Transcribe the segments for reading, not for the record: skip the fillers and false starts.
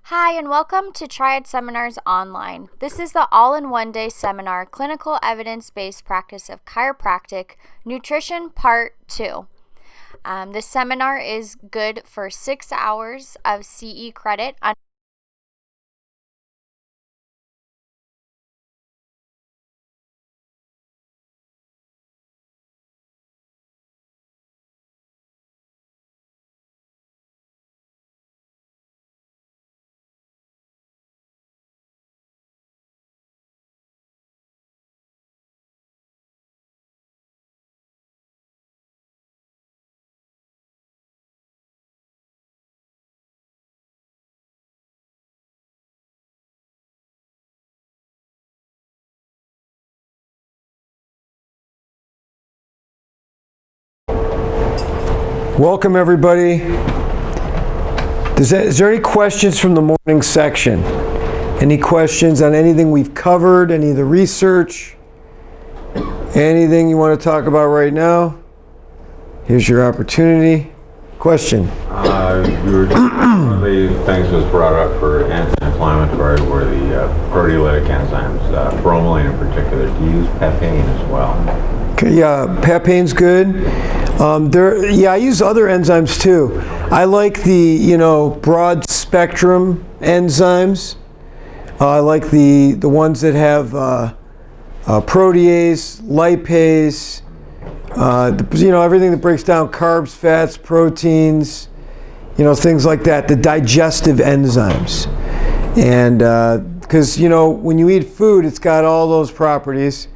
Hi, and welcome to Triad Seminars Online. This is the all-in-one day seminar, Clinical Evidence-Based Practice of Chiropractic, Nutrition Part 2. This seminar is good for 6 hours of CE credit. Welcome everybody. Is there any questions from the morning section? Any questions on anything we've covered, any of the research? Anything you want to talk about right now? Here's your opportunity. Question? One of the things was brought up for anti-inflammatory were the proteolytic enzymes, bromelain in particular. Do you use papain as well? Okay, yeah, papaine's good. I use other enzymes too. I like the, broad spectrum enzymes. I like the ones that have protease, lipase, everything that breaks down carbs, fats, proteins, things like that, the digestive enzymes. And because, when you eat food, it's got all those properties,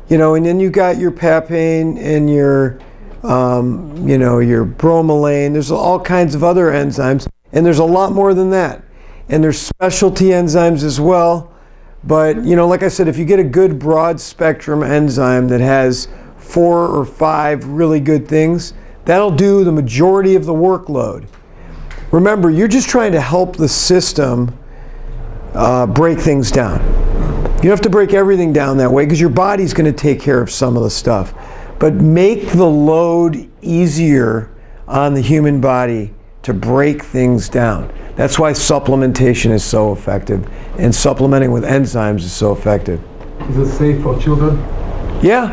and then you got your papain and your bromelain. There's all kinds of other enzymes, and there's a lot more than that. And there's specialty enzymes as well. But, like I said, if you get a good broad spectrum enzyme that has 4 or 5 really good things, that'll do the majority of the workload. Remember, you're just trying to help the system break things down. You don't have to break everything down that way because your body's going to take care of some of the stuff. But make the load easier on the human body to break things down. That's why supplementation is so effective, and supplementing with enzymes is so effective. Is it safe for children? Yeah,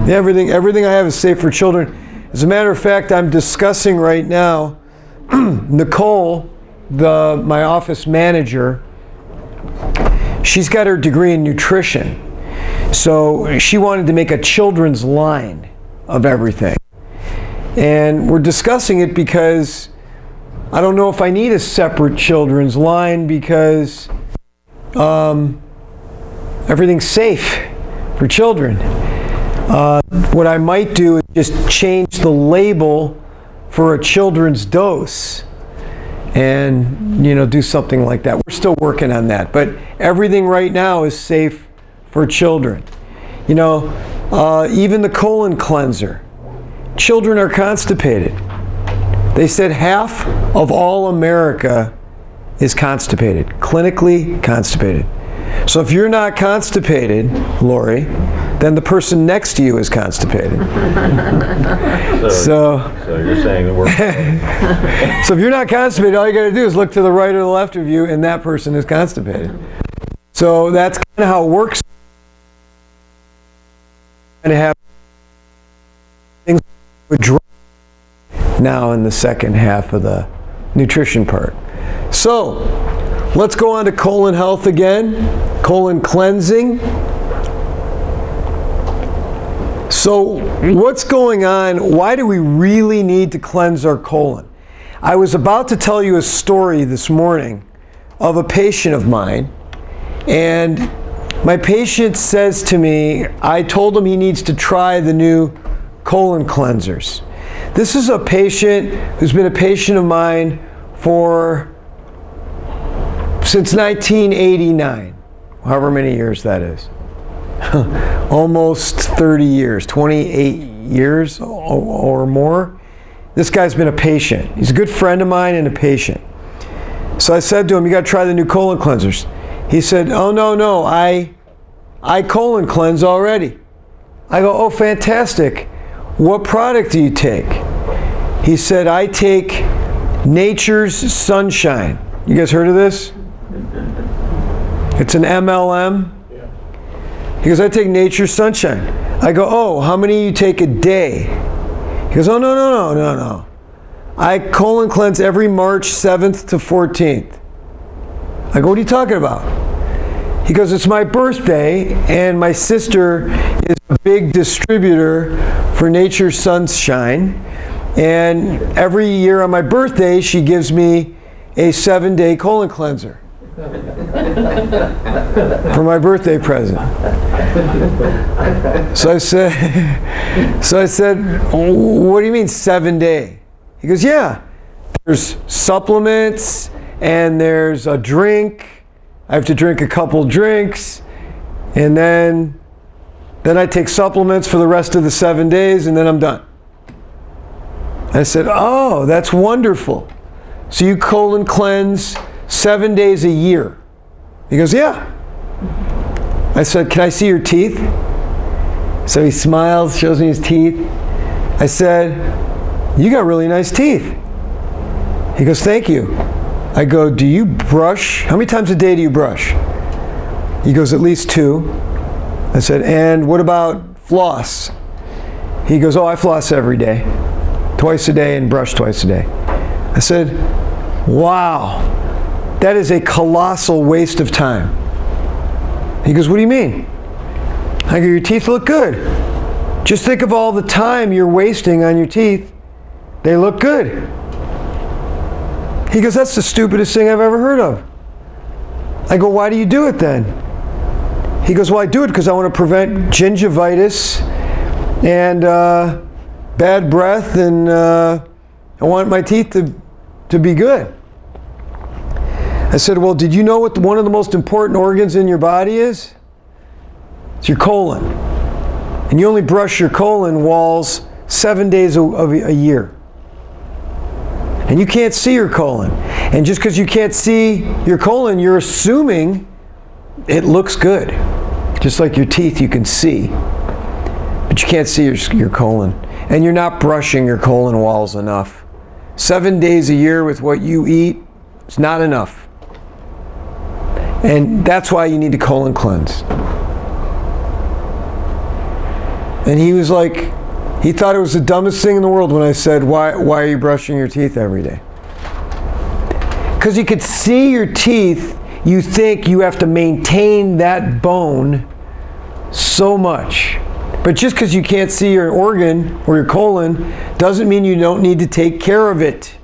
everything I have is safe for children. As a matter of fact, I'm discussing right now, Nicole, my office manager, she's got her degree in nutrition. So she wanted to make a children's line of everything. And we're discussing it because I don't know if I need a separate children's line because everything's safe for children. What I might do is just change the label for a children's dose and do something like that. We're still working on that, but everything right now is safe for children. Even the colon cleanser. Children are constipated. They said half of all America is constipated, clinically constipated. So if you're not constipated, Lori, then the person next to you is constipated. So you're saying that we're... So if you're not constipated, all you got to do is look to the right or the left of you, and that person is constipated. So that's kind of how it works. And have things drop now in the second half of the nutrition part. So let's go on to colon health again, colon cleansing. So what's going on? Why do we really need to cleanse our colon? I was about to tell you a story this morning of a patient of mine, and my patient says to me, I told him he needs to try the new colon cleansers. This is a patient who's been a patient of mine since 1989, however many years that is. Almost 30 years, 28 years or more. This guy's been a patient. He's a good friend of mine and a patient. So I said to him, you got to try the new colon cleansers. He said, oh, no, I colon cleanse already. I go, oh, fantastic. What product do you take? He said, I take Nature's Sunshine. You guys heard of this? It's an MLM. He goes, I take Nature's Sunshine. I go, oh, how many you take a day? He goes, oh, no. I colon cleanse every March 7th to 14th. I go, what are you talking about? He goes, it's my birthday, and my sister is a big distributor for Nature's Sunshine. And every year on my birthday, she gives me a 7-day colon cleanser for my birthday present. So I said, what do you mean 7-day? He goes, yeah, there's supplements and there's a drink. I have to drink a couple drinks, and then I take supplements for the rest of the 7 days, and then I'm done. I said, oh, that's wonderful. So you colon cleanse 7 days a year? He goes, yeah. I said, can I see your teeth? So he smiles, shows me his teeth. I said, you got really nice teeth. He goes, thank you. I go, do you brush? How many times a day do you brush? He goes, at least 2. I said, and what about floss? He goes, oh, I floss every day. Twice a day and brush twice a day. I said, wow, that is a colossal waste of time. He goes, what do you mean? I go, your teeth look good. Just think of all the time you're wasting on your teeth. They look good. He goes, that's the stupidest thing I've ever heard of. I go, why do you do it then? He goes, well, I do it because I want to prevent gingivitis and bad breath, and I want my teeth to be good. I said, well, did you know what one of the most important organs in your body is? It's your colon. And you only brush your colon walls 7 days a year. And you can't see your colon. And just because you can't see your colon, you're assuming it looks good. Just like your teeth, you can see. But you can't see your colon. And you're not brushing your colon walls enough. 7 days a year with what you eat is not enough. And that's why you need to colon cleanse. And he was like, he thought it was the dumbest thing in the world when I said, why are you brushing your teeth every day? Because you could see your teeth, you think you have to maintain that bone so much. But just because you can't see your organ or your colon doesn't mean you don't need to take care of it.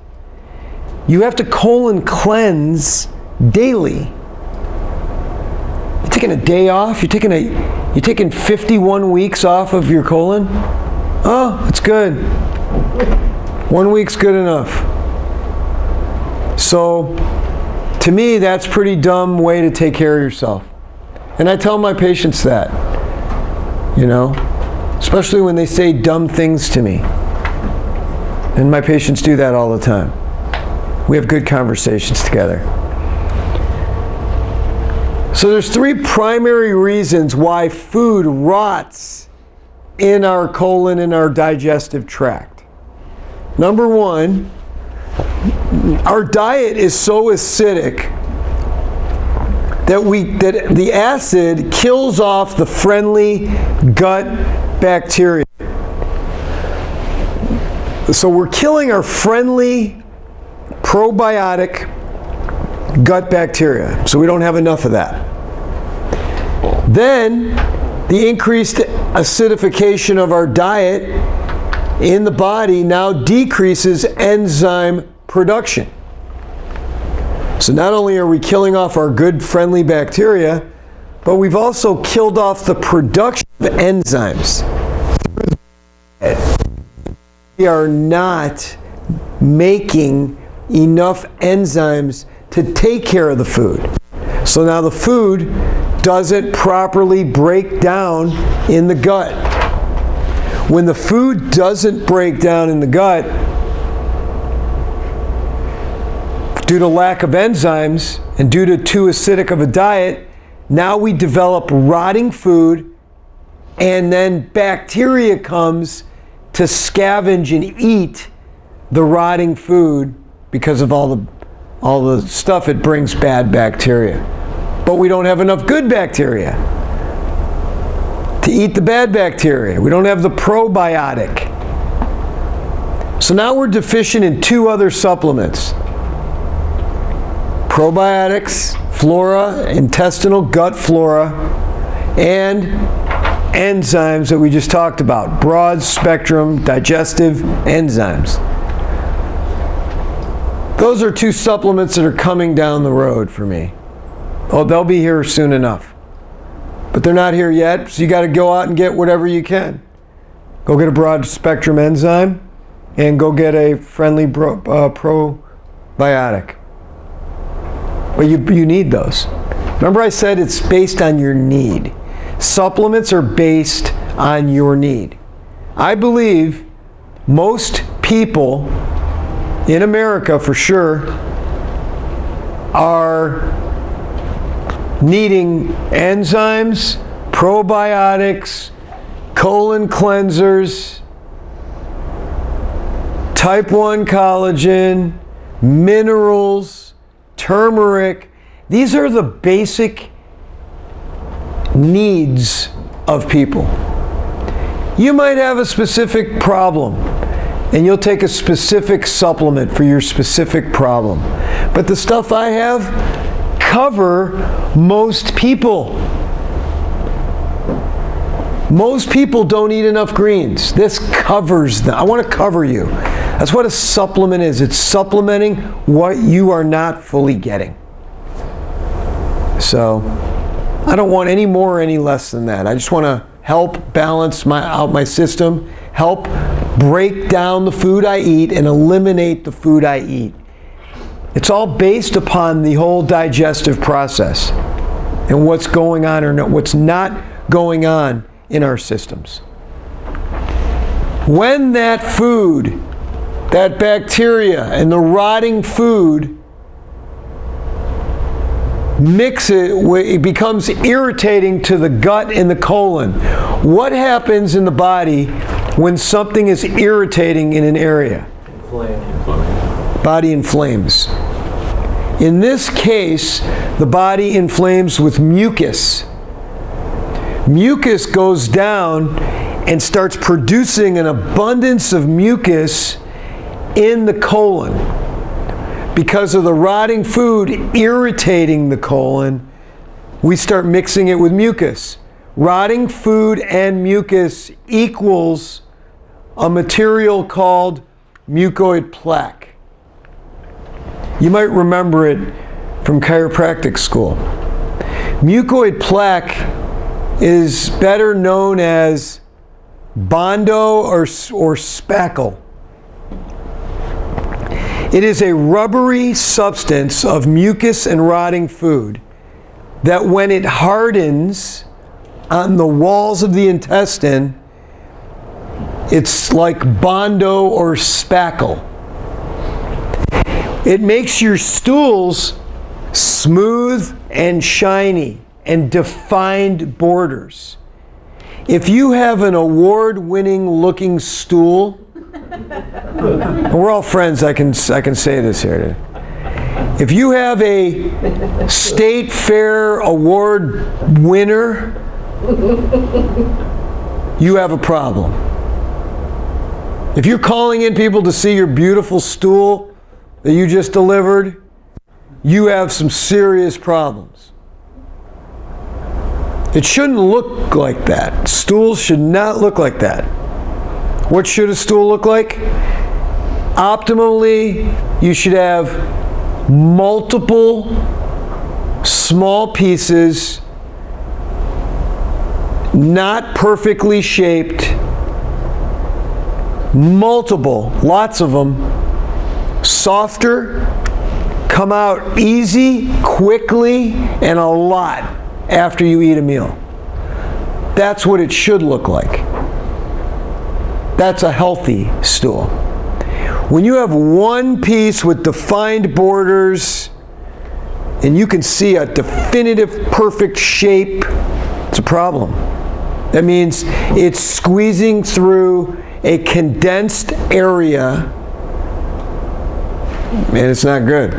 You have to colon cleanse daily. You're taking a day off? You're taking 51 weeks off of your colon? Oh, it's good. 1 week's good enough. So, to me, that's a pretty dumb way to take care of yourself. And I tell my patients that, especially when they say dumb things to me. And my patients do that all the time. We have good conversations together. So there's 3 primary reasons why food rots in our colon and our digestive tract. Number 1, our diet is so acidic that the acid kills off the friendly gut bacteria. So we're killing our friendly probiotic gut bacteria. So we don't have enough of that. Then the increased acidification of our diet in the body now decreases enzyme production. So not only are we killing off our good friendly bacteria, but we've also killed off the production of enzymes. We are not making enough enzymes to take care of the food. So now the food doesn't properly break down in the gut. When the food doesn't break down in the gut, due to lack of enzymes and due to too acidic of a diet, now we develop rotting food, and then bacteria comes to scavenge and eat the rotting food because of all all the stuff, it brings bad bacteria. But we don't have enough good bacteria to eat the bad bacteria. We don't have the probiotic. So now we're deficient in 2 other supplements. Probiotics, flora, intestinal gut flora, and enzymes that we just talked about. Broad spectrum digestive enzymes. Those are 2 supplements that are coming down the road for me. Oh, they'll be here soon enough. But they're not here yet, so you got to go out and get whatever you can. Go get a broad spectrum enzyme and go get a friendly probiotic. But you need those. Remember I said it's based on your need. Supplements are based on your need. I believe most people in America, for sure, are needing enzymes, probiotics, colon cleansers, type 1 collagen, minerals, turmeric. These are the basic needs of people. You might have a specific problem and you'll take a specific supplement for your specific problem. But the stuff I have cover most people. Most people don't eat enough greens. This covers them. I want to cover you. That's what a supplement is. It's supplementing what you are not fully getting. So I don't want any more or any less than that. I just want to help balance out my system, help break down the food I eat and eliminate the food I eat. It's all based upon the whole digestive process and what's going on or what's not going on in our systems. When that food, that bacteria and the rotting food mix it becomes irritating to the gut and the colon. What happens in the body when something is irritating in an area? Body inflames. In this case, the body inflames with mucus. Mucus goes down and starts producing an abundance of mucus in the colon. Because of the rotting food irritating the colon, we start mixing it with mucus. Rotting food and mucus equals a material called mucoid plaque. You might remember it from chiropractic school. Mucoid plaque is better known as bondo or spackle. It is a rubbery substance of mucus and rotting food that when it hardens on the walls of the intestine, it's like bondo or spackle. It makes your stools smooth and shiny and defined borders. If you have an award-winning looking stool, and we're all friends, I can say this here today. If you have a state fair award winner, you have a problem. If you're calling in people to see your beautiful stool that you just delivered, you have some serious problems. It shouldn't look like that. Stools should not look like that. What should a stool look like? Optimally, you should have multiple small pieces, not perfectly shaped, multiple, lots of them, softer, come out easy, quickly, and a lot after you eat a meal. That's what it should look like. That's a healthy stool. When you have one piece with defined borders and you can see a definitive perfect shape, it's a problem. That means it's squeezing through a condensed area and it's not good.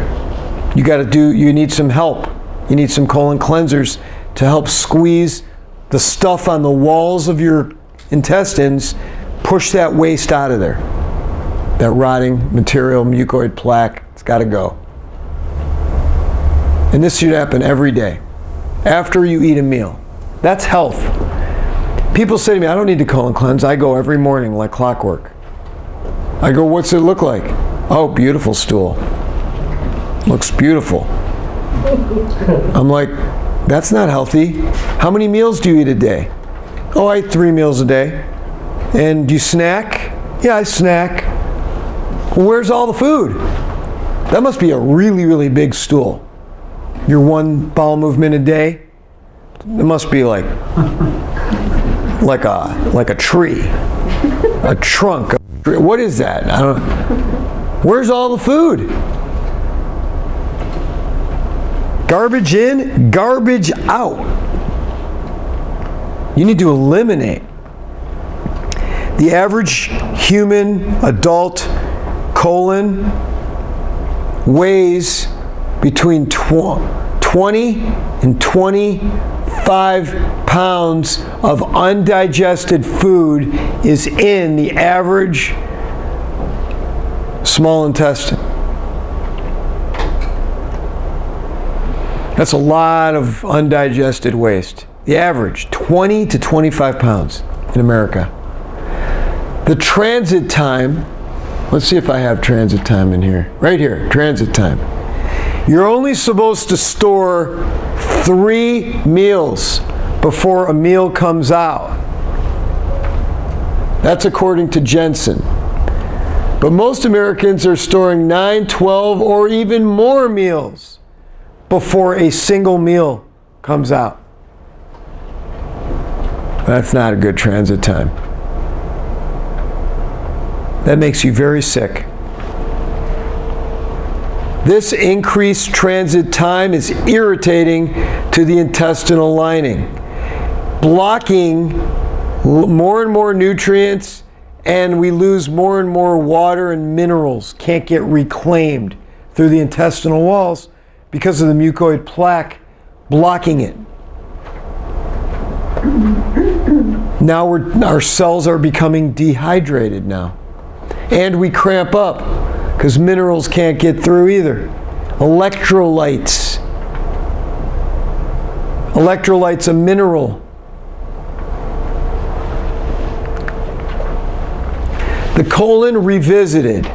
You need some help. You need some colon cleansers to help squeeze the stuff on the walls of your intestines, push that waste out of there. That rotting material, mucoid plaque, it's got to go. And this should happen every day, after you eat a meal. That's health. People say to me, I don't need to colon cleanse. I go every morning like clockwork. I go, what's it look like? Oh, beautiful stool. Looks beautiful. I'm like, that's not healthy. How many meals do you eat a day? Oh, I eat 3 meals a day. And do you snack? Yeah, I snack. Well, where's all the food? That must be a really, really big stool. Your 1 bowel movement a day, it must be like a tree, a trunk. What is that? I don't know. Where's all the food? Garbage in, garbage out. You need to eliminate. The average human adult colon weighs between 20 and 25 pounds of undigested food is in the average small intestine. That's a lot of undigested waste. The average, 20 to 25 pounds in America. The transit time, let's see if I have transit time in here. Right here, transit time. You're only supposed to store 3 meals before a meal comes out. That's according to Jensen. But most Americans are storing 9, 12, or even more meals before a single meal comes out. That's not a good transit time. That makes you very sick. This increased transit time is irritating to the intestinal lining, blocking more and more nutrients, and we lose more and more water and minerals, can't get reclaimed through the intestinal walls because of the mucoid plaque blocking it. Now our cells are becoming dehydrated now. And we cramp up because minerals can't get through either. Electrolytes. Electrolytes, a mineral. The colon revisited,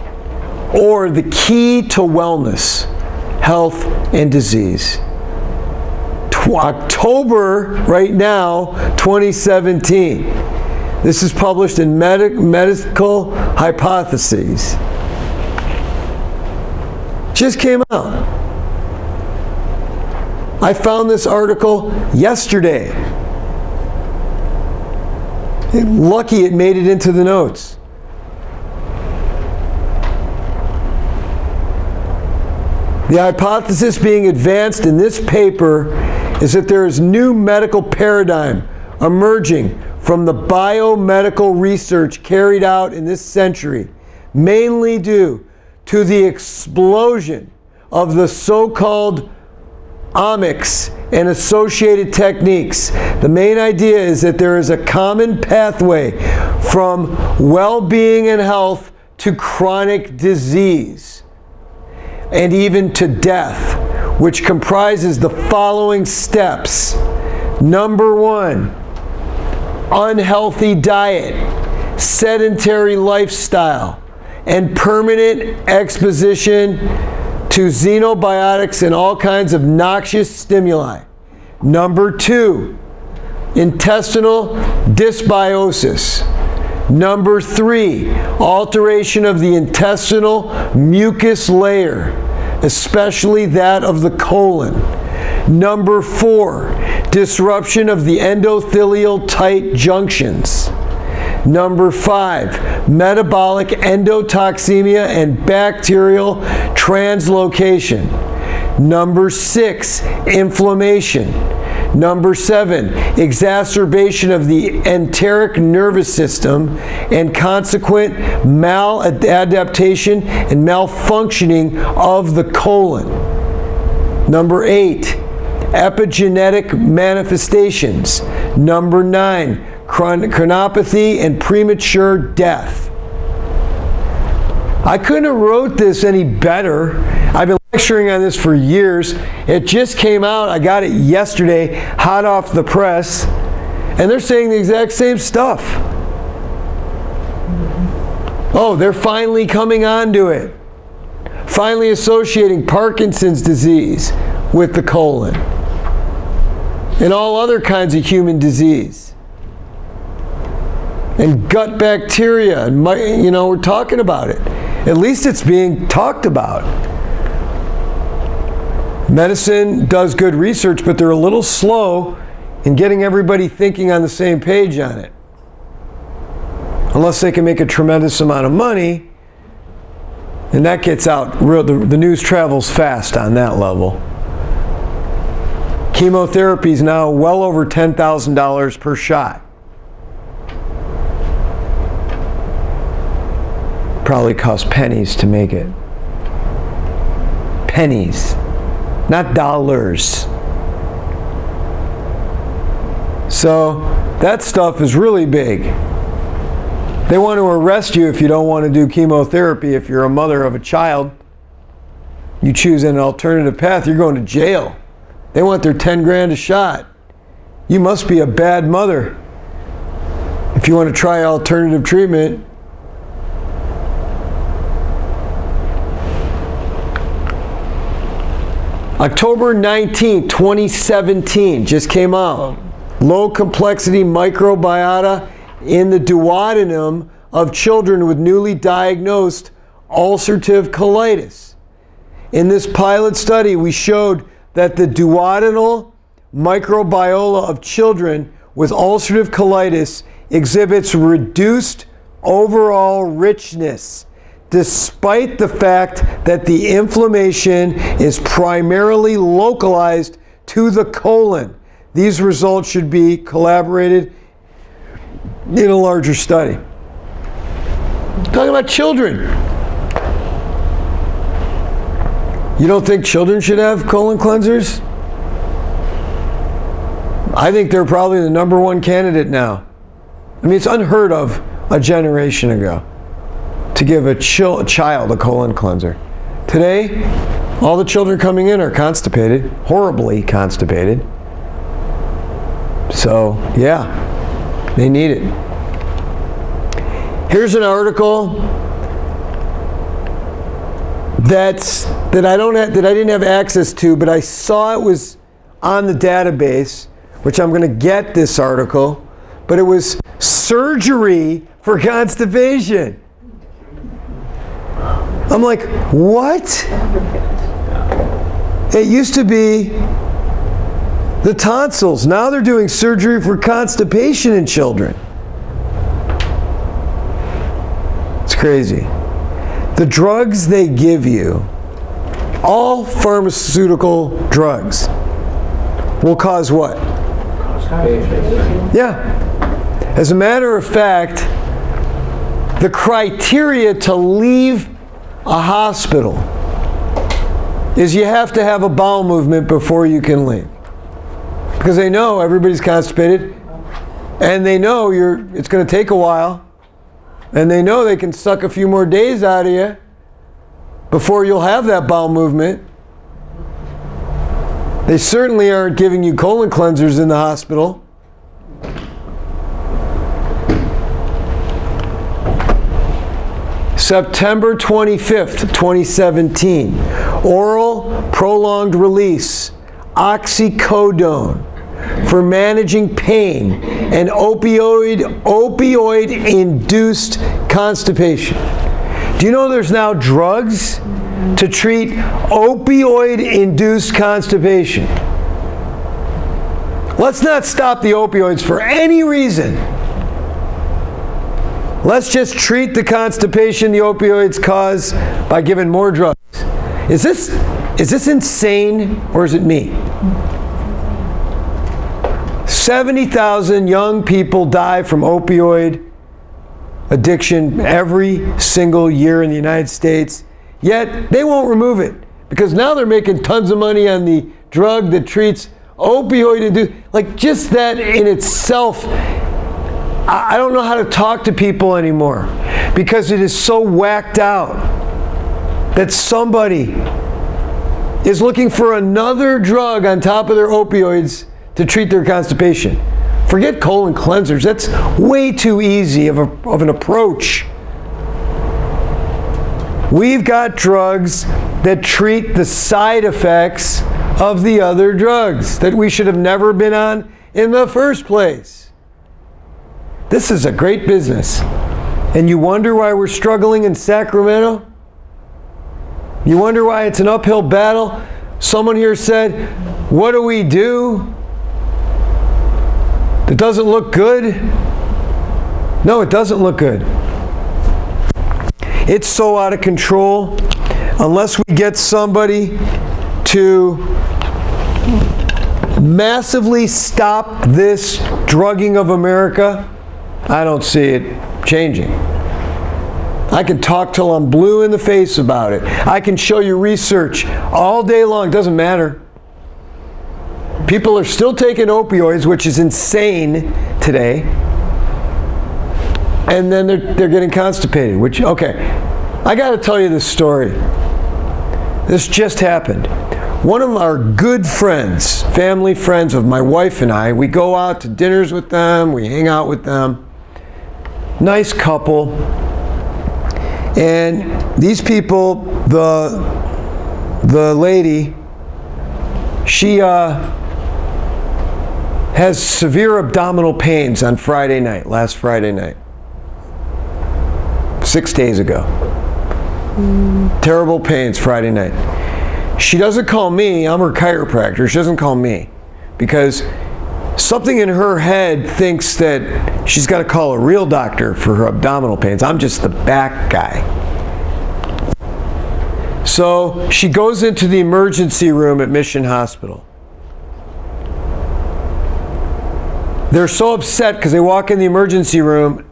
or the key to wellness, health, and disease. October, right now, 2017. This is published in Medical Hypotheses. Just came out. I found this article yesterday. Lucky it made it into the notes. The hypothesis being advanced in this paper is that there is new medical paradigm emerging from the biomedical research carried out in this century, mainly due to the explosion of the so-called omics and associated techniques. The main idea is that there is a common pathway from well-being and health to chronic disease and even to death, which comprises the following steps. Number 1, unhealthy diet, sedentary lifestyle, and permanent exposition to xenobiotics and all kinds of noxious stimuli. Number 2, intestinal dysbiosis. Number 3, alteration of the intestinal mucus layer, especially that of the colon. Number 4, disruption of the endothelial tight junctions. Number 5, metabolic endotoxemia and bacterial translocation. Number 6, inflammation. Number 7, exacerbation of the enteric nervous system and consequent maladaptation and malfunctioning of the colon. Number 8, epigenetic manifestations. Number 9, chronopathy and premature death. I couldn't have wrote this any better. I've been lecturing on this for years. It just came out. I got it yesterday, hot off the press. And they're saying the exact same stuff. Oh, they're finally coming onto it. Finally associating Parkinson's disease with the colon. And all other kinds of human disease. And gut bacteria. And we're talking about it. At least it's being talked about. Medicine does good research, but they're a little slow in getting everybody thinking on the same page on it. Unless they can make a tremendous amount of money, and that gets out, the news travels fast on that level. Chemotherapy is now well over $10,000 per shot. Probably cost pennies to make it. Pennies, not dollars. So that stuff is really big. They want to arrest you if you don't want to do chemotherapy. If you're a mother of a child, you choose an alternative path, you're going to jail. They want their 10 grand a shot. You must be a bad mother if you want to try alternative treatment. October 19, 2017, just came out. Low complexity microbiota in the duodenum of children with newly diagnosed ulcerative colitis. In this pilot study, we showed that the duodenal microbiota of children with ulcerative colitis exhibits reduced overall richness, despite the fact that the inflammation is primarily localized to the colon. These results should be collaborated in a larger study. Talking about children. You don't think children should have colon cleansers? I think they're probably the number one candidate now. I mean, it's unheard of a generation ago to give a child a colon cleanser. Today, all the children coming in are constipated, horribly constipated. So, yeah, they need it. Here's an article that I didn't have access to, but I saw it was on the database, which I'm going to get this article, but it was surgery for constipation. I'm like, what? It used to be the tonsils. Now they're doing surgery for constipation in children. It's crazy. The drugs they give you, all pharmaceutical drugs, will cause what? Yeah. As a matter of fact, the criteria to leave a hospital is you have to have a bowel movement before you can leave. Because they know everybody's constipated, and they know it's going to take a while, and they know they can suck a few more days out of you before you'll have that bowel movement. They certainly aren't giving you colon cleansers in the hospital. September 25th, 2017, oral prolonged release oxycodone for managing pain and opioid-induced constipation. Do you know there's now drugs to treat opioid-induced constipation? Let's not stop the opioids for any reason. Let's just treat the constipation the opioids cause by giving more drugs. Is this insane, or is it me? 70,000 young people die from opioid addiction every single year in the United States, yet they won't remove it because now they're making tons of money on the drug that treats opioid-induced. Like, just that in itself, I don't know how to talk to people anymore, because it is so whacked out that somebody is looking for another drug on top of their opioids to treat their constipation. Forget colon cleansers. That's way too easy of an approach. We've got drugs that treat the side effects of the other drugs that we should have never been on in the first place. This is a great business. And you wonder why we're struggling in Sacramento? You wonder why it's an uphill battle? Someone here said, what do we do? It doesn't look good. No, it doesn't look good. It's so out of control. Unless we get somebody to massively stop this drugging of America, I don't see it changing. I can talk till I'm blue in the face about it. I can show you research all day long. It doesn't matter. People are still taking opioids, which is insane today. And then they're getting constipated, which, okay. I got to tell you this story. This just happened. One of our good friends, family friends of my wife and I, we go out to dinners with them, we hang out with them. Nice couple. And these people, the lady, she has severe abdominal pains on Friday night, last Friday night. 6 days ago. Terrible pains Friday night. She doesn't call me, I'm her chiropractor, she doesn't call me because something in her head thinks that she's got to call a real doctor for her abdominal pains. I'm just the back guy. So she goes into the emergency room at Mission Hospital. They're so upset because they walk in the emergency room,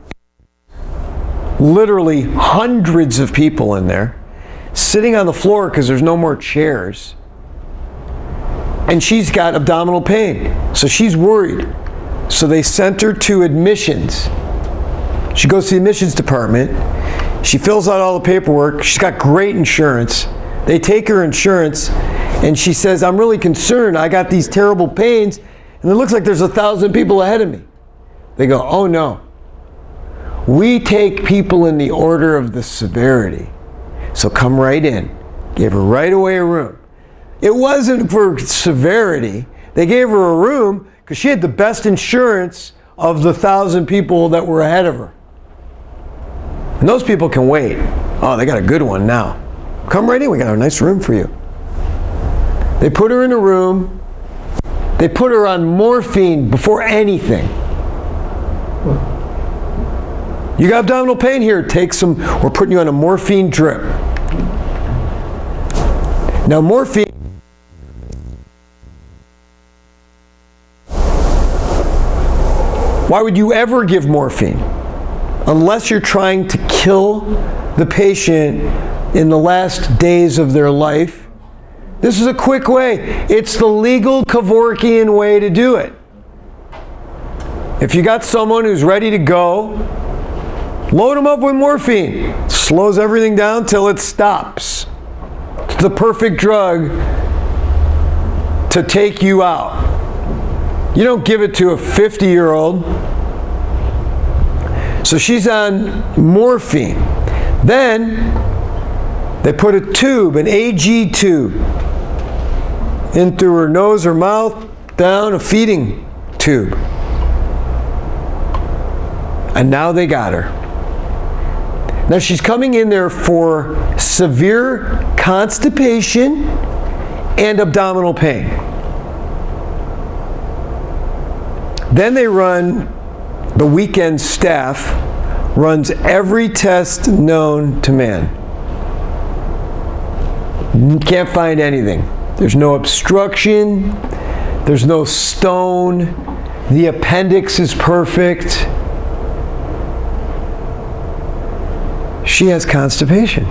literally hundreds of people in there, sitting on the floor because there's no more chairs. And she's got abdominal pain. So she's worried. So they sent her to admissions. She goes to the admissions department. She fills out all the paperwork. She's got great insurance. They take her insurance and she says, I'm really concerned. I got these terrible pains and it looks like there's 1,000 people ahead of me. They go, oh no. We take people in the order of the severity. So come right in. Gave her right away a room. It wasn't for severity. They gave her a room because she had the best insurance of the 1,000 people that were ahead of her. And those people can wait. Oh, they got a good one now. Come right in, we got a nice room for you. They put her in a room. They put her on morphine before anything. You got abdominal pain here, take some, we're putting you on a morphine drip. Now morphine, why would you ever give morphine? Unless you're trying to kill the patient in the last days of their life. This is a quick way. It's the legal Kevorkian way to do it. If you got someone who's ready to go, load them up with morphine. Slows everything down till it stops. It's the perfect drug to take you out. You don't give it to a 50-year-old. So she's on morphine. Then they put a tube, an AG tube, in through her nose or mouth, down a feeding tube. And now they got her. Now she's coming in there for severe constipation and abdominal pain. Then they run, the weekend staff runs every test known to man. Can't find anything. There's no obstruction. There's no stone. The appendix is perfect. She has constipation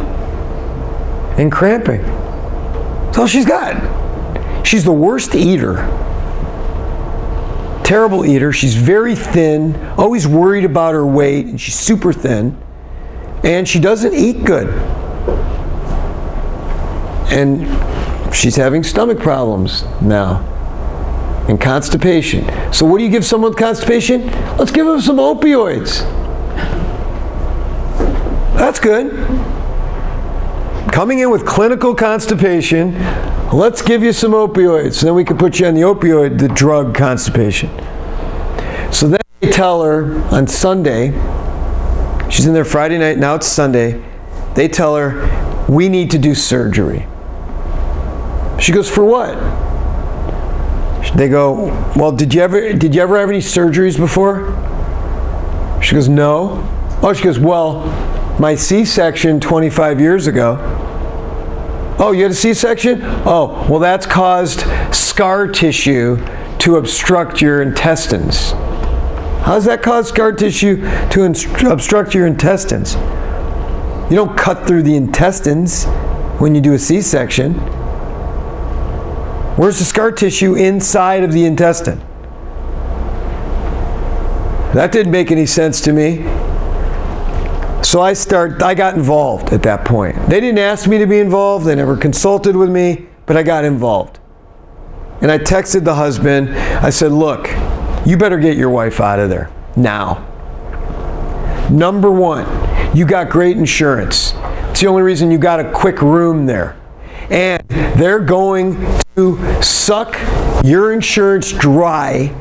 and cramping. That's all she's got. She's the worst eater. Terrible eater. She's very thin, always worried about her weight, and she's super thin. And she doesn't eat good. And she's having stomach problems now. And constipation. So what do you give someone with constipation? Let's give them some opioids. That's good. Coming in with clinical constipation, let's give you some opioids. So then we can put you on the drug constipation. So then they tell her on Sunday, she's in there Friday night, now it's Sunday, they tell her, we need to do surgery. She goes, for what? They go, well, did you ever have any surgeries before? She goes, no. Oh, she goes, well, my C-section 25 years ago. Oh, you had a C-section? Oh, well, that's caused scar tissue to obstruct your intestines. How does that cause scar tissue to obstruct your intestines? You don't cut through the intestines when you do a C-section. Where's the scar tissue inside of the intestine? That didn't make any sense to me. So I got involved at that point. They didn't ask me to be involved. They never consulted with me, but I got involved. And I texted the husband. I said, look, you better get your wife out of there now. Number one, you got great insurance. It's the only reason you got a quick room there. And they're going to suck your insurance dry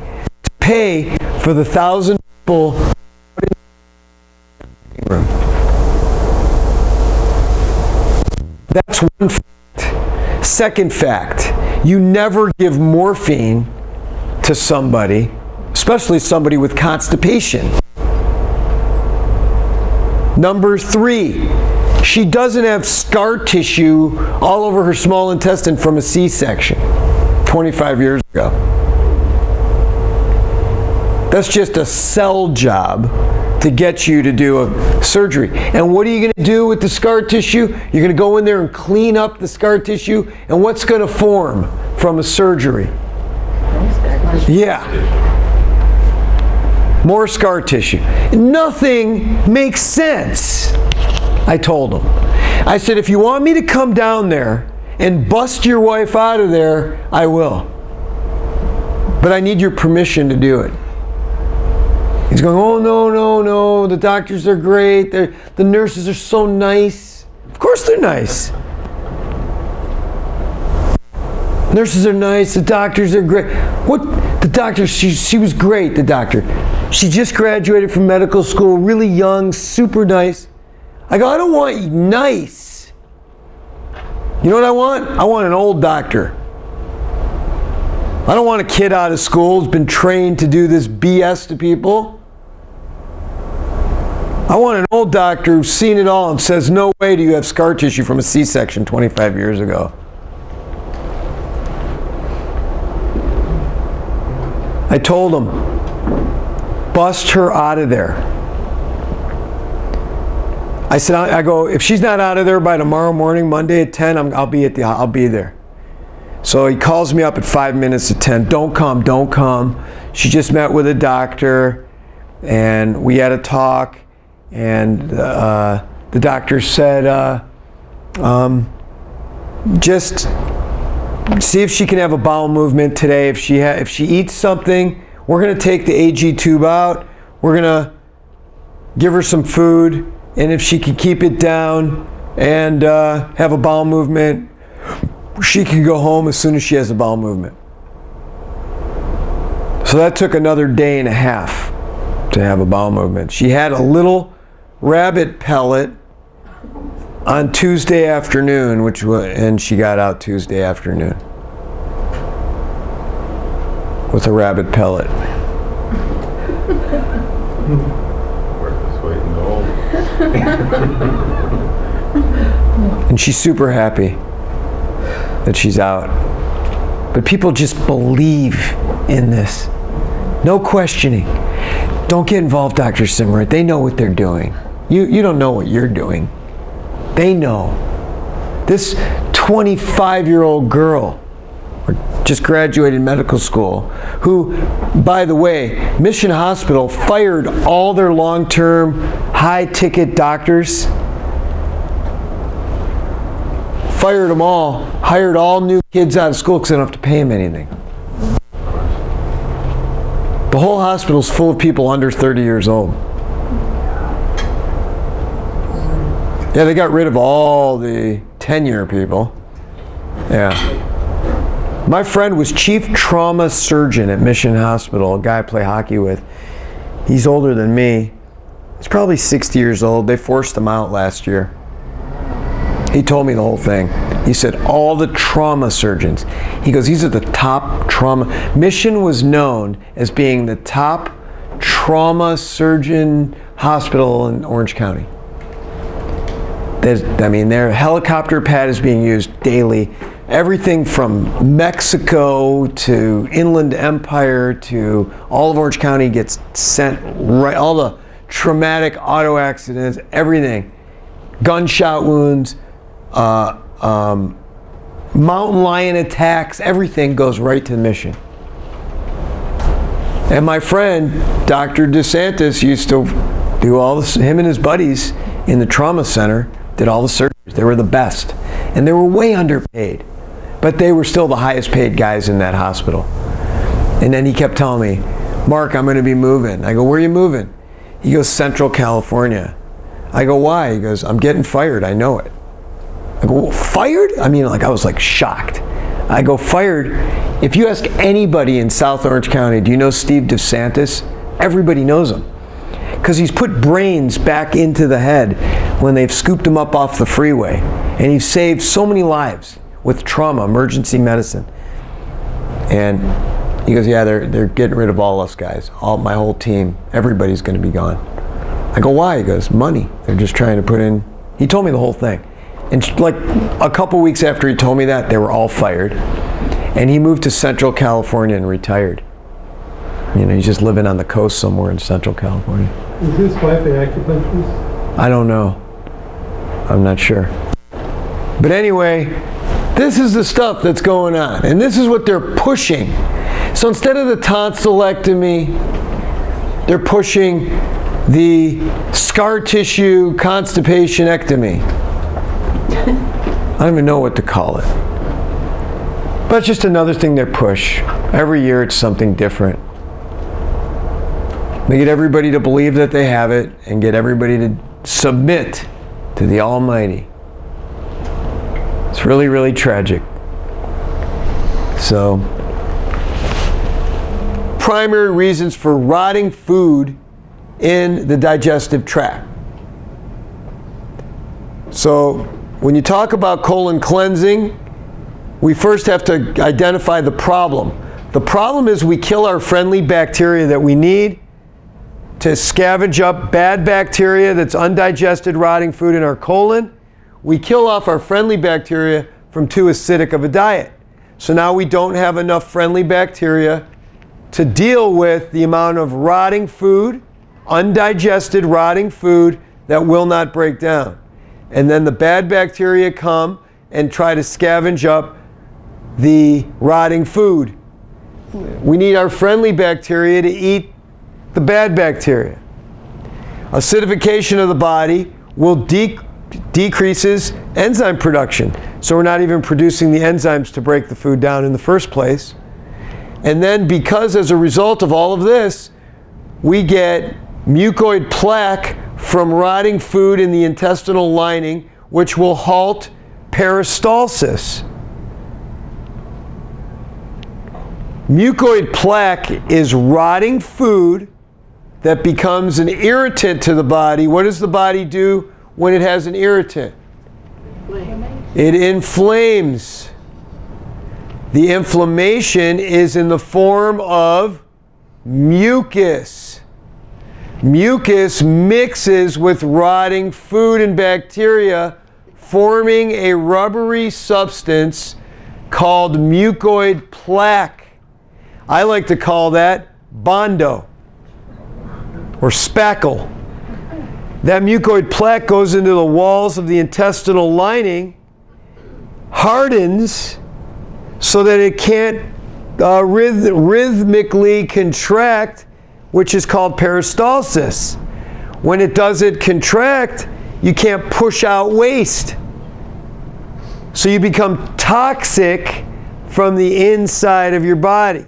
to pay for the 1,000 people in the room. That's one fact. Second fact, you never give morphine to somebody, especially somebody with constipation. Number three, she doesn't have scar tissue all over her small intestine from a C-section 25 years ago. That's just a cell job to get you to do a surgery. And what are you going to do with the scar tissue? You're going to go in there and clean up the scar tissue, and what's going to form from a surgery? Yeah. More scar tissue. Nothing makes sense. I told him. I said, if you want me to come down there and bust your wife out of there, I will. But I need your permission to do it. He's going, oh, no, the doctors are great. The nurses are so nice. Of course they're nice. Nurses are nice, the doctors are great. What? The doctor, she was great, the doctor. She just graduated from medical school, really young, super nice. I go, I don't want you nice. You know what I want? I want an old doctor. I don't want a kid out of school who's been trained to do this BS to people. I want an old doctor who's seen it all and says, no way do you have scar tissue from a C-section 25 years ago. I told him, bust her out of there. I said, I go, if she's not out of there by tomorrow morning, Monday at 10, I'll be there. So he calls me up at 5 minutes to 10. Don't come. She just met with a doctor, and we had a talk, and the doctor said, just see if she can have a bowel movement today. If she eats something, we're going to take the AG tube out. We're going to give her some food, and if she can keep it down and have a bowel movement, she can go home as soon as she has a bowel movement. So that took another day and a half to have a bowel movement. She had a little rabbit pellet on Tuesday afternoon, and she got out Tuesday afternoon with a rabbit pellet. Worth its weight in gold. And she's super happy that she's out. But people just believe in this. No questioning. Don't get involved, Dr. Simrat. They know what they're doing. You don't know what you're doing. They know. This 25-year-old girl, or just graduated medical school, who, by the way, Mission Hospital fired all their long-term, high-ticket doctors. Fired them all, hired all new kids out of school because they don't have to pay them anything. The whole hospital's full of people under 30 years old. Yeah, they got rid of all the tenure people. Yeah. My friend was chief trauma surgeon at Mission Hospital, a guy I play hockey with. He's older than me. He's probably 60 years old. They forced him out last year. He told me the whole thing. He said, all the trauma surgeons. He goes, these are the top trauma. Mission was known as being the top trauma surgeon hospital in Orange County. Their helicopter pad is being used daily. Everything from Mexico to Inland Empire to all of Orange County gets sent right, all the traumatic auto accidents, everything. Gunshot wounds, mountain lion attacks, everything goes right to the Mission. And my friend, Dr. DeSantis, used to do all this, him and his buddies in the trauma center did all the surgeries. They were the best. And they were way underpaid. But they were still the highest paid guys in that hospital. And then he kept telling me, Mark, I'm going to be moving. I go, where are you moving? He goes, Central California. I go, why? He goes, I'm getting fired. I know it. I go, fired? I was shocked. I go, fired? If you ask anybody in South Orange County, do you know Steve DeSantis? Everybody knows him. Because he's put brains back into the head when they've scooped him up off the freeway. And he's saved so many lives with trauma, emergency medicine. And he goes, yeah, they're getting rid of all us guys. My whole team, everybody's going to be gone. I go, why? He goes, money. They're just trying to put in. He told me the whole thing. And like a couple weeks after he told me that, they were all fired. And he moved to Central California and retired. He's just living on the coast somewhere in Central California. Is his wife an acupuncturist? I don't know. I'm not sure. But anyway, this is the stuff that's going on. And this is what they're pushing. So instead of the tonsillectomy, they're pushing the scar tissue constipationectomy. I don't even know what to call it. But it's just another thing they push. Every year it's something different. They get everybody to believe that they have it and get everybody to submit to the Almighty. It's really, really tragic. So, primary reasons for rotting food in the digestive tract. So, when you talk about colon cleansing, we first have to identify the problem. The problem is we kill our friendly bacteria that we need to scavenge up bad bacteria that's undigested rotting food in our colon. We kill off our friendly bacteria from too acidic of a diet. So now we don't have enough friendly bacteria to deal with the amount of rotting food, undigested rotting food that will not break down. And then the bad bacteria come and try to scavenge up the rotting food. We need our friendly bacteria to eat the bad bacteria. Acidification of the body will decreases enzyme production. So we're not even producing the enzymes to break the food down in the first place. And then because as a result of all of this, we get mucoid plaque from rotting food in the intestinal lining, which will halt peristalsis. Mucoid plaque is rotting food that becomes an irritant to the body. What does the body do when it has an irritant? It inflames. The inflammation is in the form of mucus. Mucus mixes with rotting food and bacteria, forming a rubbery substance called mucoid plaque. I like to call that Bondo or spackle. That mucoid plaque goes into the walls of the intestinal lining, hardens so that it can't rhythmically contract, which is called peristalsis. When it doesn't contract, you can't push out waste. So you become toxic from the inside of your body.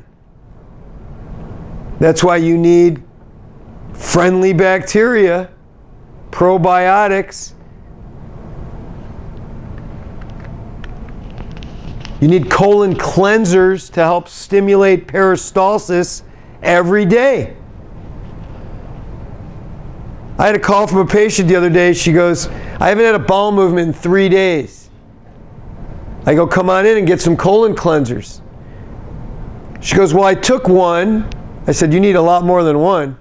That's why you need friendly bacteria, probiotics. You need colon cleansers to help stimulate peristalsis every day. I had a call from a patient the other day. She goes, I haven't had a bowel movement in 3 days. I go, come on in and get some colon cleansers. She goes, well, I took one. I said, you need a lot more than one.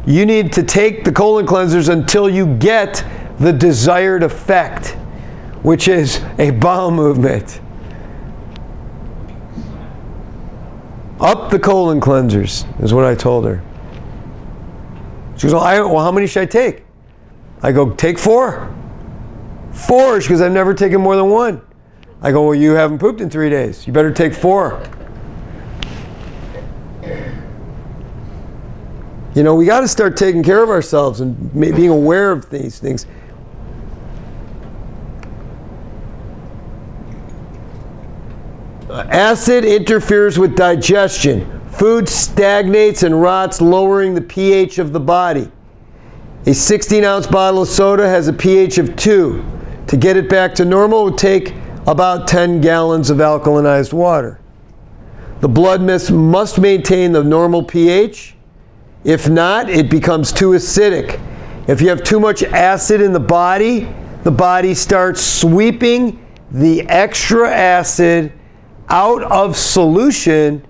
You need to take the colon cleansers until you get the desired effect, which is a bowel movement. Up the colon cleansers is what I told her. She goes, well, how many should I take? I go, take 4. 4. She goes, I've never taken more than 1. I go, well, you haven't pooped in 3 days. You better take 4. You know, we got to start taking care of ourselves and being aware of these things. Acid interferes with digestion. Food stagnates and rots, lowering the pH of the body. A 16-ounce bottle of soda has a pH of 2. To get it back to normal, it would take about 10 gallons of alkalinized water. The blood must maintain the normal pH. If not, it becomes too acidic. If you have too much acid in the body starts sweeping the extra acid out of solution,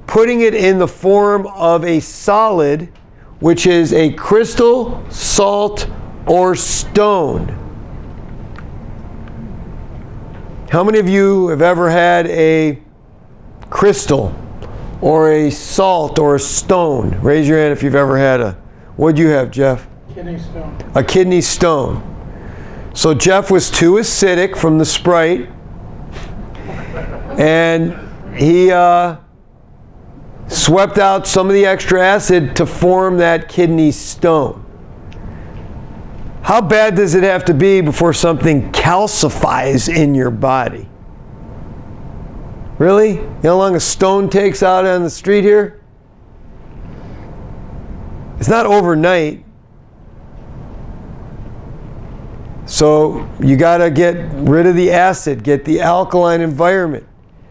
putting it in the form of a solid, which is a crystal, salt, or stone. How many of you have ever had a crystal or a salt or a stone? Raise your hand if you've ever had a, what'd you have, Jeff? Kidney stone. A kidney stone. So Jeff was too acidic from the Sprite, and he swept out some of the extra acid to form that kidney stone. How bad does it have to be before something calcifies in your body? Really? You know how long a stone takes out on the street here? It's not overnight. So you got to get rid of the acid, get the alkaline environment.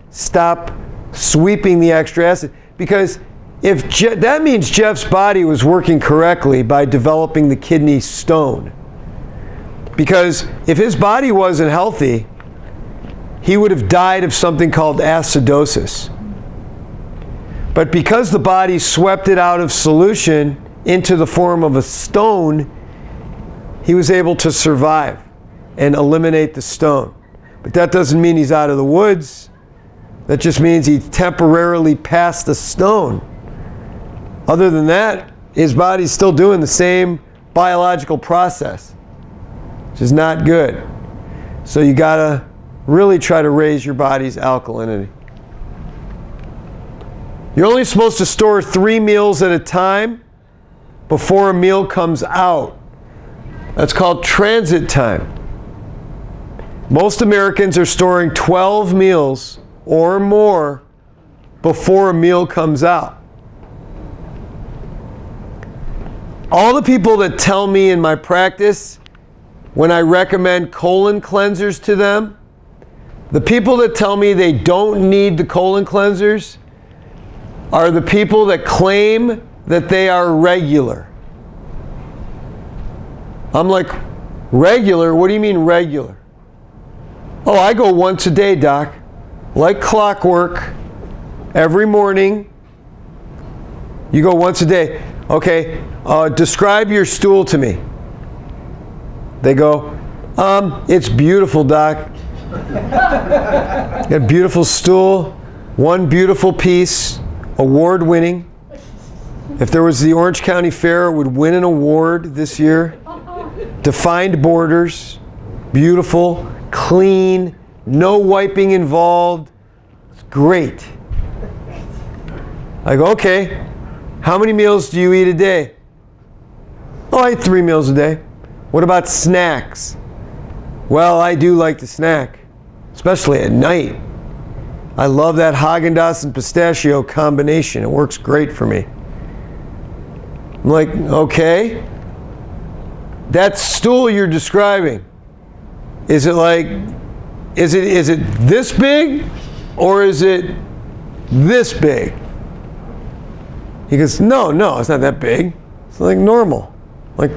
Stop sweeping the extra acid. Because if that means Jeff's body was working correctly by developing the kidney stone. Because if his body wasn't healthy, he would have died of something called acidosis. But because the body swept it out of solution into the form of a stone, he was able to survive and eliminate the stone. But that doesn't mean he's out of the woods. That just means he temporarily passed the stone. Other than that, his body's still doing the same biological process, which is not good. So you gotta really try to raise your body's alkalinity. You're only supposed to store 3 meals at a time before a meal comes out. That's called transit time. Most Americans are storing 12 meals or more before a meal comes out. All the people that tell me in my practice, when I recommend colon cleansers to them, the people that tell me they don't need the colon cleansers are the people that claim that they are regular. I'm like, regular? What do you mean regular? Oh, I go once a day, doc. Like clockwork, every morning. You go once a day. Okay, describe your stool to me. They go, it's beautiful, doc. Got a beautiful stool, one beautiful piece, award-winning. If there was the Orange County Fair, it would win an award this year. Defined borders, beautiful, clean, no wiping involved. It's great. I go, okay, how many meals do you eat a day? Oh, I eat 3 meals a day. What about snacks? Well, I do like to snack, especially at night. I love that Haagen-Dazs and pistachio combination. It works great for me. I'm like, okay, that stool you're describing, is it this big or is it this big? He goes, no, it's not that big. It's like normal, like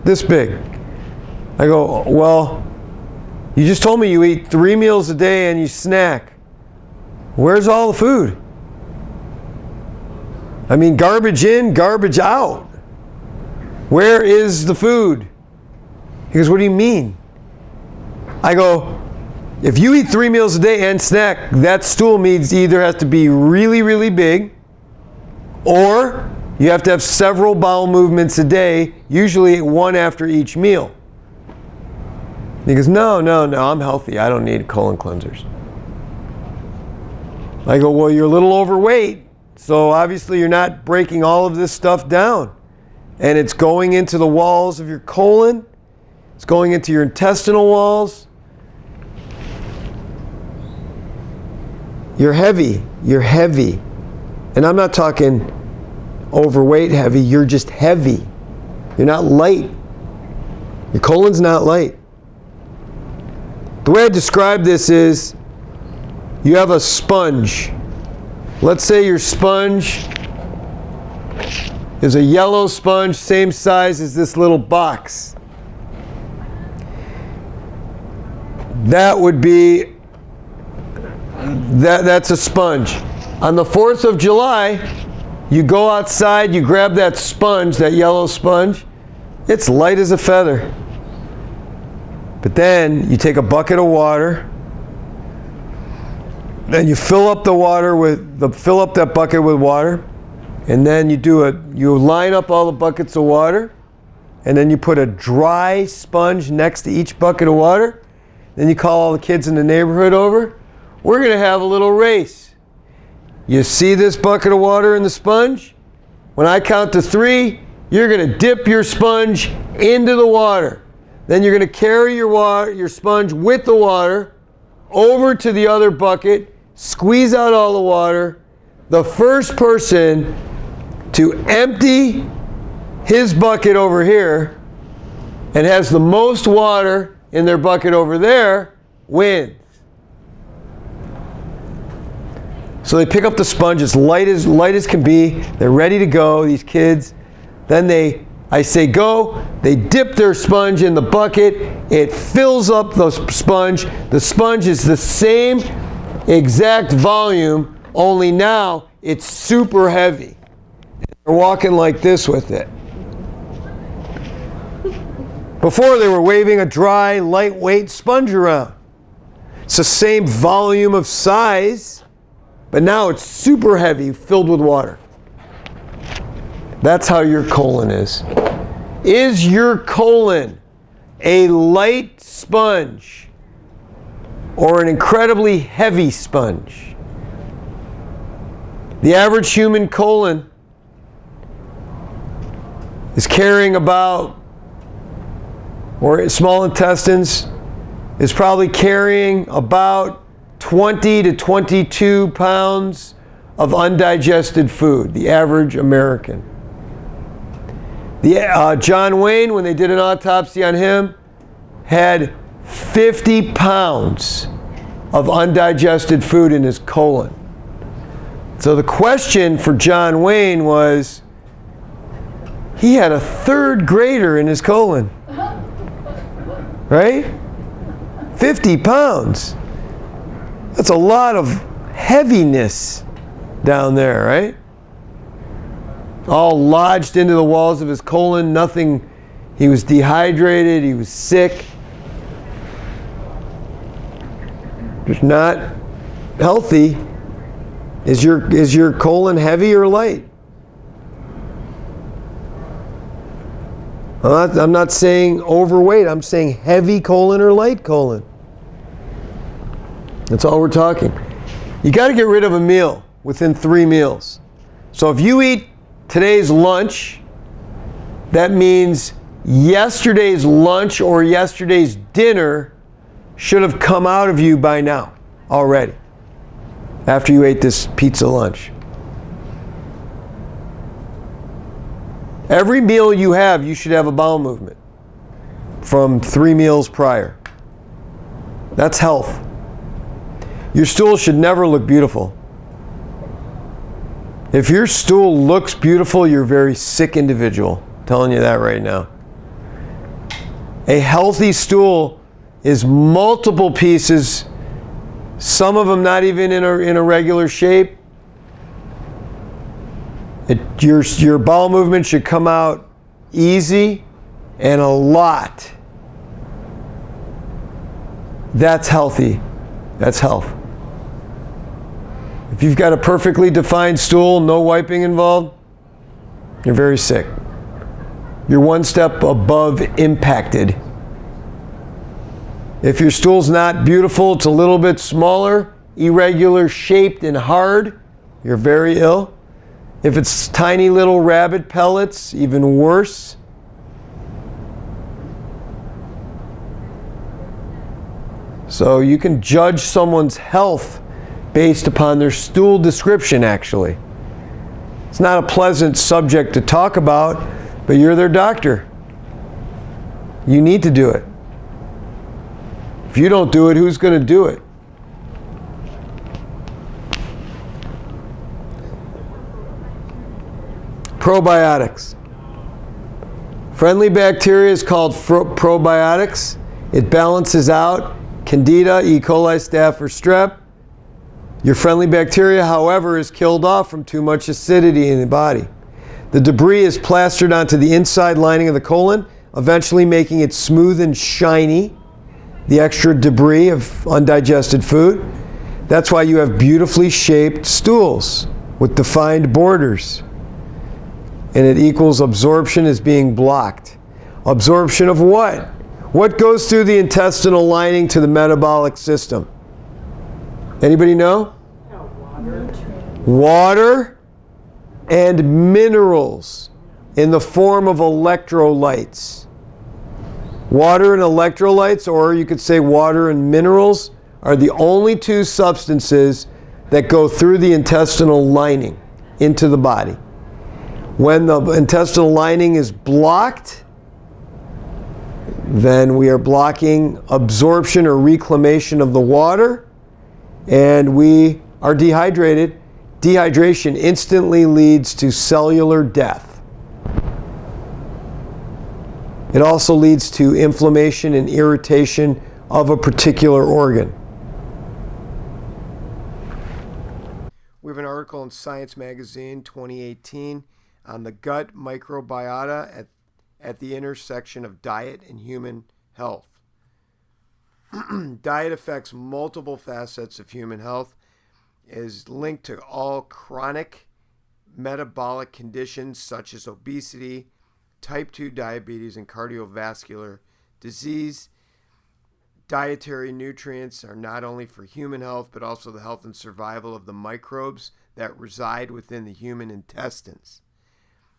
this big. I go, well, you just told me you eat 3 meals a day and you snack. Where's all the food? I mean, garbage in, garbage out. Where is the food? He goes, what do you mean? I go, if you eat 3 meals a day and snack, that stool means either has to be really, really big, or you have to have several bowel movements a day, usually 1 after each meal. He goes, no, I'm healthy. I don't need colon cleansers. I go, well, you're a little overweight, so obviously you're not breaking all of this stuff down. And it's going into the walls of your colon. It's going into your intestinal walls. You're heavy. And I'm not talking overweight heavy. You're just heavy. You're not light. Your colon's not light. The way I describe this is, you have a sponge. Let's say your sponge is a yellow sponge, same size as this little box. That would be, that's a sponge. On the 4th of July, you go outside, you grab that sponge, that yellow sponge, it's light as a feather. But then you take a bucket of water, then you fill up that bucket with water, and then you line up all the buckets of water, and then you put a dry sponge next to each bucket of water. Then you call all the kids in the neighborhood over. We're going to have a little race. You see this bucket of water in the sponge? When I count to 3, you're going to dip your sponge into the water. Then you're going to carry your sponge with the water over to the other bucket, squeeze out all the water. The first person to empty his bucket over here and has the most water in their bucket over there wins. So they pick up the sponge as light as can be. They're ready to go, these kids. Then I say go, they dip their sponge in the bucket, it fills up the sponge. The sponge is the same exact volume, only now it's super heavy. They're walking like this with it. Before they were waving a dry, lightweight sponge around. It's the same volume of size, but now it's super heavy, filled with water. That's how your colon is. Is your colon a light sponge or an incredibly heavy sponge? The average human colon is carrying about, or small intestines is probably carrying about 20 to 22 pounds of undigested food, the average American. John Wayne, when they did an autopsy on him, had 50 pounds of undigested food in his colon. So the question for John Wayne was, he had a 3rd grader in his colon. Right? 50 pounds. That's a lot of heaviness down there, right? All lodged into the walls of his colon, nothing. He was dehydrated, he was sick. Just not healthy. Is your colon heavy or light? I'm not saying overweight, I'm saying heavy colon or light colon. That's all we're talking. You got to get rid of a meal within 3 meals. So if you eat today's lunch, that means yesterday's lunch or yesterday's dinner should have come out of you by now already, after you ate this pizza lunch. Every meal you have, you should have a bowel movement from 3 meals prior. That's health. Your stool should never look beautiful. If your stool looks beautiful, you're a very sick individual. I'm telling you that right now. A healthy stool is multiple pieces, some of them not even in a regular shape. Your bowel movement should come out easy and a lot. That's healthy. That's health. If you've got a perfectly defined stool, no wiping involved, you're very sick. You're one step above impacted. If your stool's not beautiful, it's a little bit smaller, irregular shaped and hard, you're very ill. If it's tiny little rabbit pellets, even worse. So you can judge someone's health based upon their stool description, actually. It's not a pleasant subject to talk about, but you're their doctor. You need to do it. If you don't do it, who's going to do it? Probiotics. Friendly bacteria is called probiotics. It balances out Candida, E. coli, staph, or strep. Your friendly bacteria, however, is killed off from too much acidity in the body. The debris is plastered onto the inside lining of the colon, eventually making it smooth and shiny. The extra debris of undigested food. That's why you have beautifully shaped stools with defined borders. And it equals absorption is being blocked. Absorption of what? What goes through the intestinal lining to the metabolic system? Anybody know? Water and minerals in the form of electrolytes. Water and electrolytes, or you could say water and minerals, are the only 2 substances that go through the intestinal lining into the body. When the intestinal lining is blocked, then we are blocking absorption or reclamation of the water, and we are dehydrated. Dehydration instantly leads to cellular death. It also leads to inflammation and irritation of a particular organ. We have an article in Science Magazine 2018 on the gut microbiota at the intersection of diet and human health. Diet affects multiple facets of human health, is linked to all chronic metabolic conditions such as obesity, type 2 diabetes, and cardiovascular disease. Dietary nutrients are not only for human health, but also the health and survival of the microbes that reside within the human intestines.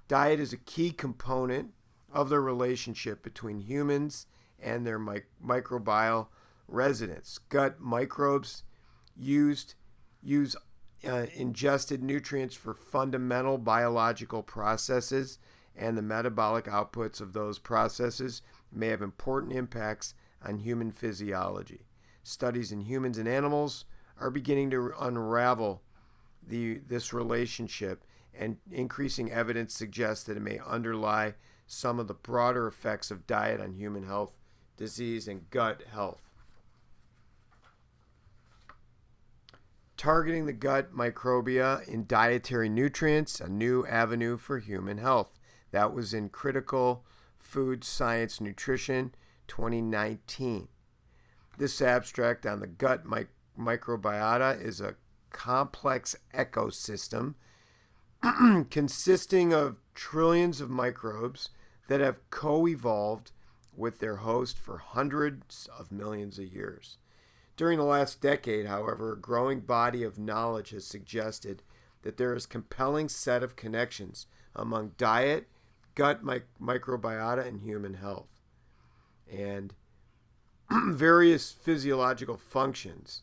Diet is a key component of the relationship between humans and their microbial residents. Gut microbes use ingested nutrients for fundamental biological processes, and the metabolic outputs of those processes may have important impacts on human physiology. Studies in humans and animals are beginning to unravel this relationship, and increasing evidence suggests that it may underlie some of the broader effects of diet on human health, disease, and gut health. Targeting the gut microbia in dietary nutrients, a new avenue for human health. That was in Critical Food Science Nutrition 2019. This abstract on the gut microbiota is a complex ecosystem consisting of trillions of microbes that have co-evolved with their host for hundreds of millions of years. During the last decade, however, a growing body of knowledge has suggested that there is a compelling set of connections among diet, gut microbiota, and human health, and various physiological functions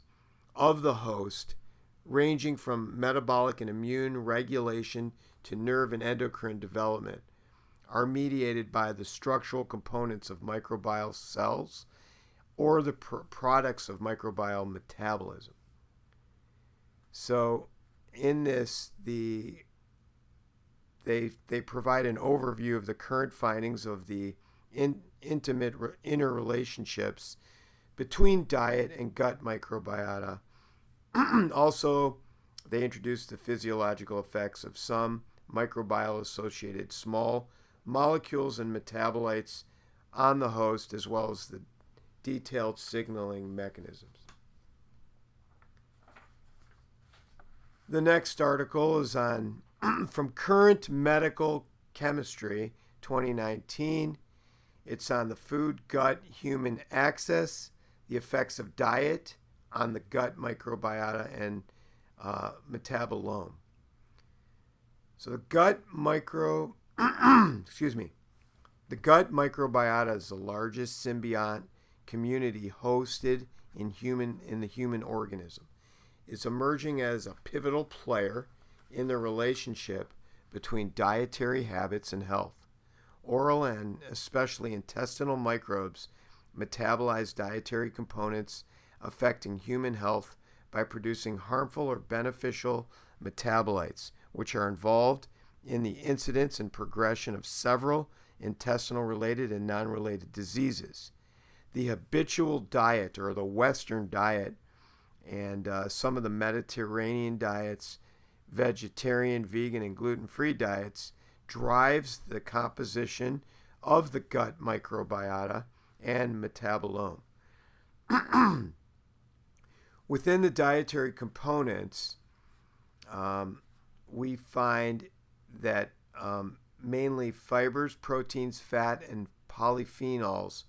of the host, ranging from metabolic and immune regulation to nerve and endocrine development, are mediated by the structural components of microbial cells or the products of microbial metabolism. So in this, they provide an overview of the current findings of the intimate interrelationships between diet and gut microbiota. Also, they introduce the physiological effects of some microbial-associated small molecules and metabolites on the host, as well as the detailed signaling mechanisms. The next article is on from Current Medical Chemistry 2019. It's on the food-gut-human axis, the effects of diet on the gut microbiota and metabolome. So the gut the gut microbiota is the largest symbiont community hosted in the human organism. It's emerging as a pivotal player in the relationship between dietary habits and health. Oral and especially intestinal microbes metabolize dietary components affecting human health by producing harmful or beneficial metabolites, which are involved in the incidence and progression of several intestinal-related and non-related diseases. The habitual diet, or the Western diet, and some of the Mediterranean diets, vegetarian, vegan, and gluten-free diets, drives the composition of the gut microbiota and metabolome. Within the dietary components, we find that mainly fibers, proteins, fat, and polyphenols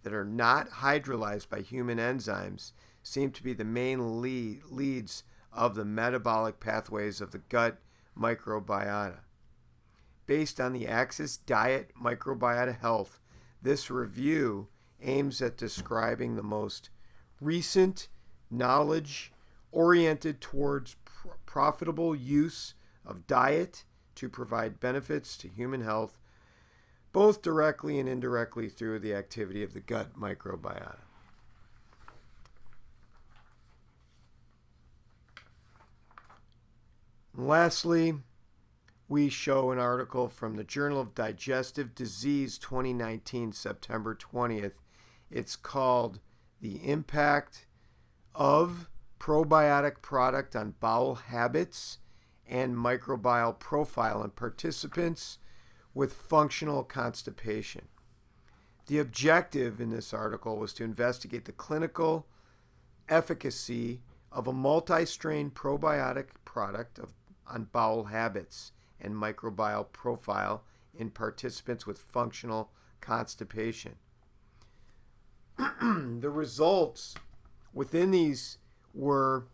that are not hydrolyzed by human enzymes seem to be the main leads of the metabolic pathways of the gut microbiota. Based on the Axis Diet Microbiota Health, this review aims at describing the most recent knowledge oriented towards profitable use of diet to provide benefits to human health, both directly and indirectly through the activity of the gut microbiota. Lastly, we show an article from the Journal of Digestive Disease 2019, September 20th. It's called The Impact of Probiotic Product on Bowel Habits and Microbial Profile in Participants with Functional Constipation. The objective in this article was to investigate the clinical efficacy of a multi-strain probiotic product on bowel habits and microbial profile in participants with functional constipation. The results within these were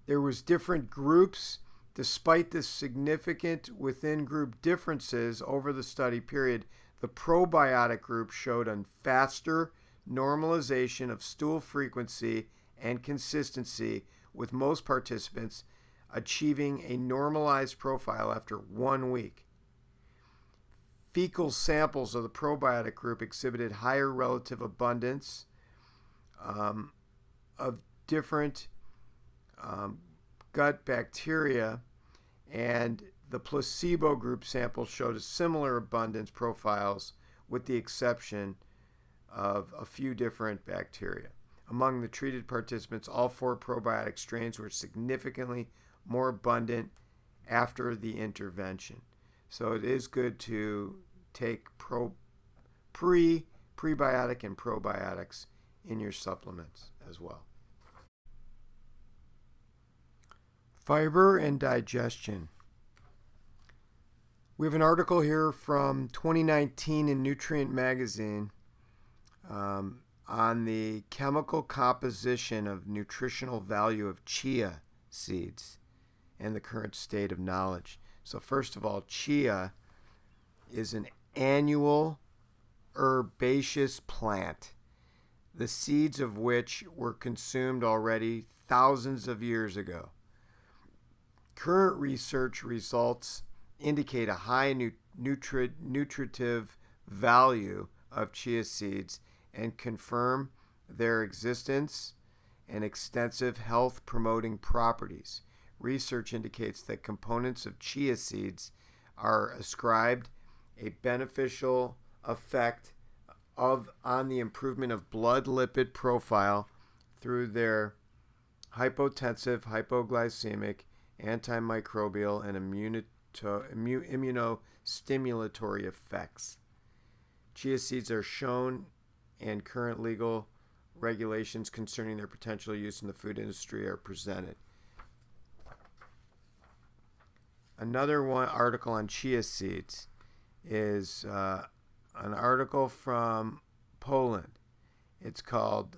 there was different groups. Despite the significant within-group differences over the study period, the probiotic group showed a faster normalization of stool frequency and consistency, with most participants achieving a normalized profile after 1 week. Fecal samples of the probiotic group exhibited higher relative abundance of different gut bacteria, and the placebo group samples showed a similar abundance profiles with the exception of a few different bacteria. Among the treated participants, all 4 probiotic strains were significantly more abundant after the intervention. So it is good to take prebiotic and probiotics in your supplements as well. Fiber and digestion. We have an article here from 2019 in Nutrient Magazine on the chemical composition of nutritional value of chia seeds and the current state of knowledge. So first of all, chia is an annual herbaceous plant, the seeds of which were consumed already thousands of years ago. Current research results indicate a high nutritive value of chia seeds and confirm their existence and extensive health promoting properties. Research indicates that components of chia seeds are ascribed a beneficial effect on the improvement of blood lipid profile through their hypotensive, hypoglycemic, antimicrobial, and immunostimulatory effects. Chia seeds are shown, and current legal regulations concerning their potential use in the food industry are presented. Another one article on chia seeds is an article from Poland. It's called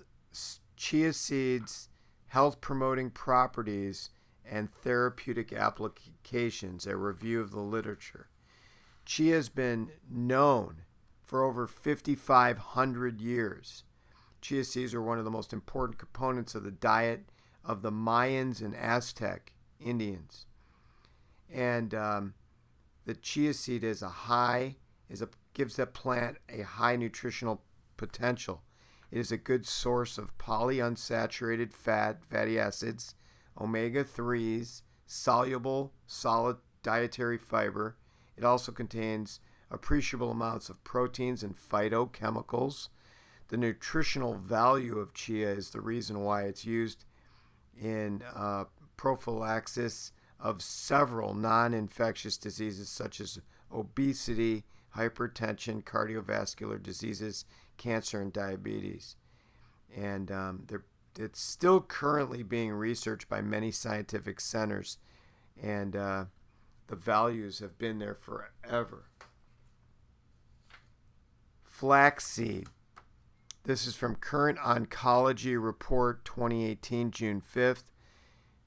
Chia Seeds, Health Promoting Properties and Therapeutic Applications, a review of the literature. Chia has been known for over 5,500 years. Chia seeds are one of the most important components of the diet of the Mayans and Aztec Indians. And the chia seed gives that plant a high nutritional potential. It is a good source of polyunsaturated fatty acids, omega-3s, soluble solid dietary fiber. It also contains appreciable amounts of proteins and phytochemicals. The nutritional value of chia is the reason why it's used in prophylaxis of several non-infectious diseases such as obesity, hypertension, cardiovascular diseases, cancer, and diabetes. And it's still currently being researched by many scientific centers, and the values have been there forever. Flaxseed. This is from Current Oncology Report 2018, June 5th.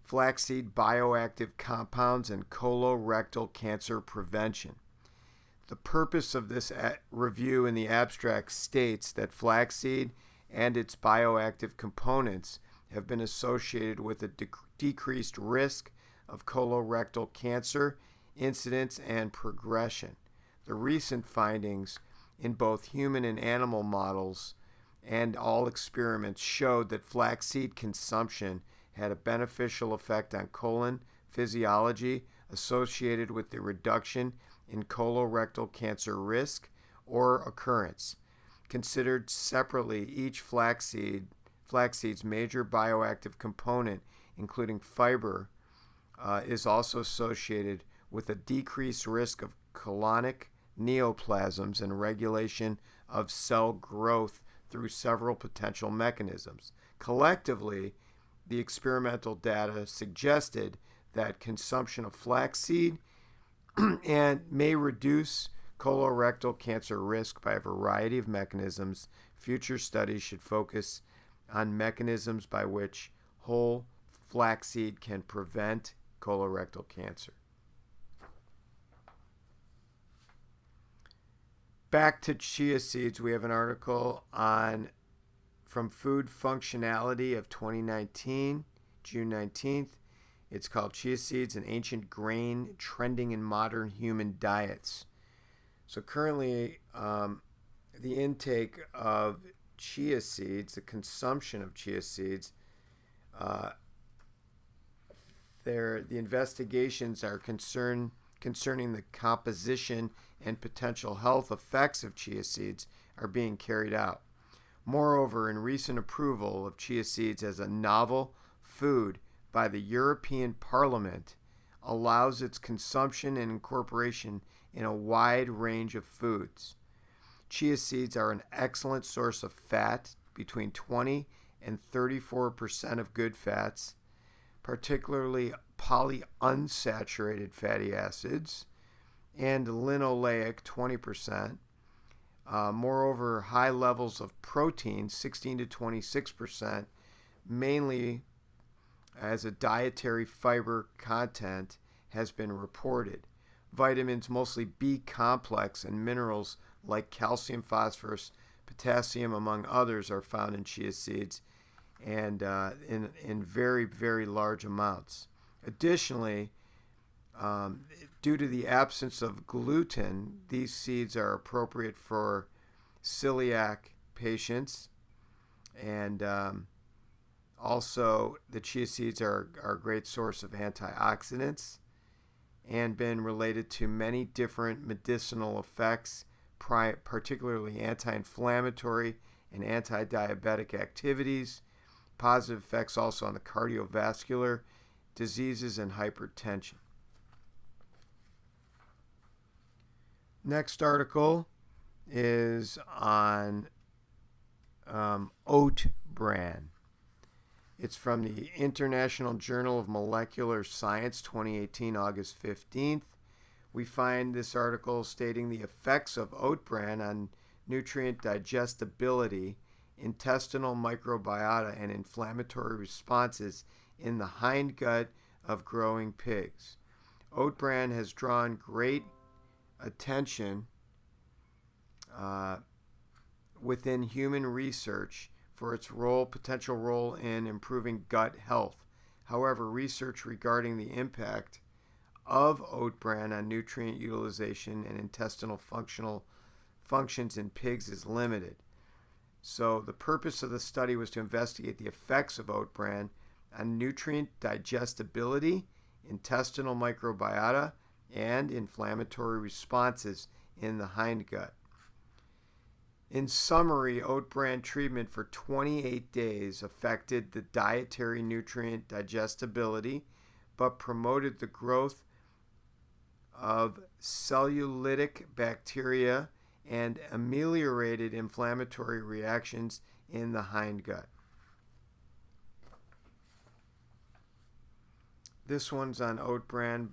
Flaxseed bioactive compounds and colorectal cancer prevention. The purpose of this review in the abstract states that flaxseed and its bioactive components have been associated with a decreased risk of colorectal cancer incidence and progression. The recent findings in both human and animal models and all experiments showed that flaxseed consumption had a beneficial effect on colon physiology associated with the reduction in colorectal cancer risk or occurrence. Considered separately, each flaxseed's major bioactive component, including fiber, is also associated with a decreased risk of colonic neoplasms and regulation of cell growth through several potential mechanisms. Collectively, the experimental data suggested that consumption of flaxseed and may reduce colorectal cancer risk by a variety of mechanisms. Future studies should focus on mechanisms by which whole flaxseed can prevent colorectal cancer. Back to chia seeds, we have an article from Food Functionality of 2019, June 19th. It's called Chia Seeds, an Ancient Grain Trending in Modern Human Diets. So currently, the intake of chia seeds, the consumption of chia seeds, the investigations are concerning the composition and potential health effects of chia seeds are being carried out. Moreover, in recent approval of chia seeds as a novel food by the European Parliament allows its consumption and incorporation in a wide range of foods. Chia seeds are an excellent source of fat, between 20 and 34% of good fats, particularly polyunsaturated fatty acids, and linoleic 20%, Moreover, high levels of protein, 16 to 26%, mainly as a dietary fiber content, has been reported. Vitamins, mostly B complex, and minerals like calcium, phosphorus, potassium, among others, are found in chia seeds, and in very, very large amounts. Additionally, due to the absence of gluten, these seeds are appropriate for celiac patients, and also the chia seeds are a great source of antioxidants and been related to many different medicinal effects, particularly anti-inflammatory and anti-diabetic activities, positive effects also on the cardiovascular diseases and hypertension. Next article is on oat bran. It's from the International Journal of Molecular Science, 2018, August 15th. We find this article stating the effects of oat bran on nutrient digestibility, intestinal microbiota, and inflammatory responses in the hindgut of growing pigs. Oat bran has drawn great attention within human research for its potential role in improving gut health. However, research regarding the impact of oat bran on nutrient utilization and intestinal functions in pigs is limited. So the purpose of the study was to investigate the effects of oat bran on nutrient digestibility, intestinal microbiota, and inflammatory responses in the hindgut. In summary, oat bran treatment for 28 days affected the dietary nutrient digestibility, but promoted the growth of cellulitic bacteria and ameliorated inflammatory reactions in the hindgut. This one's on oat bran.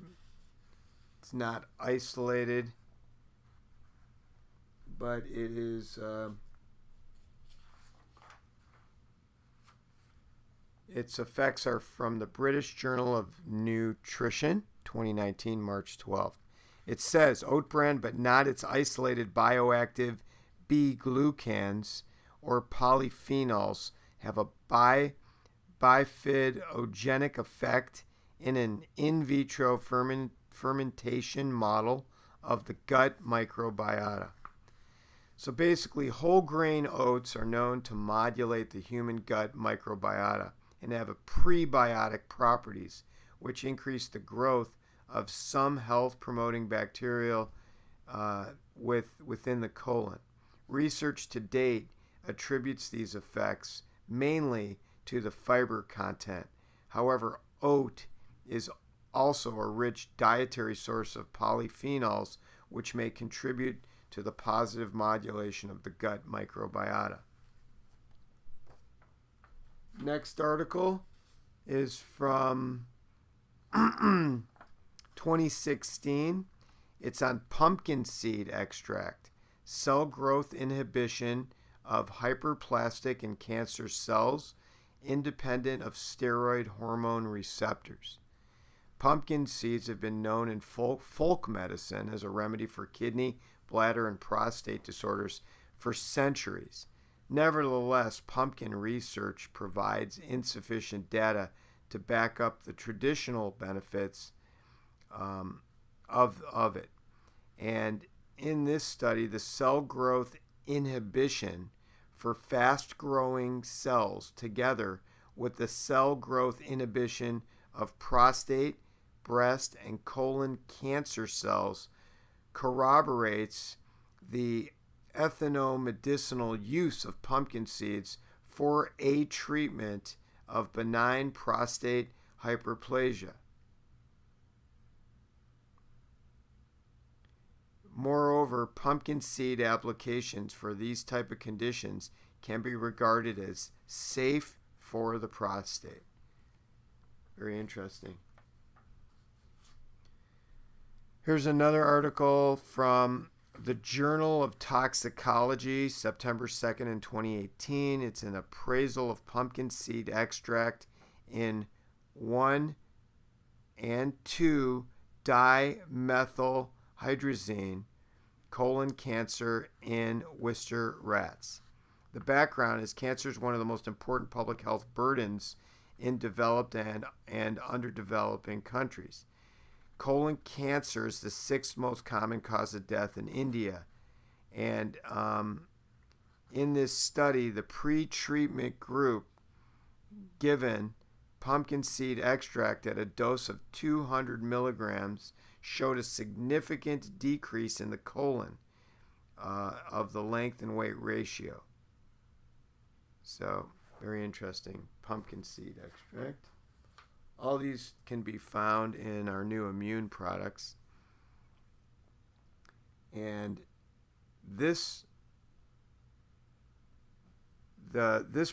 It's not isolated, but it is its effects are from the British Journal of Nutrition, 2019, March 12th. It says oat bran, but not its isolated bioactive B-glucans or polyphenols, have a bifidogenic effect in an in vitro fermentation model of the gut microbiota. So basically, whole grain oats are known to modulate the human gut microbiota and have prebiotic properties, which increase the growth of some health-promoting bacterial within the colon. Research to date attributes these effects mainly to the fiber content. However, oat is also a rich dietary source of polyphenols, which may contribute to the positive modulation of the gut microbiota. Next article is from 2016. It's on pumpkin seed extract, cell growth inhibition of hyperplastic and cancer cells, independent of steroid hormone receptors. Pumpkin seeds have been known in folk medicine as a remedy for kidney, bladder, and prostate disorders for centuries. Nevertheless, pumpkin research provides insufficient data to back up the traditional benefits of it. And in this study, the cell growth inhibition for fast-growing cells together with the cell growth inhibition of prostate, breast, and colon cancer cells corroborates the ethnomedicinal use of pumpkin seeds for a treatment of benign prostate hyperplasia. Moreover, pumpkin seed applications for these type of conditions can be regarded as safe for the prostate. Very interesting. Here's another article from the Journal of Toxicology, September 2nd in 2018. It's an appraisal of pumpkin seed extract in 1 and 2-dimethylhydrazine colon cancer in Wistar rats. The background is cancer is one of the most important public health burdens in developed and underdeveloping countries. Colon cancer is the 6th most common cause of death in India. And in this study, the pre-treatment group given pumpkin seed extract at a dose of 200 milligrams showed a significant decrease in the colon of the length and weight ratio. So, very interesting. Pumpkin seed extract. All these can be found in our new immune products. And this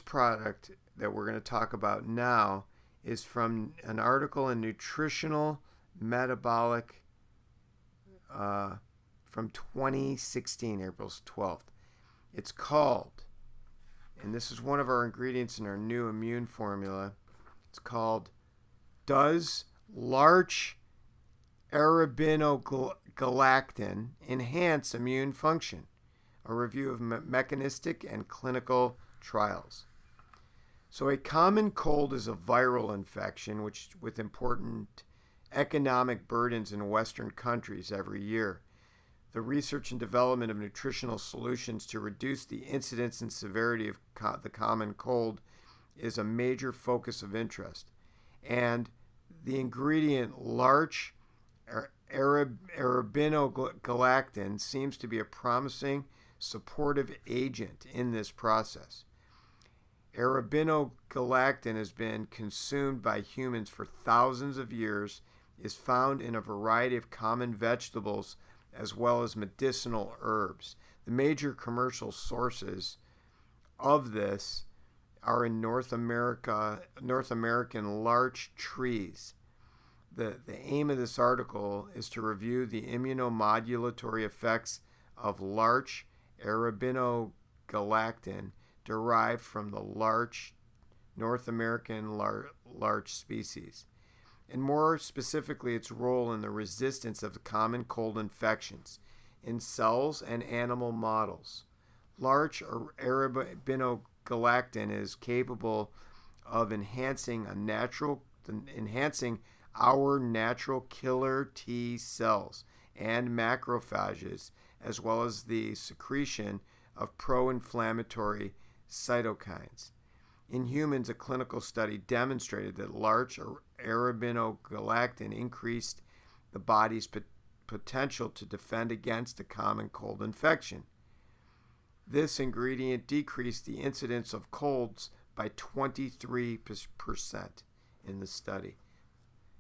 product that we're going to talk about now is from an article in Nutritional Metabolic from 2016, April 12th. It's called, and this is one of our ingredients in our new immune formula, it's called Does Larch Arabinogalactin Enhance Immune Function? A review of mechanistic and clinical trials. So a common cold is a viral infection with important economic burdens in Western countries every year. The research and development of nutritional solutions to reduce the incidence and severity of the common cold is a major focus of interest. And the ingredient larch arabinogalactin seems to be a promising supportive agent in this process. Arabinogalactin has been consumed by humans for thousands of years, is found in a variety of common vegetables as well as medicinal herbs. The major commercial sources of this are in North American larch trees. The aim of this article is to review the immunomodulatory effects of larch arabinogalactin derived from the North American larch species, and more specifically its role in the resistance of the common cold infections in cells and animal models. Larch arabinogalactin is capable of enhancing our natural killer T cells and macrophages, as well as the secretion of pro-inflammatory cytokines. In humans, a clinical study demonstrated that larch arabinogalactin increased the body's potential to defend against a common cold infection. This ingredient decreased the incidence of colds by 23% in the study.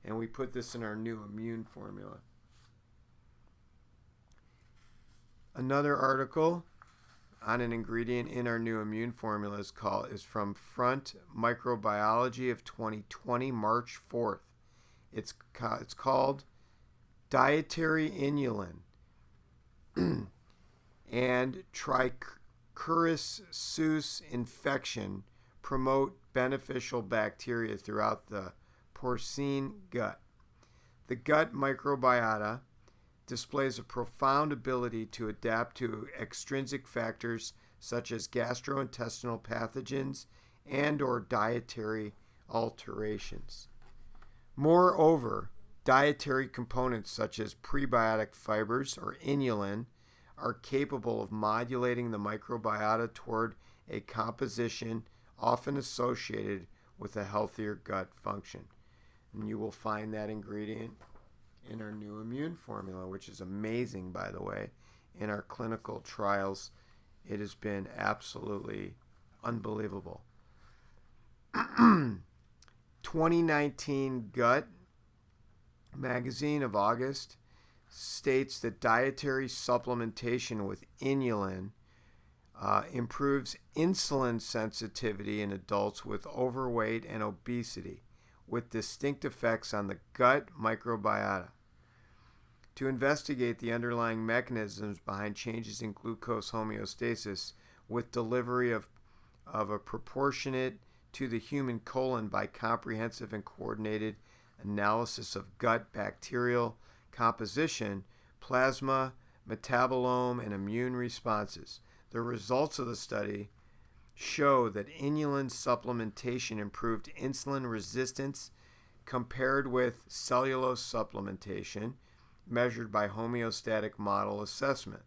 And we put this in our new immune formula. Another article on an ingredient in our new immune formula is from Front Microbiology of 2020, March 4th. It's called Dietary Inulin and Trichuris infection promote beneficial bacteria throughout the porcine gut. The gut microbiota displays a profound ability to adapt to extrinsic factors such as gastrointestinal pathogens and/or dietary alterations. Moreover, dietary components such as prebiotic fibers or inulin are capable of modulating the microbiota toward a composition often associated with a healthier gut function. And you will find that ingredient in our new immune formula, which is amazing, by the way. In our clinical trials, it has been absolutely unbelievable. 2019 Gut magazine of August states that dietary supplementation with inulin improves insulin sensitivity in adults with overweight and obesity, with distinct effects on the gut microbiota. to investigate the underlying mechanisms behind changes in glucose homeostasis with delivery of a proportionate to the human colon by comprehensive and coordinated analysis of gut bacterial composition, plasma, metabolome, and immune responses. The results of the study show that inulin supplementation improved insulin resistance compared with cellulose supplementation measured by homeostatic model assessment.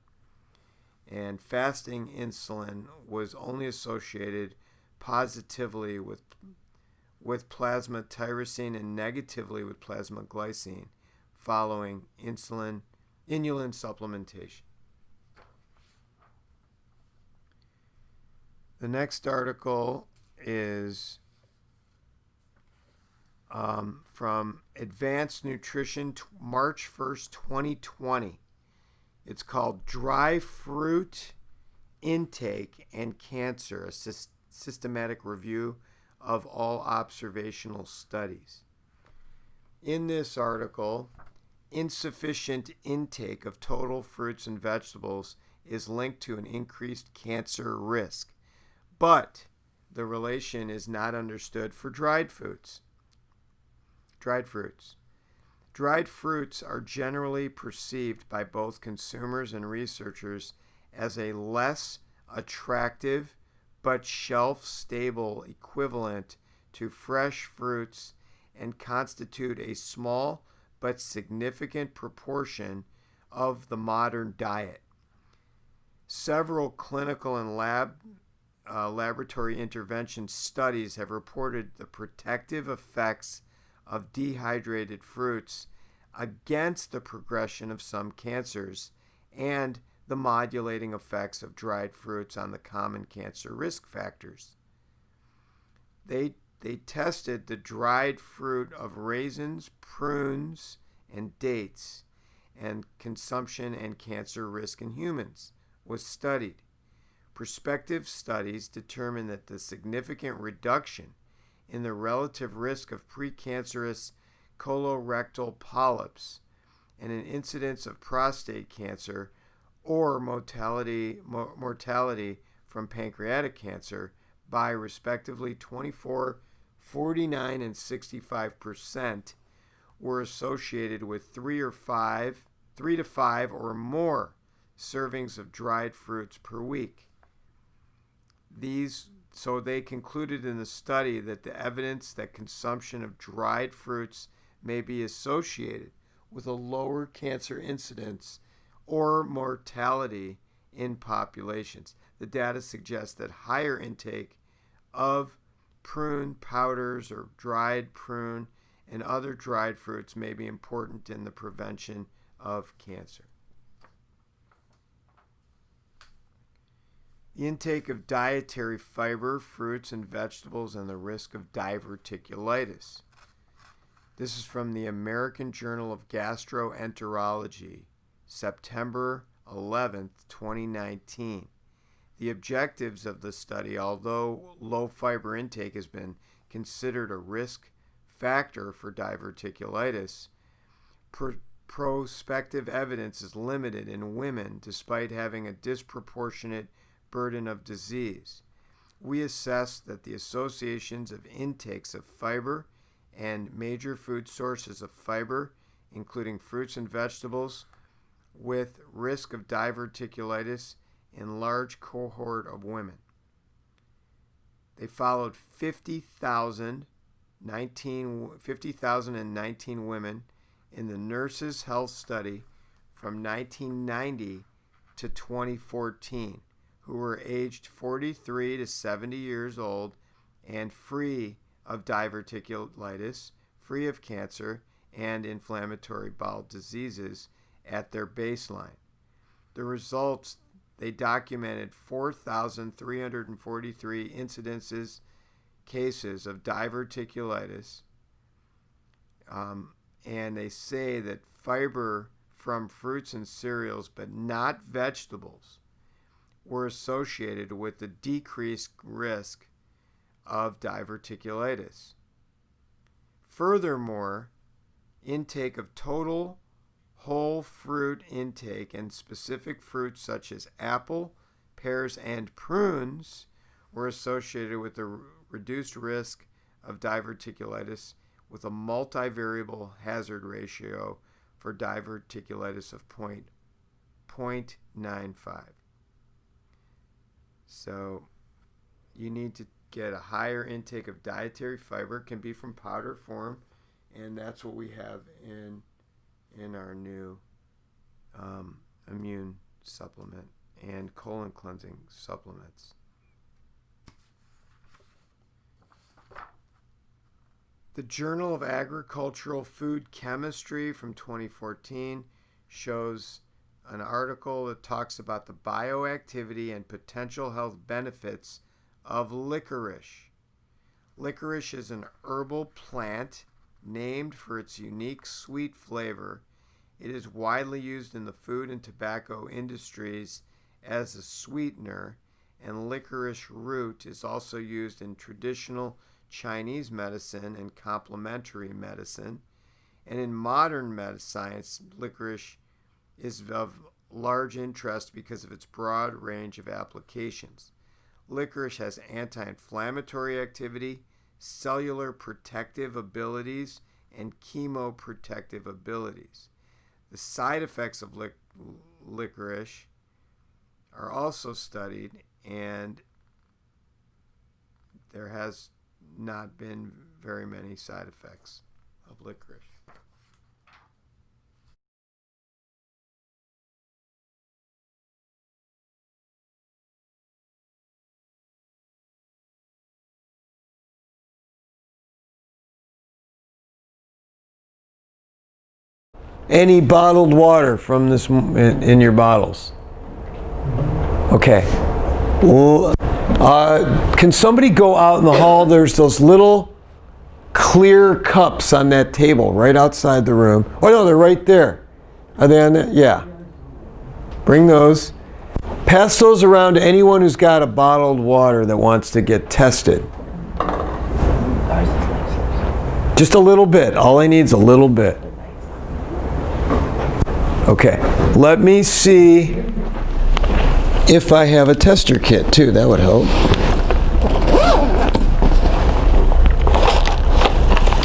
And fasting insulin was only associated positively with plasma tyrosine and negatively with plasma glycine following inulin supplementation. The next article is from Advanced Nutrition, March 1st, 2020. It's called Dry Fruit Intake and Cancer, a systematic review of all observational studies. In this article, insufficient intake of total fruits and vegetables is linked to an increased cancer risk, but the relation is not understood for dried fruits. Dried fruits are generally perceived by both consumers and researchers as a less attractive but shelf-stable equivalent to fresh fruits and constitute a small but significant proportion of the modern diet. Several clinical and laboratory intervention studies have reported the protective effects of dehydrated fruits against the progression of some cancers and the modulating effects of dried fruits on the common cancer risk factors. They tested the dried fruit of raisins, prunes, and dates, and consumption and cancer risk in humans was studied. Prospective studies determined that the significant reduction in the relative risk of precancerous colorectal polyps and an incidence of prostate cancer or mortality from pancreatic cancer by respectively 24, 49, and 65% were associated with 3 to 5 or more servings of dried fruits per week. So they concluded in the study that the evidence that consumption of dried fruits may be associated with a lower cancer incidence or mortality in populations. The data suggests that higher intake of prune powders or dried prune and other dried fruits may be important in the prevention of cancer. The intake of dietary fiber, fruits, and vegetables, and the risk of diverticulitis. This is from the American Journal of Gastroenterology, September 11th, 2019. The objectives of the study, although low fiber intake has been considered a risk factor for diverticulitis, prospective evidence is limited in women despite having a disproportionate burden of disease. We assess that the associations of intakes of fiber and major food sources of fiber, including fruits and vegetables, with risk of diverticulitis in large cohort of women. They followed 50,019 women in the Nurses' Health Study from 1990 to 2014 who were aged 43 to 70 years old and free of diverticulitis, free of cancer, and inflammatory bowel diseases at their baseline. The results, they documented 4,343 cases of diverticulitis, and they say that fiber from fruits and cereals, but not vegetables, were associated with the decreased risk of diverticulitis. Furthermore, intake of total whole fruit intake, and specific fruits such as apple, pears, and prunes were associated with a reduced risk of diverticulitis with a multivariable hazard ratio for diverticulitis of 0.95. So you need to get a higher intake of dietary fiber. It can be from powder form, and that's what we have in our new immune supplement and colon cleansing supplements. The Journal of Agricultural Food Chemistry from 2014 shows an article that talks about the bioactivity and potential health benefits of licorice. Licorice is an herbal plant named for its unique sweet flavor. It is widely used in the food and tobacco industries as a sweetener, and licorice root is also used in traditional Chinese medicine and complementary medicine. And in modern science, licorice is of large interest because of its broad range of applications. Licorice has anti-inflammatory activity, cellular protective abilities, and chemoprotective abilities. The side effects of licorice are also studied, and there has not been very many side effects of licorice. Any bottled water from this in your bottles? Okay. Well, can somebody go out in the hall? There's those little clear cups on that table right outside the room. Oh no, they're right there. Are they on there? Yeah. Bring those. Pass those around to anyone who's got a bottled water that wants to get tested. Just a little bit. All I need is a little bit. Okay, let me see if I have a tester kit too. That would help.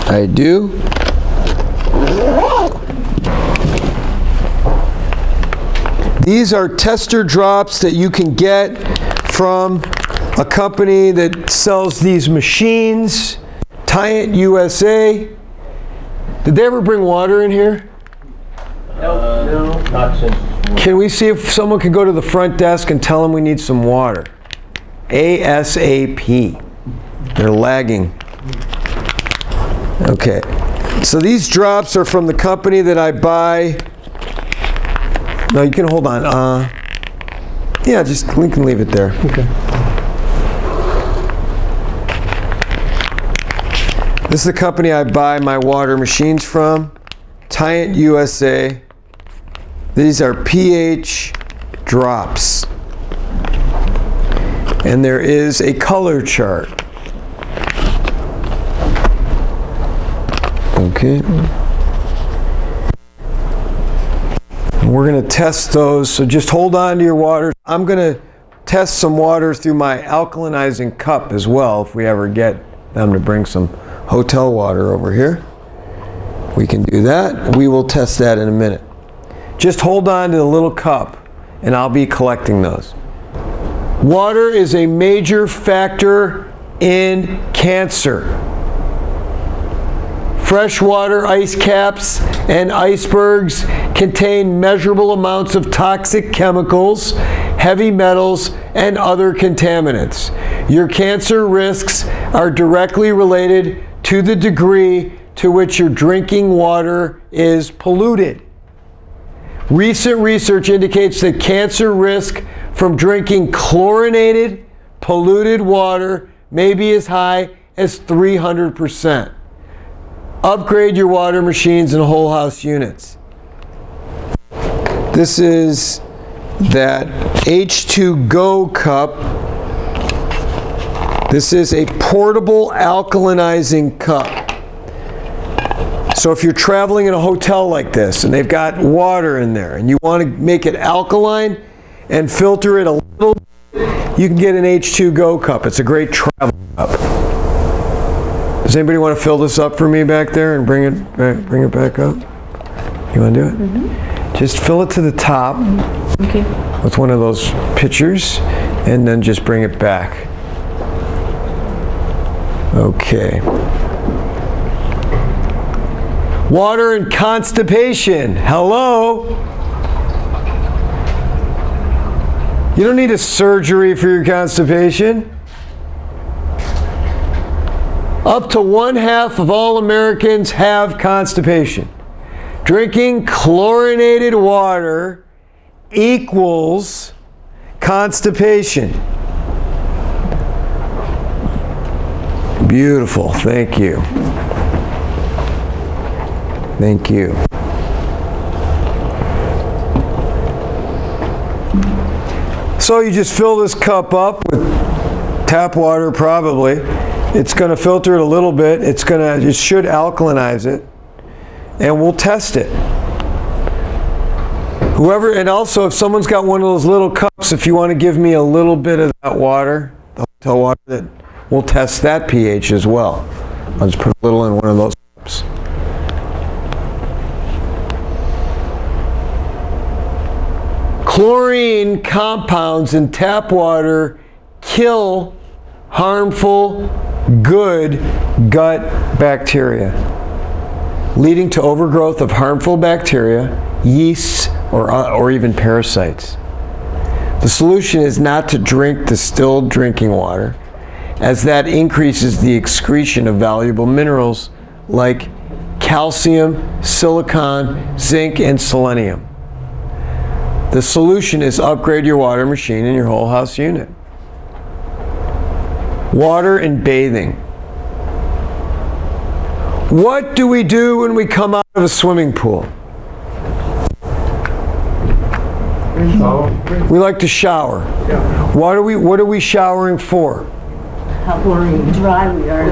I do. These are tester drops that you can get from a company that sells these machines, Tyant USA. Did they ever bring water in here? No, not since. Can we see if someone can go to the front desk and tell them we need some water? ASAP. They're lagging. Okay. So these drops are from the company that I buy. No, you can hold on. Yeah, just we can leave it there. Okay. This is the company I buy my water machines from. Tyant USA. These are pH drops. And there is a color chart. Okay. And we're going to test those, so just hold on to your water. I'm going to test some water through my alkalinizing cup as well if we ever get them to bring some hotel water over here. We can do that. We will test that in a minute. Just hold on to the little cup and I'll be collecting those. Water is a major factor in cancer. Freshwater ice caps and icebergs contain measurable amounts of toxic chemicals, heavy metals, and other contaminants. Your cancer risks are directly related to the degree to which your drinking water is polluted. Recent research indicates that cancer risk from drinking chlorinated, polluted water may be as high as 300%. Upgrade your water machines and whole house units. This is that H2Go cup. This is a portable alkalinizing cup. So if you're traveling in a hotel like this and they've got water in there and you want to make it alkaline and filter it a little, you can get an H2Go cup. It's a great travel cup. Does anybody want to fill this up for me back there and bring it back up? You want to do it? Mm-hmm. Just fill it to the top with one of those pitchers and then just bring it back. Okay. Water and constipation. Hello? You don't need a surgery for your constipation. Up to 1/2 of all Americans have constipation. Drinking chlorinated water equals constipation. Beautiful. Thank you. Thank you. So you just fill this cup up with tap water probably. It's going to filter it a little bit. It should alkalinize it. And we'll test it. And also if someone's got one of those little cups, if you want to give me a little bit of that water, the hotel water, we'll test that pH as well. I'll just put a little in one of those cups. Chlorine compounds in tap water kill harmful, good gut bacteria, leading to overgrowth of harmful bacteria, yeasts, or even parasites. The solution is not to drink distilled drinking water, as that increases the excretion of valuable minerals like calcium, silicon, zinc, and selenium. The solution is upgrade your water machine in your whole house unit. Water and bathing. What do we do when we come out of a swimming pool? We like to shower. What are we showering for? How dry we are.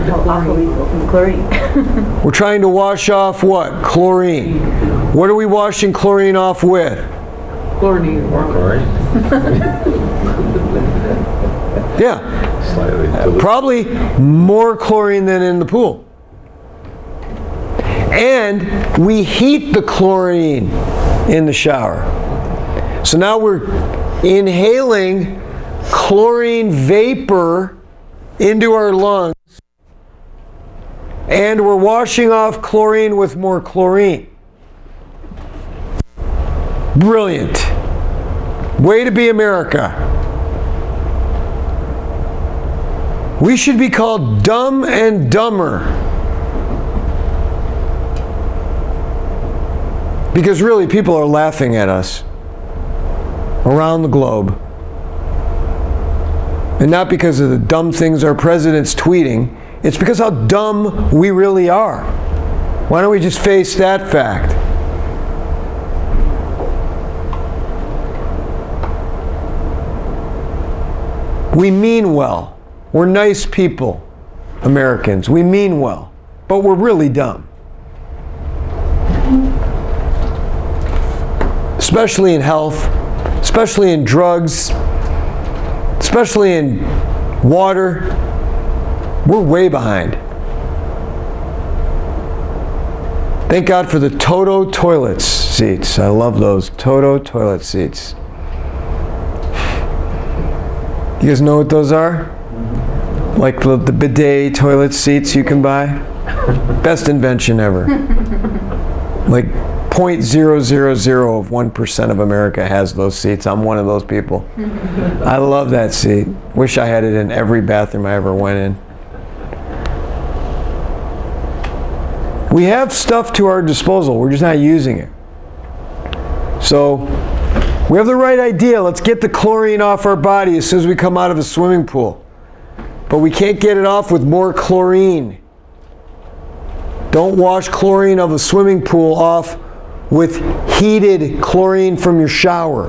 Chlorine. We're trying to wash off what? Chlorine. What are we washing chlorine off with? Chlorine. More chlorine. Yeah. Slightly diluted. Probably more chlorine than in the pool. And we heat the chlorine in the shower. So now we're inhaling chlorine vapor into our lungs, and we're washing off chlorine with more chlorine. Brilliant. Way to be America. We should be called Dumb and Dumber. Because really, people are laughing at us around the globe. And not because of the dumb things our president's tweeting, it's because how dumb we really are. Why don't we just face that fact? We mean well. We're nice people, Americans. We mean well, but we're really dumb. Especially in health, especially in drugs, especially in water. We're way behind. Thank God for the Toto toilet seats. I love those Toto toilet seats. You guys know what those are? Like the bidet toilet seats you can buy? Best invention ever. Like 0.000 of 1% of America has those seats. I'm one of those people. I love that seat. Wish I had it in every bathroom I ever went in. We have stuff to our disposal. We're just not using it. So we have the right idea. Let's get the chlorine off our body as soon as we come out of a swimming pool. But we can't get it off with more chlorine. Don't wash chlorine of a swimming pool off with heated chlorine from your shower,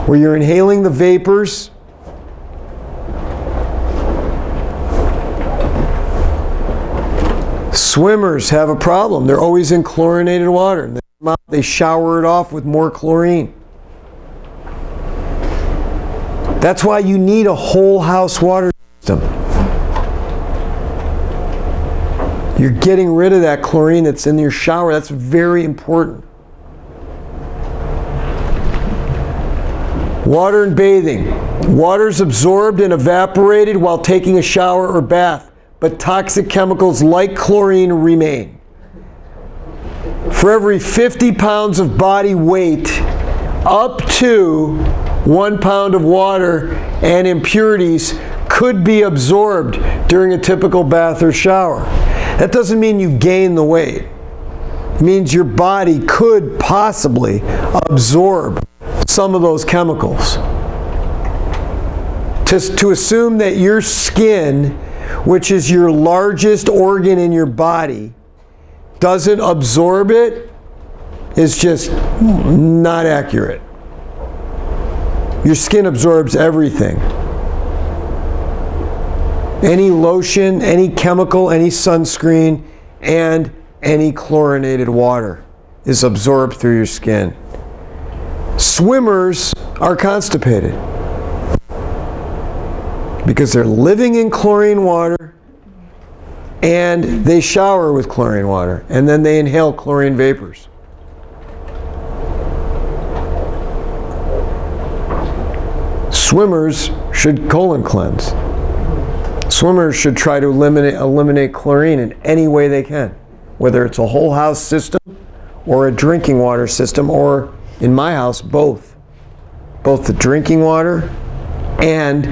where you're inhaling the vapors. Swimmers have a problem. They're always in chlorinated water. They shower it off with more chlorine. That's why you need a whole house water system. You're getting rid of that chlorine that's in your shower. That's very important. Water and bathing. Water's absorbed and evaporated while taking a shower or bath, but toxic chemicals like chlorine remain. For every 50 pounds of body weight, up to 1 pound of water and impurities could be absorbed during a typical bath or shower. That doesn't mean you gain the weight. It means your body could possibly absorb some of those chemicals. To assume that your skin, which is your largest organ in your body, doesn't absorb it is just not accurate. Your skin absorbs everything. Any lotion, any chemical, any sunscreen, and any chlorinated water is absorbed through your skin. Swimmers are constipated because they're living in chlorine water and they shower with chlorine water and then they inhale chlorine vapors. Swimmers should colon cleanse. Swimmers should try to eliminate chlorine in any way they can, whether it's a whole house system or a drinking water system, or in my house, both the drinking water and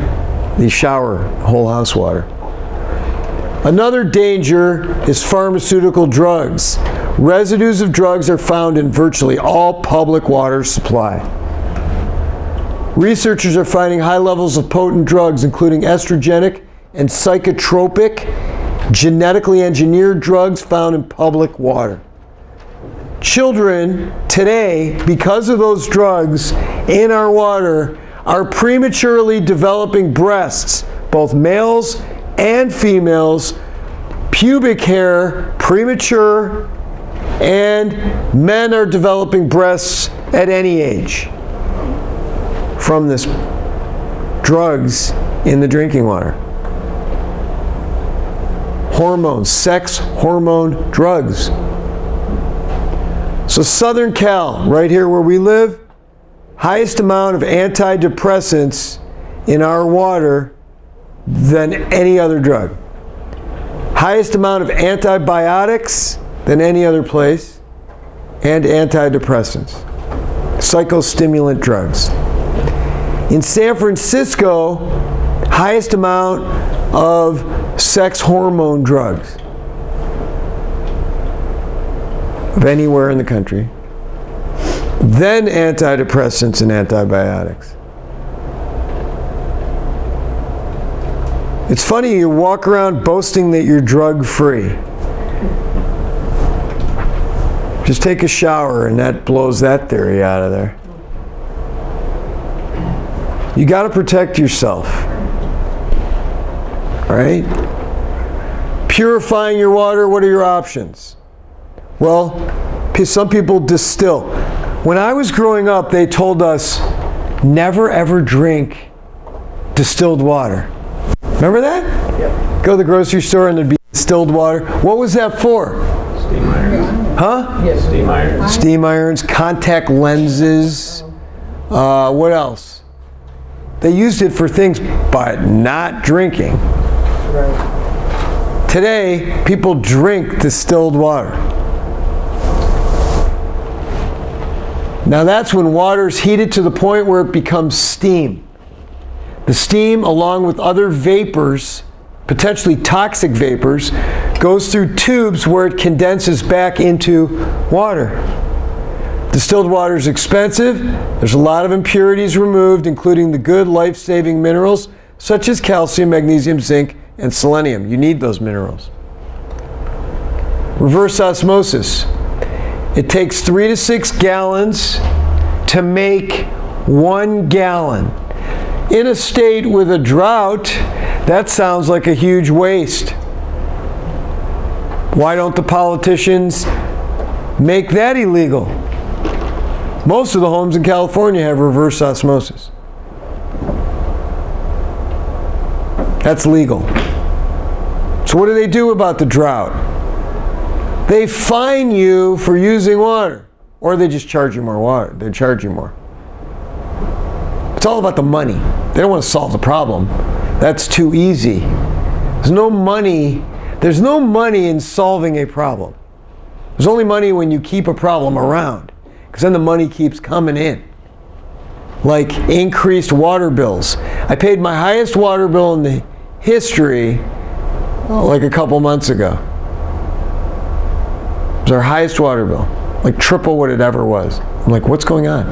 the shower whole house water. Another danger is pharmaceutical drugs. Residues of drugs are found in virtually all public water supply. Researchers are finding high levels of potent drugs, including estrogenic and psychotropic, genetically engineered drugs found in public water. Children today, because of those drugs in our water, are prematurely developing breasts, both males and females, pubic hair, premature, and men are developing breasts at any age from this drugs in the drinking water. Hormones, sex hormone drugs. So Southern Cal, right here where we live, highest amount of antidepressants in our water than any other drug. Highest amount of antibiotics than any other place, and antidepressants. Psychostimulant drugs. In San Francisco, highest amount of sex hormone drugs of anywhere in the country, then antidepressants and antibiotics. It's funny, you walk around boasting that you're drug-free. Just take a shower and that blows that theory out of there. You got to protect yourself. All right? Purifying your water, what are your options? Well, some people distill. When I was growing up, they told us never ever drink distilled water. Remember that? Yep. Go to the grocery store and there'd be distilled water. What was that for? Steam irons. Huh? Yes. Steam irons. Steam irons, contact lenses. What else? They used it for things, but not drinking. Right. Today, people drink distilled water. Now that's when water's heated to the point where it becomes steam. The steam, along with other vapors, potentially toxic vapors, goes through tubes where it condenses back into water. Distilled water is expensive. There's a lot of impurities removed, including the good life-saving minerals such as calcium, magnesium, zinc, and selenium. You need those minerals. Reverse osmosis. It takes 3 to 6 gallons to make 1 gallon. In a state with a drought, that sounds like a huge waste. Why don't the politicians make that illegal? Most of the homes in California have reverse osmosis. That's legal. So what do they do about the drought? They fine you for using water, or they just charge you more water. They charge you more. It's all about the money. They don't want to solve the problem. That's too easy. There's no money in solving a problem. There's only money when you keep a problem around, because then the money keeps coming in. Like increased water bills. I paid my highest water bill in the history like a couple months ago. It was our highest water bill, like triple what it ever was. I'm like, what's going on?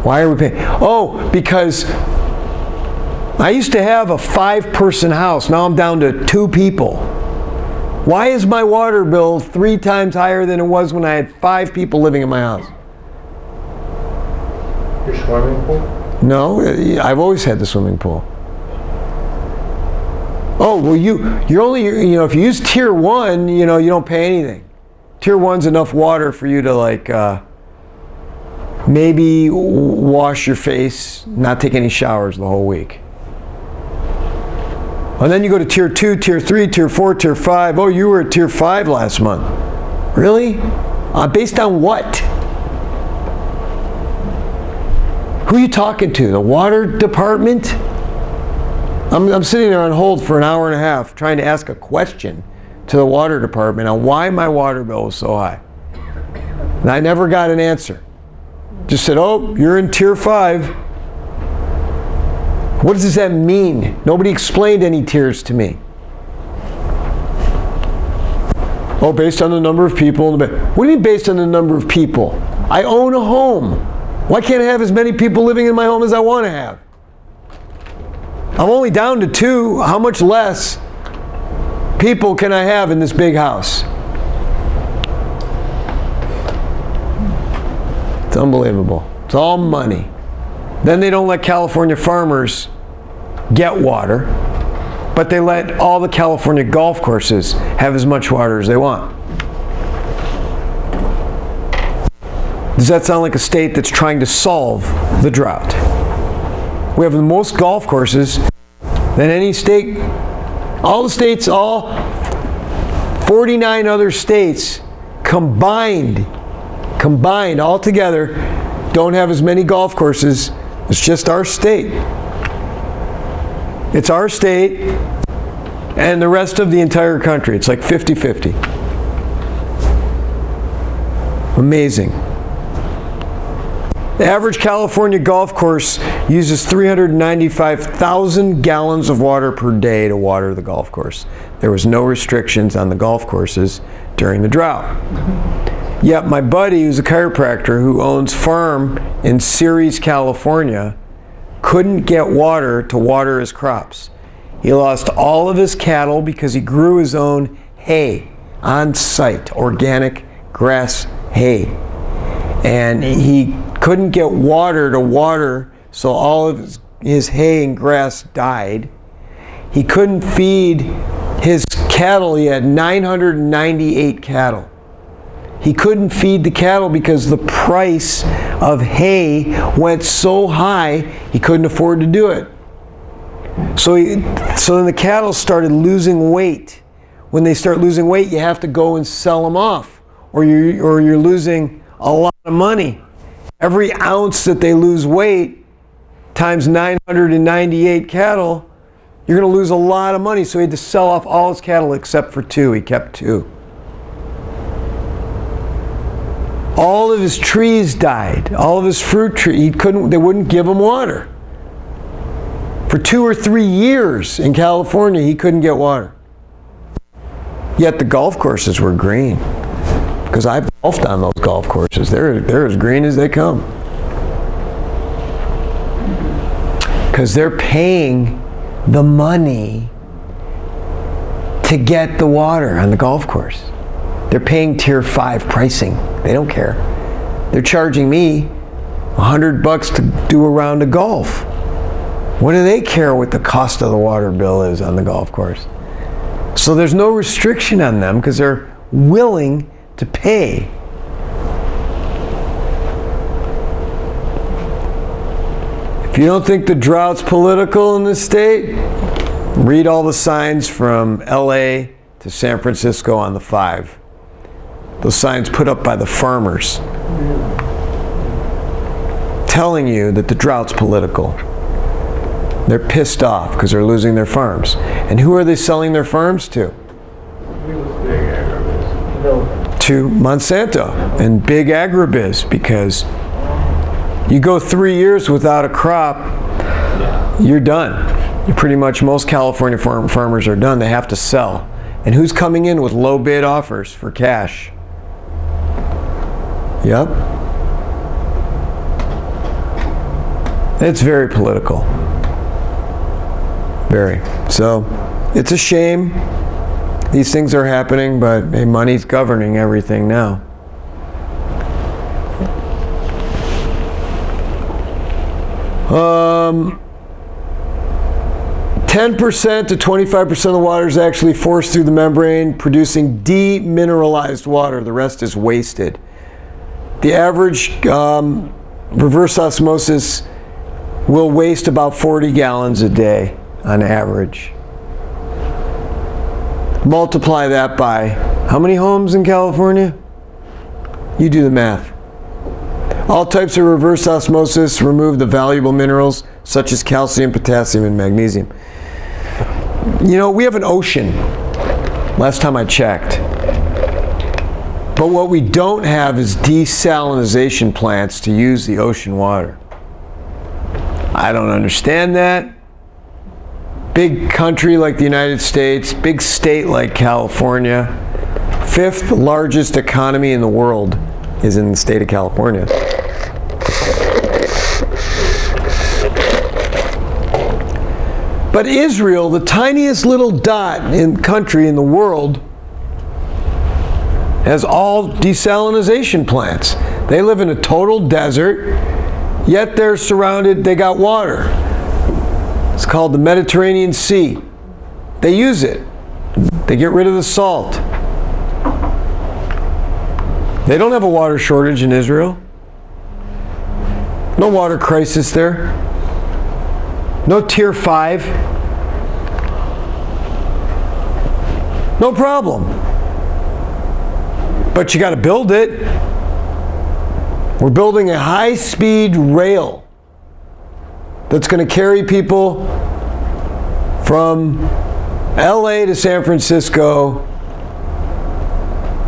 Why are we paying? Oh, because I used to have a 5-person house. Now I'm down to 2 people. Why is my water bill 3 times higher than it was when I had 5 people living in my house? Your swimming pool? No, I've always had the swimming pool. Oh, well, you're only, if you use tier 1, you don't pay anything. Tier 1's enough water for you to like maybe wash your face, not take any showers the whole week. And then you go to tier 2, tier 3, tier 4, tier 5. Oh, you were at tier 5 last month. Really? Based on what? Who are you talking to? The water department? I'm sitting there on hold for an hour and a half trying to ask a question to the water department on why my water bill was so high. And I never got an answer. Just said, oh, you're in tier 5. What does that mean? Nobody explained any tiers to me. Oh, based on the number of people in the bed. What do you mean based on the number of people? I own a home. Why can't I have as many people living in my home as I want to have? I'm only down to 2. How much less people can I have in this big house? It's unbelievable. It's all money. Then they don't let California farmers get water, but they let all the California golf courses have as much water as they want. Does that sound like a state that's trying to solve the drought? We have the most golf courses than any state. All 49 other states combined all together don't have as many golf courses. It's just our state. It's our state and the rest of the entire country. It's like 50-50. Amazing. The average California golf course uses 395,000 gallons of water per day to water the golf course. There was no restrictions on the golf courses during the drought. Yet my buddy, who's a chiropractor who owns farm in Ceres, California, couldn't get water to water his crops. He lost all of his cattle because he grew his own hay on site, organic grass hay. And he couldn't get water to water, so all of his hay and grass died. He couldn't feed his cattle. He had 998 cattle. He couldn't feed the cattle because the price of hay went so high he couldn't afford to do it. So then the cattle started losing weight. When they start losing weight, you have to go and sell them off, or you're losing a lot of money. Every ounce that they lose weight times 998 cattle, you're going to lose a lot of money. So he had to sell off all his cattle except for 2. He kept 2. All of his trees died. All of his fruit trees, they wouldn't give him water. For 2 or 3 years in California, he couldn't get water. Yet the golf courses were green. Because I've golfed on those golf courses. They're as green as they come. Because they're paying the money to get the water on the golf course. They're paying tier 5 pricing. They don't care. They're charging me $100 to do a round of golf. What do they care what the cost of the water bill is on the golf course? So there's no restriction on them because they're willing to pay. If you don't think the drought's political in this state, read all the signs from LA to San Francisco on the 5. Those signs put up by the farmers telling you that the drought's political. They're pissed off because they're losing their farms. And who are they selling their farms to? Big agribusiness. To Monsanto and big agribiz, because you go 3 years without a crop, you're done. Pretty much most California farmers are done. They have to sell. And who's coming in with low bid offers for cash? Yep. It's very political. Very. So, it's a shame these things are happening, but hey, money's governing everything now. Um, 10% to 25% of the water is actually forced through the membrane, producing demineralized water. The rest is wasted. The average reverse osmosis will waste about 40 gallons a day on average. Multiply that by how many homes in California? You do the math. All types of reverse osmosis remove the valuable minerals such as calcium, potassium, and magnesium. You know, we have an ocean, last time I checked. But what we don't have is desalination plants to use the ocean water. I don't understand that. Big country like the United States, big state like California, 5th largest economy in the world is in the state of California. But Israel, the tiniest little dot in country in the world, has all desalination plants. They live in a total desert, yet they're surrounded, they got water. It's called the Mediterranean Sea. They use it. They get rid of the salt. They don't have a water shortage in Israel. No water crisis there. No tier 5. No problem. But you got to build it. We're building a high-speed rail that's going to carry people from LA to San Francisco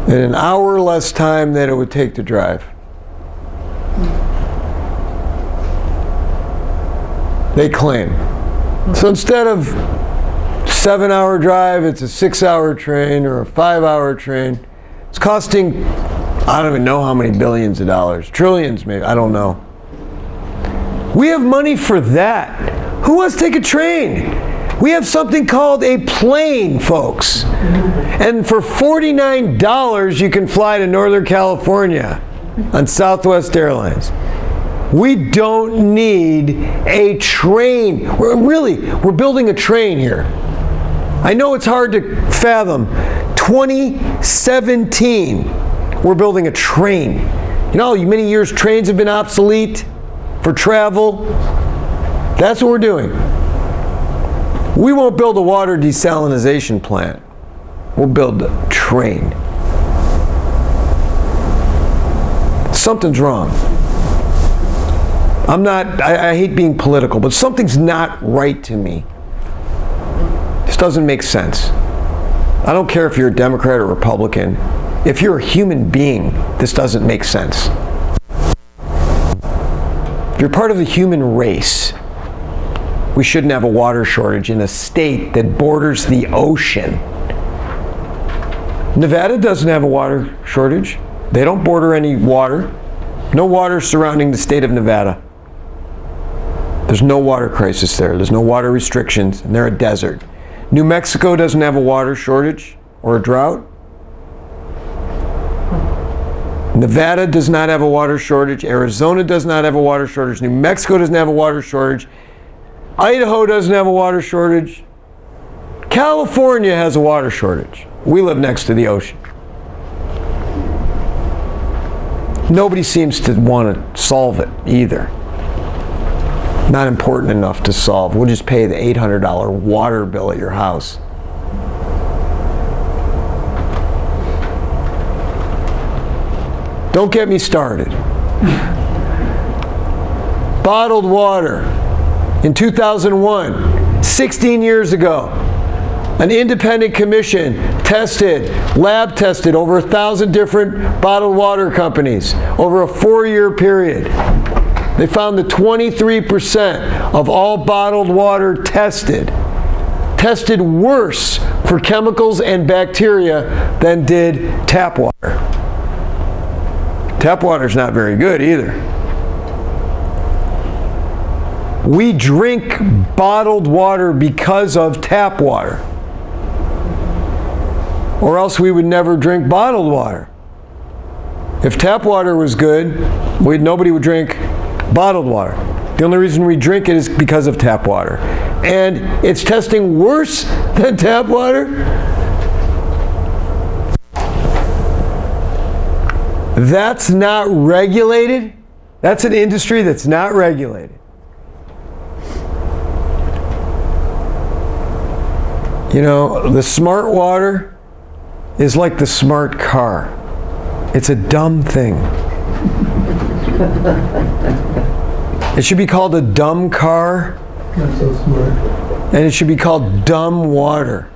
in an hour less time than it would take to drive. They claim. So instead of 7-hour drive, it's a 6-hour train or a 5-hour train. It's costing, I don't even know how many billions of dollars, trillions maybe, I don't know. We have money for that. Who wants to take a train? We have something called a plane, folks. And for $49, you can fly to Northern California on Southwest Airlines. We don't need a train. We're building a train here. I know it's hard to fathom. 2017, we're building a train. You know how many years trains have been obsolete for travel? That's what we're doing. We won't build a water desalination plant. We'll build a train. Something's wrong. I hate being political, but something's not right to me. This doesn't make sense. I don't care if you're a Democrat or Republican. If you're a human being, this doesn't make sense. If you're part of the human race, we shouldn't have a water shortage in a state that borders the ocean. Nevada doesn't have a water shortage. They don't border any water. No water surrounding the state of Nevada. There's no water crisis there. There's no water restrictions, and they're a desert. New Mexico doesn't have a water shortage or a drought. Nevada does not have a water shortage. Arizona does not have a water shortage. New Mexico doesn't have a water shortage. Idaho doesn't have a water shortage. California has a water shortage. We live next to the ocean. Nobody seems to want to solve it either. Not important enough to solve. We'll just pay the $800 water bill at your house. Don't get me started. Bottled water. In 2001, 16 years ago, an independent commission lab tested over 1,000 different bottled water companies over a 4-year period. They found that 23% of all bottled water tested worse for chemicals and bacteria than did tap water. Tap water's not very good either. We drink bottled water because of tap water. Or else we would never drink bottled water. If tap water was good, nobody would drink bottled water. The only reason we drink it is because of tap water. And it's testing worse than tap water? That's not regulated. That's an industry that's not regulated. You know, the smart water is like the smart car. It's a dumb thing. It should be called a dumb car. Not so smart. And it should be called dumb water.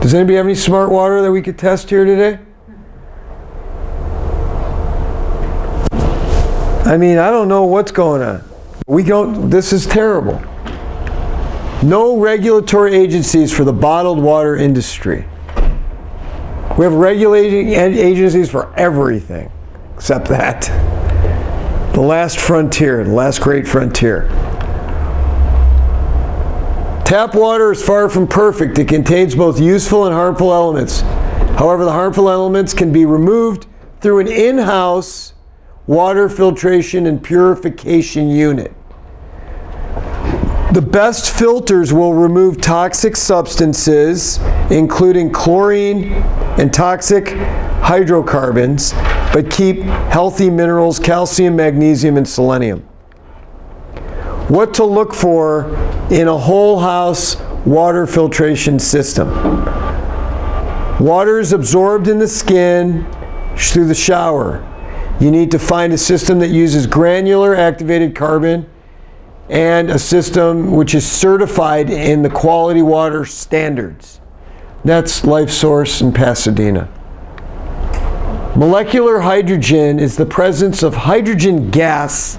Does anybody have any smart water that we could test here today? I mean, I don't know what's going on. This is terrible. No regulatory agencies for the bottled water industry. We have regulating agencies for everything except that. The last frontier, the last great frontier. Tap water is far from perfect. It contains both useful and harmful elements. However, the harmful elements can be removed through an in-house water filtration and purification unit. The best filters will remove toxic substances, including chlorine and toxic hydrocarbons, but keep healthy minerals, calcium, magnesium, and selenium. What to look for in a whole house water filtration system. Water is absorbed in the skin through the shower. You need to find a system that uses granular activated carbon and a system which is certified in the quality water standards. That's LifeSource in Pasadena. Molecular hydrogen is the presence of hydrogen gas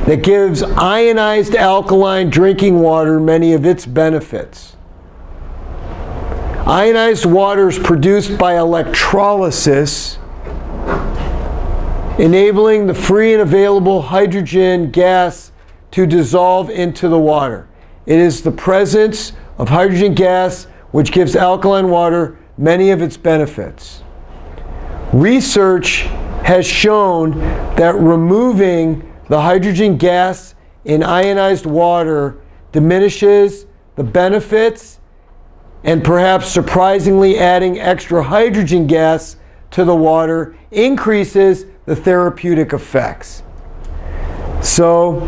that gives ionized alkaline drinking water many of its benefits. Ionized water is produced by electrolysis, enabling the free and available hydrogen gas to dissolve into the water. It is the presence of hydrogen gas which gives alkaline water many of its benefits. Research has shown that removing the hydrogen gas in ionized water diminishes the benefits, and perhaps surprisingly adding extra hydrogen gas to the water increases the therapeutic effects. So,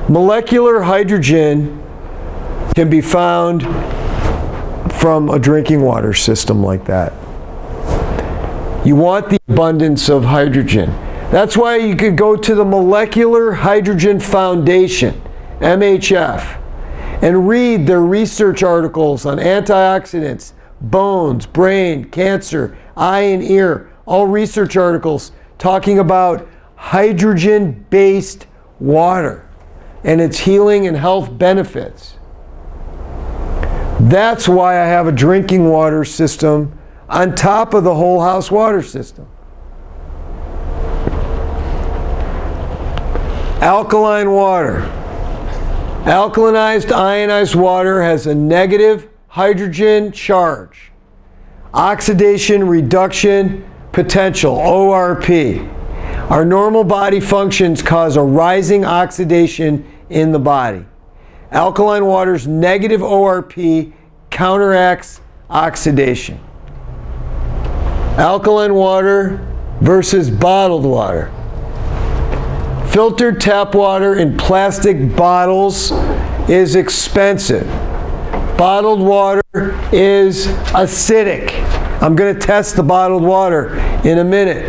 molecular hydrogen can be found from a drinking water system like that. You want the abundance of hydrogen. That's why you could go to the Molecular Hydrogen Foundation, MHF, and read their research articles on antioxidants, bones, brain, cancer, eye and ear, all research articles talking about hydrogen-based water and its healing and health benefits. That's why I have a drinking water system on top of the whole house water system. Alkaline water. Alkalinized ionized water has a negative hydrogen charge. Oxidation reduction potential, ORP. Our normal body functions cause a rising oxidation in the body. Alkaline water's negative ORP counteracts oxidation. Alkaline water versus bottled water. Filtered tap water in plastic bottles is expensive. Bottled water is acidic. I'm going to test the bottled water in a minute.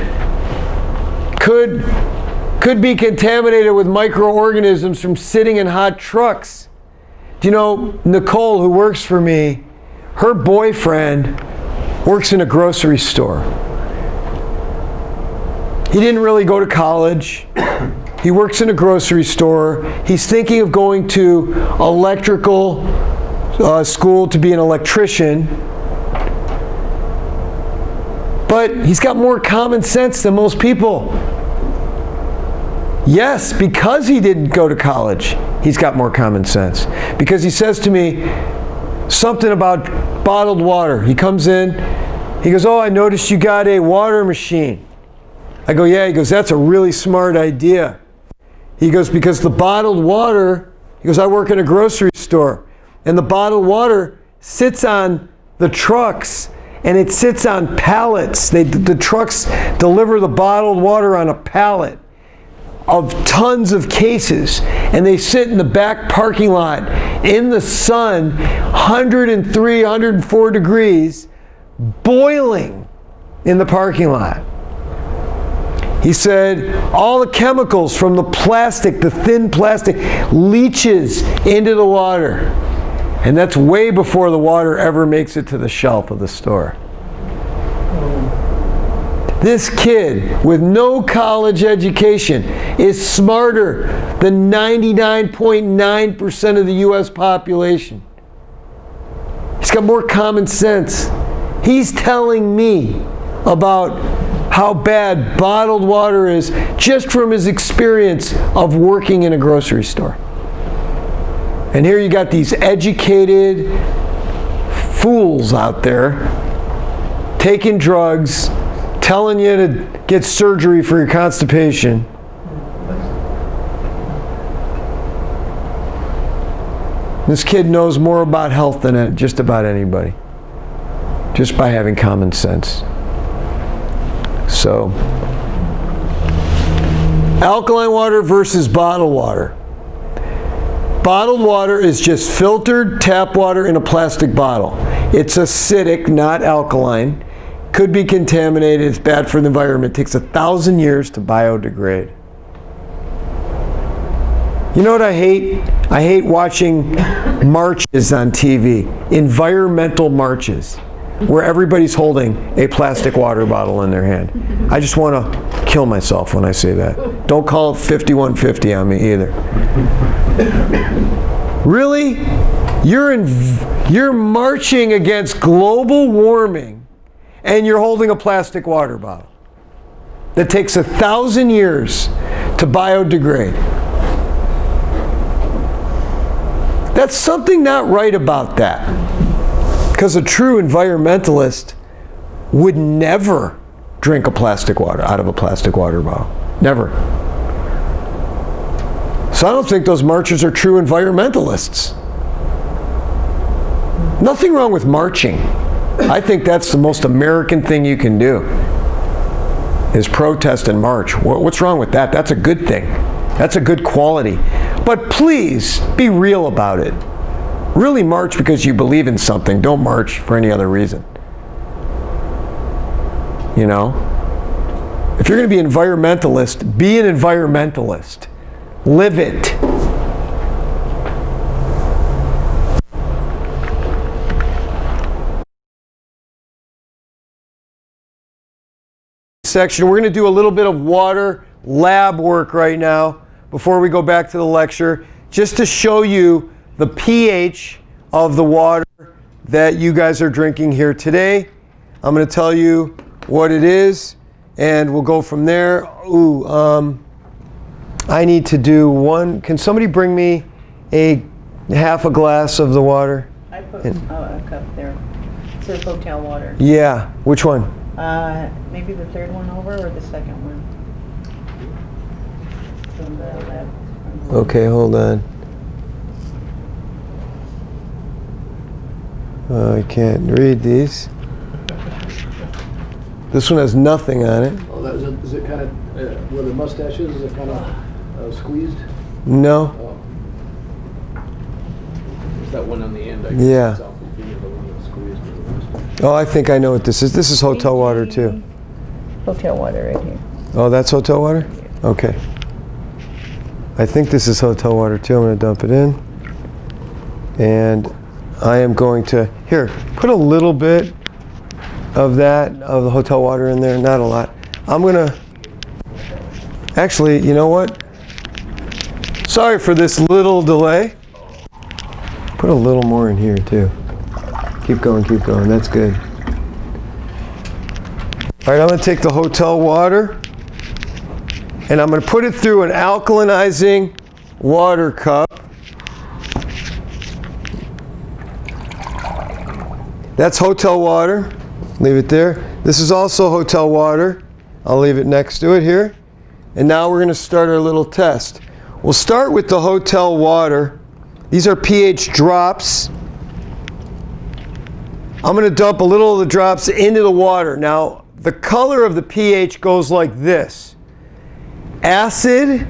Could be contaminated with microorganisms from sitting in hot trucks. Do you know, Nicole, who works for me, her boyfriend works in a grocery store. He didn't really go to college. He works in a grocery store. He's thinking of going to electrical school to be an electrician. But he's got more common sense than most people. Yes, because he didn't go to college, he's got more common sense. Because he says to me something about bottled water. He comes in, he goes, "Oh, I noticed you got a water machine." I go, "Yeah." He goes, "That's a really smart idea." He goes, "Because the bottled water," he goes, "I work in a grocery store, and the bottled water sits on the trucks, and it sits on pallets. The trucks deliver the bottled water on a pallet of tons of cases, and they sit in the back parking lot in the sun, 103, 104 degrees, boiling in the parking lot." He said all the chemicals from the plastic, the thin plastic, leaches into the water. And that's way before the water ever makes it to the shelf of the store. This kid with no college education is smarter than 99.9% of the US population. He's got more common sense. He's telling me about how bad bottled water is just from his experience of working in a grocery store. And here you got these educated fools out there taking drugs, telling you to get surgery for your constipation. This kid knows more about health than just about anybody, just by having common sense. So, alkaline water versus bottled water. Bottled water is just filtered tap water in a plastic bottle. It's acidic, not alkaline. Could be contaminated. It's bad for the environment. It takes 1,000 years to biodegrade. You know what I hate? I hate watching marches on TV, environmental marches, where everybody's holding a plastic water bottle in their hand. I just want to kill myself when I say that. Don't call it 5150 on me either. Really? You're marching against global warming, and you're holding a plastic water bottle that takes 1,000 years to biodegrade. That's something not right about that. Because a true environmentalist would never drink a plastic water out of a plastic water bottle. Never. So I don't think those marchers are true environmentalists. Nothing wrong with marching. I think that's the most American thing you can do, is protest and march. What's wrong with that? That's a good thing. That's a good quality. But please be real about it. Really march because you believe in something. Don't march for any other reason. You know? If you're going to be an environmentalist, be an environmentalist. Live it. Section. We're going to do a little bit of water lab work right now before we go back to the lecture, just to show you the pH of the water that you guys are drinking here today. I'm going to tell you what it is, and we'll go from there. I need to do one. Can somebody bring me half a glass of the water? I put a cup there. It says hotel water. Yeah. Which one? Maybe the third one over or the second one? From the left. Okay, hold on. I can't read these. This one has nothing on it. Oh, is it kind of, where the mustache is it kind of squeezed? No. Oh. There's that one on the end, I guess. Yeah. It's off the finger, the one that's squeezed with the mustache. Oh, I think I know what this is. This is hotel water too. Hotel water right here. Oh, that's hotel water? Okay. I think this is hotel water too. I'm going to dump it in. And I am going to, here, put a little bit of that, of the hotel water in there, not a lot. I'm going to, actually, you know what? Sorry for this little delay. Put a little more in here too. Keep going, that's good. All right, I'm going to take the hotel water and I'm going to put it through an alkalinizing water cup. That's hotel water. Leave it there. This is also hotel water. I'll leave it next to it here. And now we're going to start our little test. We'll start with the hotel water. These are pH drops. I'm going to dump a little of the drops into the water. Now, the color of the pH goes like this. Acid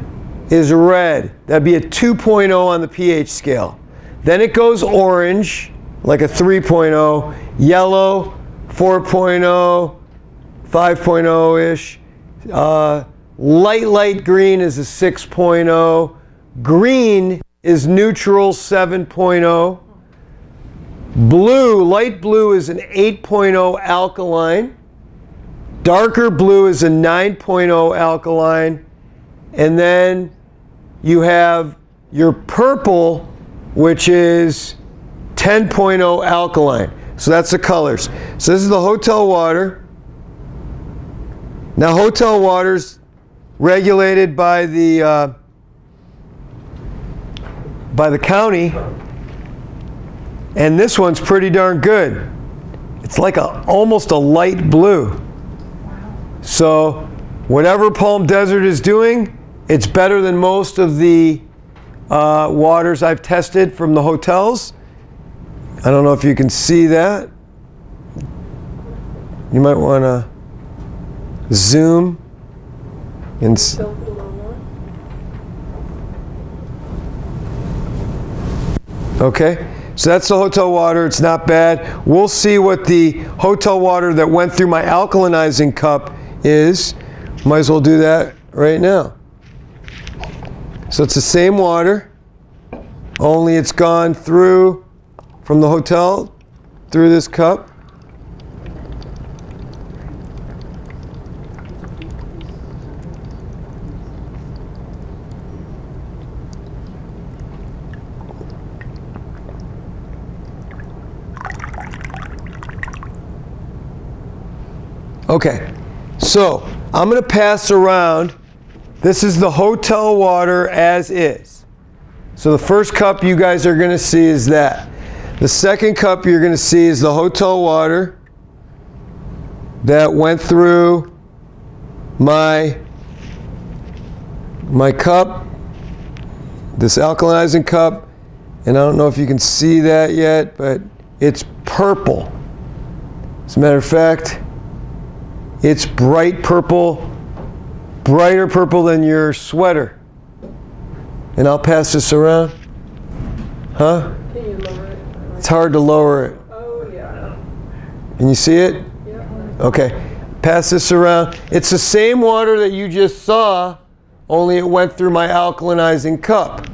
is red. That'd be a 2.0 on the pH scale. Then it goes orange, like a 3.0. Yellow, 4.0, 5.0-ish. Light green is a 6.0. Green is neutral, 7.0. Blue, light blue is an 8.0 alkaline. Darker blue is a 9.0 alkaline. And then you have your purple, which is 10.0 alkaline. So that's the colors. So this is the hotel water. Now hotel water's regulated by the county, and this one's pretty darn good. It's like almost a light blue. So whatever Palm Desert is doing, it's better than most of the waters I've tested from the hotels. I don't know if you can see that. You might want to zoom and okay, so that's the hotel water. It's not bad. We'll see what the hotel water that went through my alkalinizing cup is. Might as well do that right now. So it's the same water, only it's gone through from the hotel through this cup. Okay, so I'm going to pass around. This is the hotel water as is. So the first cup you guys are going to see is that. The second cup you're going to see is the hotel water that went through my cup, this alkalinizing cup. And I don't know if you can see that yet, but it's purple. As a matter of fact, it's bright purple, brighter purple than your sweater. And I'll pass this around. Huh? Can you lower it? It's hard to lower it. Oh, yeah. Can you see it? Yeah. Okay. Pass this around. It's the same water that you just saw, only it went through my alkalinizing cup.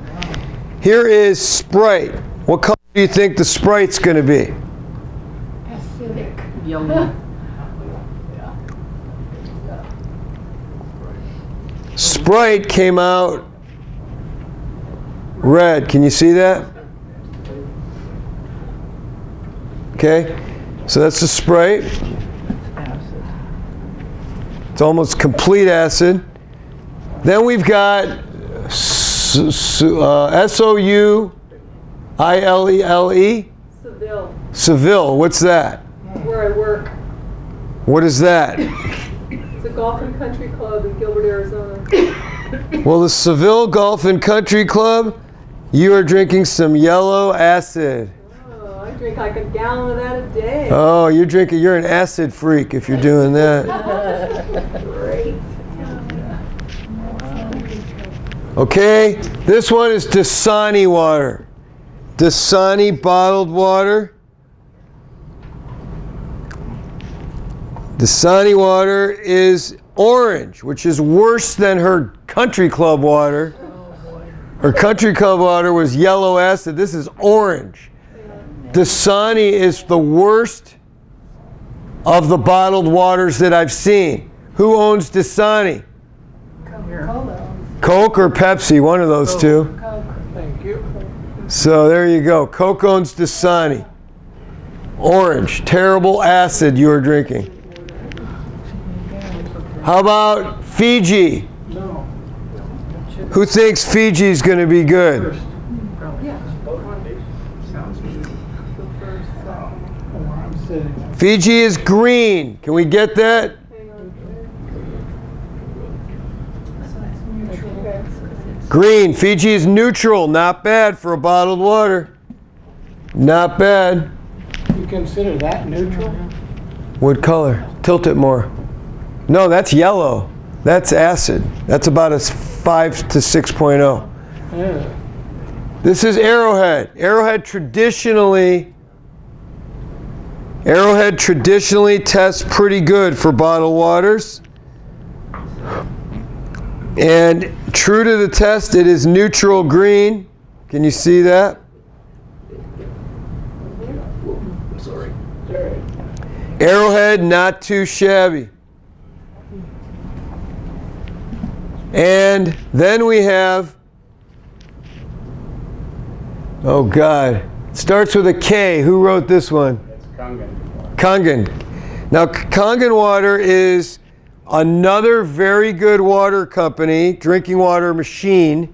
Here is Sprite. What color do you think the Sprite's going to be? Acidic. Yellow. Sprite came out red. Can you see that? Okay, so that's the Sprite. It's almost complete acid. Then we've got S-O-U-I-L-E-L-E. Seville, Seville. What's that? where I work. What is that? It's a golf and country club in Gilbert, Arizona. Well, the Seville Golf and Country Club, you are drinking some yellow acid. Oh, I drink like a gallon of that a day. Oh, you're an acid freak if you're doing that. Great. Okay, this one is Dasani water. Dasani bottled water. Dasani water is orange, which is worse than her Country Club water. Her Country Club water was yellow acid. This is orange. Dasani is the worst of the bottled waters that I've seen. Who owns Dasani? Coke or Pepsi, one of those two. Thank you. So there you go. Coke owns Dasani. Orange, terrible acid you are drinking. How about Fiji? No. Who thinks Fiji's going to be good? I'm sitting. Fiji is green. Can we get that? Green. Fiji is neutral. Not bad for a bottled water. Not bad. You consider that neutral? What color? Tilt it more. No, that's yellow. That's acid. That's about a 5 to 6.0. Yeah. This is Arrowhead. Arrowhead traditionally tests pretty good for bottled waters. And true to the test, it is neutral green. Can you see that? Sorry. Arrowhead, not too shabby. And then we have, oh God, it starts with a K. Who wrote this one? It's Kangen. Kangen. Now, Kangen Water is another very good water company, drinking water machine.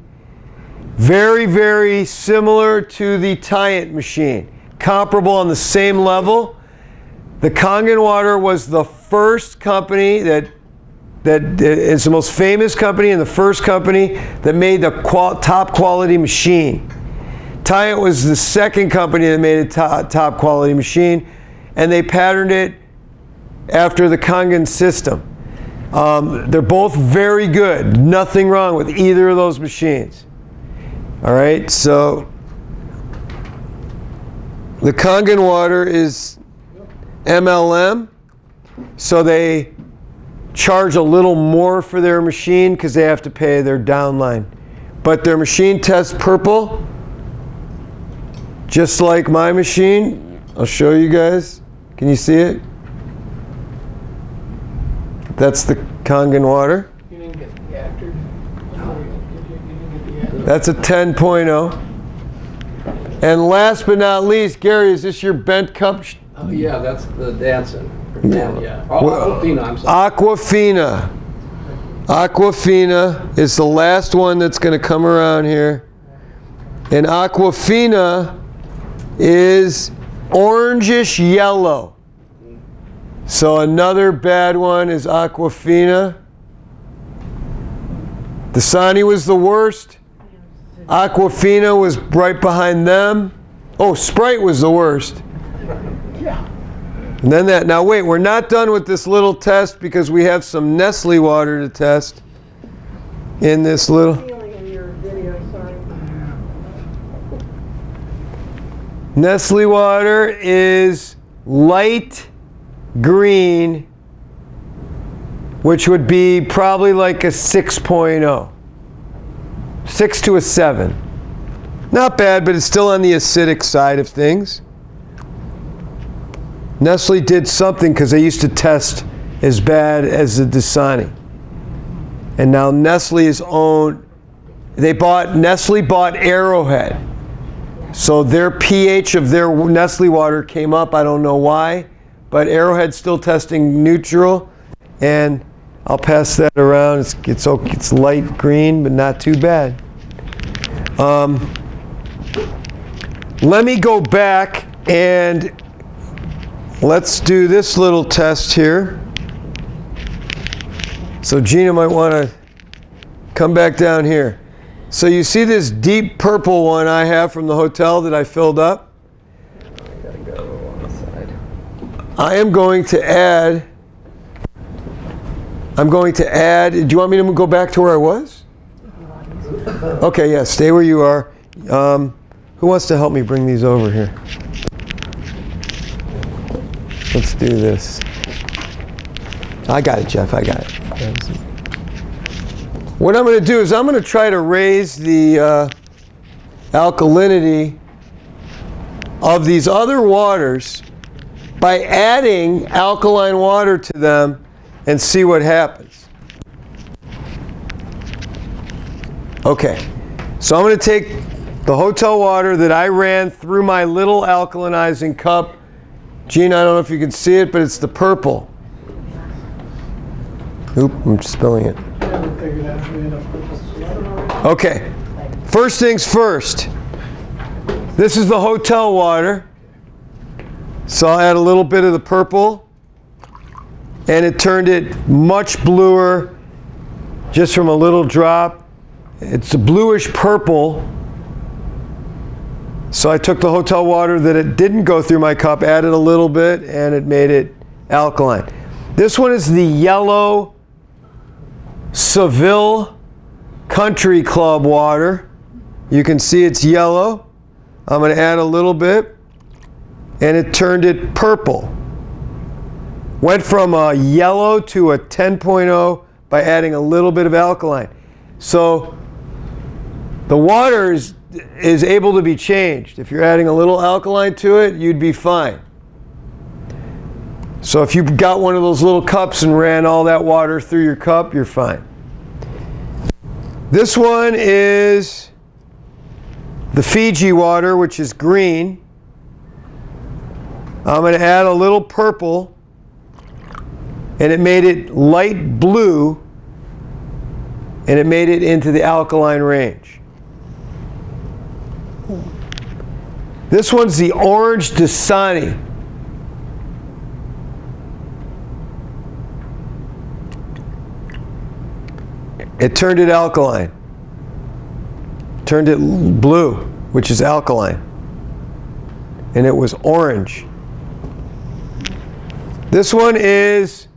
Very, very similar to the Tyant machine. Comparable on the same level. The Kangen Water was the first company that it's the most famous company and the first company that made the top quality machine. Tyant was the second company that made a top quality machine, and they patterned it after the Kangen system. They're both very good. Nothing wrong with either of those machines. All right, so the Kangen water is MLM, so they charge a little more for their machine because they have to pay their downline. But their machine tests purple, just like my machine. I'll show you guys. Can you see it? That's the Kangen water. You didn't get the actors. You didn't get the That's a 10.0. And last but not least, Gary, is this your bent cup? Oh, yeah, that's the dancing. Yeah. Aquafina, I'm sorry. Aquafina. Aquafina is the last one that's going to come around here. And Aquafina is orangish yellow. So another bad one is Aquafina. Dasani was the worst. Aquafina was right behind them. Oh, Sprite was the worst. Yeah. And then that. Now wait, we're not done with this little test because we have some Nestle water to test in this little. Feeling in your video, sorry. Nestle water is light green, which would be probably like a 6.0. 6 to a 7. Not bad, but it's still on the acidic side of things. Nestle did something because they used to test as bad as the Dasani. And now Nestle is owned, Nestle bought Arrowhead. So their pH of their Nestle water came up, I don't know why, but Arrowhead's still testing neutral, and I'll pass that around. It's light green, but not too bad. Let me go back and let's do this little test here. So Gina might want to come back down here. So you see this deep purple one I have from the hotel that I filled up? I am going to add, do you want me to go back to where I was? Okay, yeah, stay where you are. Who wants to help me bring these over here? Let's do this. I got it, Jeff, I got it. What I'm going to do is I'm going to try to raise the alkalinity of these other waters by adding alkaline water to them and see what happens. Okay, so I'm going to take the hotel water that I ran through my little alkalinizing cup. Gene, I don't know if you can see it, but it's the purple. Oop, I'm spilling it. Okay, first things first. This is the hotel water. So I'll add a little bit of the purple, and it turned it much bluer just from a little drop. It's a bluish purple. So I took the hotel water that it didn't go through my cup, added a little bit, and it made it alkaline. This one is the yellow Seville Country Club water. You can see it's yellow. I'm going to add a little bit, and it turned it purple. Went from a yellow to a 10.0 by adding a little bit of alkaline. So the water is able to be changed. If you're adding a little alkaline to it, you'd be fine. So if you got one of those little cups and ran all that water through your cup, you're fine. This one is the Fiji water, which is green. I'm going to add a little purple, and it made it light blue, and it made it into the alkaline range. This one's the orange Dasani. It turned it alkaline. Turned it blue, which is alkaline. And it was orange. This one is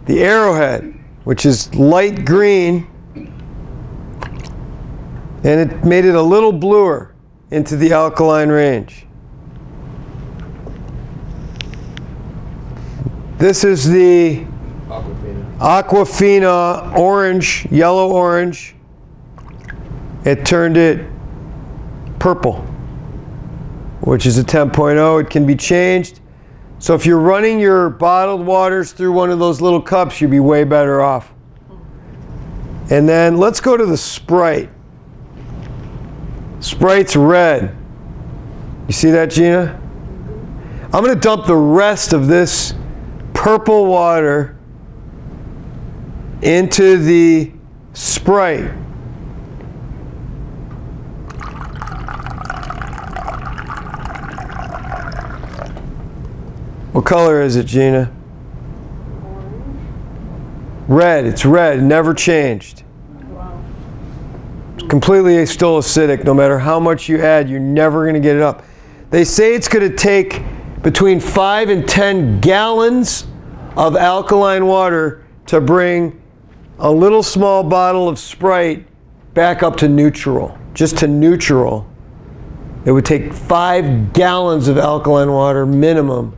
the Arrowhead, which is light green. And it made it a little bluer into the alkaline range. This is the Aquafina orange, yellow orange. It turned it purple, which is a 10.0. It can be changed. So if you're running your bottled waters through one of those little cups, you'd be way better off. And then let's go to the Sprite. Sprite's red. You see that, Gina? I'm going to dump the rest of this purple water into the Sprite. What color is it, Gina? Red. It's red. Never changed. It's completely still acidic. No matter how much you add, you're never going to get it up. They say it's going to take between 5 and 10 gallons of alkaline water to bring a little small bottle of Sprite back up to neutral. Just to neutral. It would take 5 gallons of alkaline water minimum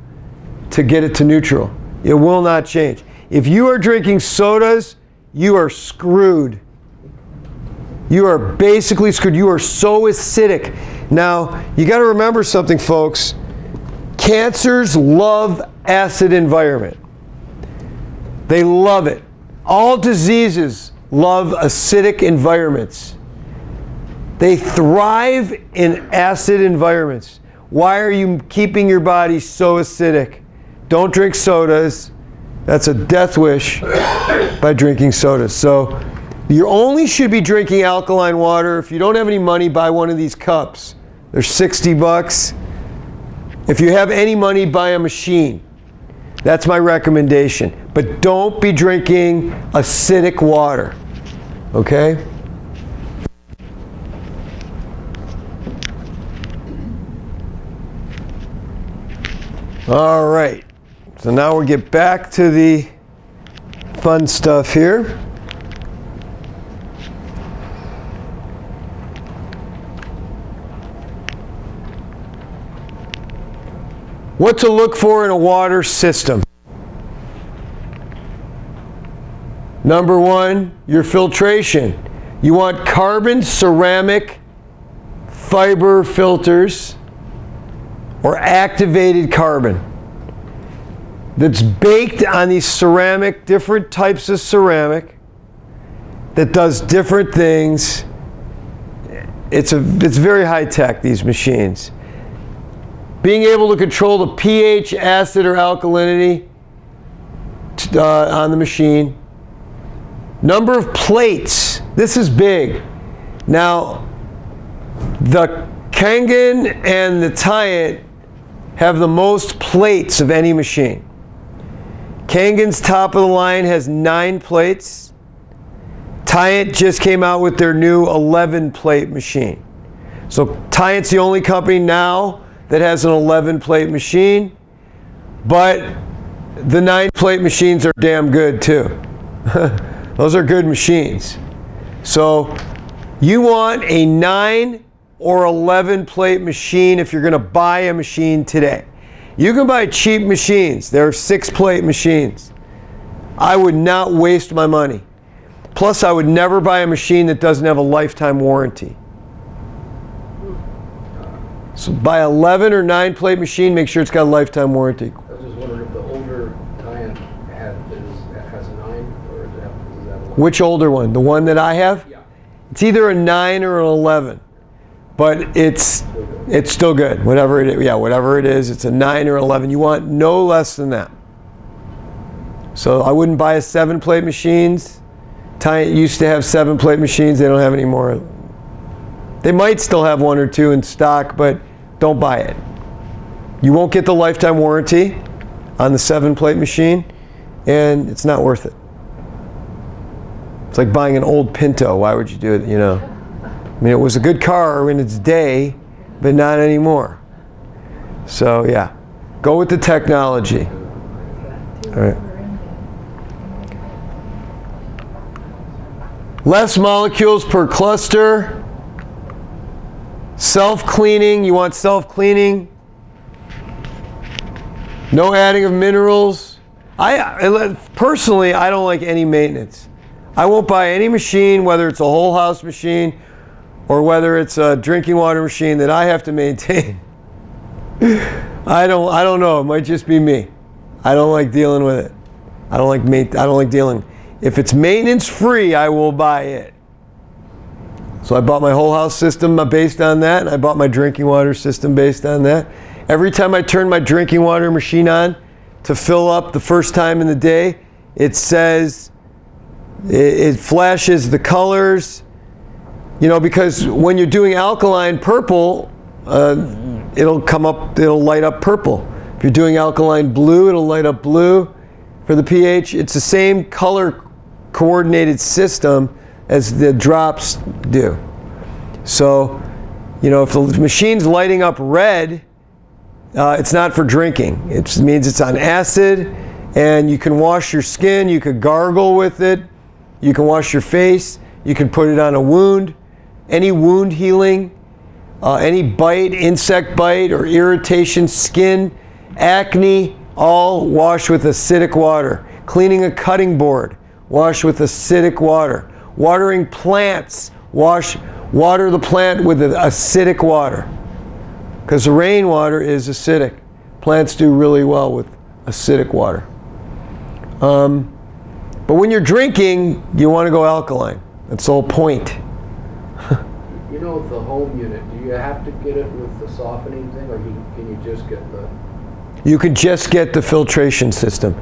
to get it to neutral. It will not change. If you are drinking sodas, you are screwed. You are basically screwed. You are so acidic. Now, you got to remember something, folks. Cancers love acid environment. They love it. All diseases love acidic environments. They thrive in acid environments. Why are you keeping your body so acidic? Don't drink sodas. That's a death wish by drinking sodas. So you only should be drinking alkaline water. If you don't have any money, buy one of these cups. They're $60. If you have any money, buy a machine. That's my recommendation. But don't be drinking acidic water. Okay? All right. So now we get back to the fun stuff here. What to look for in a water system. Number one, your filtration. You want carbon ceramic fiber filters or activated carbon that's baked on these ceramic, different types of ceramic that does different things. It's very high tech, these machines. Being able to control the pH, acid, or alkalinity on the machine. Number of plates. This is big. Now, the Kangen and the Tyann have the most plates of any machine. Kangen's top of the line has 9 plates. Tyann just came out with their new 11 plate machine. So Tyann's the only company now that has an 11 plate machine, but the 9 plate machines are damn good too. Those are good machines. So you want a 9 or 11 plate machine if you're going to buy a machine today. You can buy cheap machines. There are 6 plate machines. I would not waste my money. Plus, I would never buy a machine that doesn't have a lifetime warranty. So buy 11 or 9 plate machine, make sure it's got a lifetime warranty. I was just wondering if the older Tyann has a 9, or is that a 11? Which older one? The one that I have? Yeah. It's either a 9 or an 11. But it's still good. Whatever it is, whatever it is, it's a 9 or 11. You want no less than that. So I wouldn't buy a 7 plate machines. Tyann used to have 7 plate machines. They don't have any more. They might still have 1 or 2 in stock, but don't buy it. You won't get the lifetime warranty on the 7 plate machine, and it's not worth it. It's like buying an old Pinto. Why would you do it, you know? I mean, it was a good car in its day, but not anymore. So yeah, go with the technology. All right. Less molecules per cluster. Self-cleaning, you want self-cleaning. No adding of minerals. Personally, I don't like any maintenance. I won't buy any machine, whether it's a whole house machine or whether it's a drinking water machine that I have to maintain. I don't know. It might just be me. I don't like dealing with it. I don't like dealing. If it's maintenance free, I will buy it. So I bought my whole house system based on that, and I bought my drinking water system based on that. Every time I turn my drinking water machine on to fill up the first time in the day, it says, it flashes the colors, you know, because when you're doing alkaline purple, it'll light up purple. If you're doing alkaline blue, it'll light up blue. For the pH, it's the same color coordinated system as the drops do. So, you know, if the machine's lighting up red, it's not for drinking. It means it's on acid, and you can wash your skin, you could gargle with it, you can wash your face, you can put it on a wound. Any wound healing, any bite, insect bite or irritation, skin, acne, all wash with acidic water. Cleaning a cutting board, wash with acidic water. Watering plants, water the plant with acidic water. Because the rainwater is acidic. Plants do really well with acidic water. But when you're drinking, you want to go alkaline. That's the whole point. You know, the home unit, do you have to get it with the softening thing, or can you just get the... You can just get the filtration system.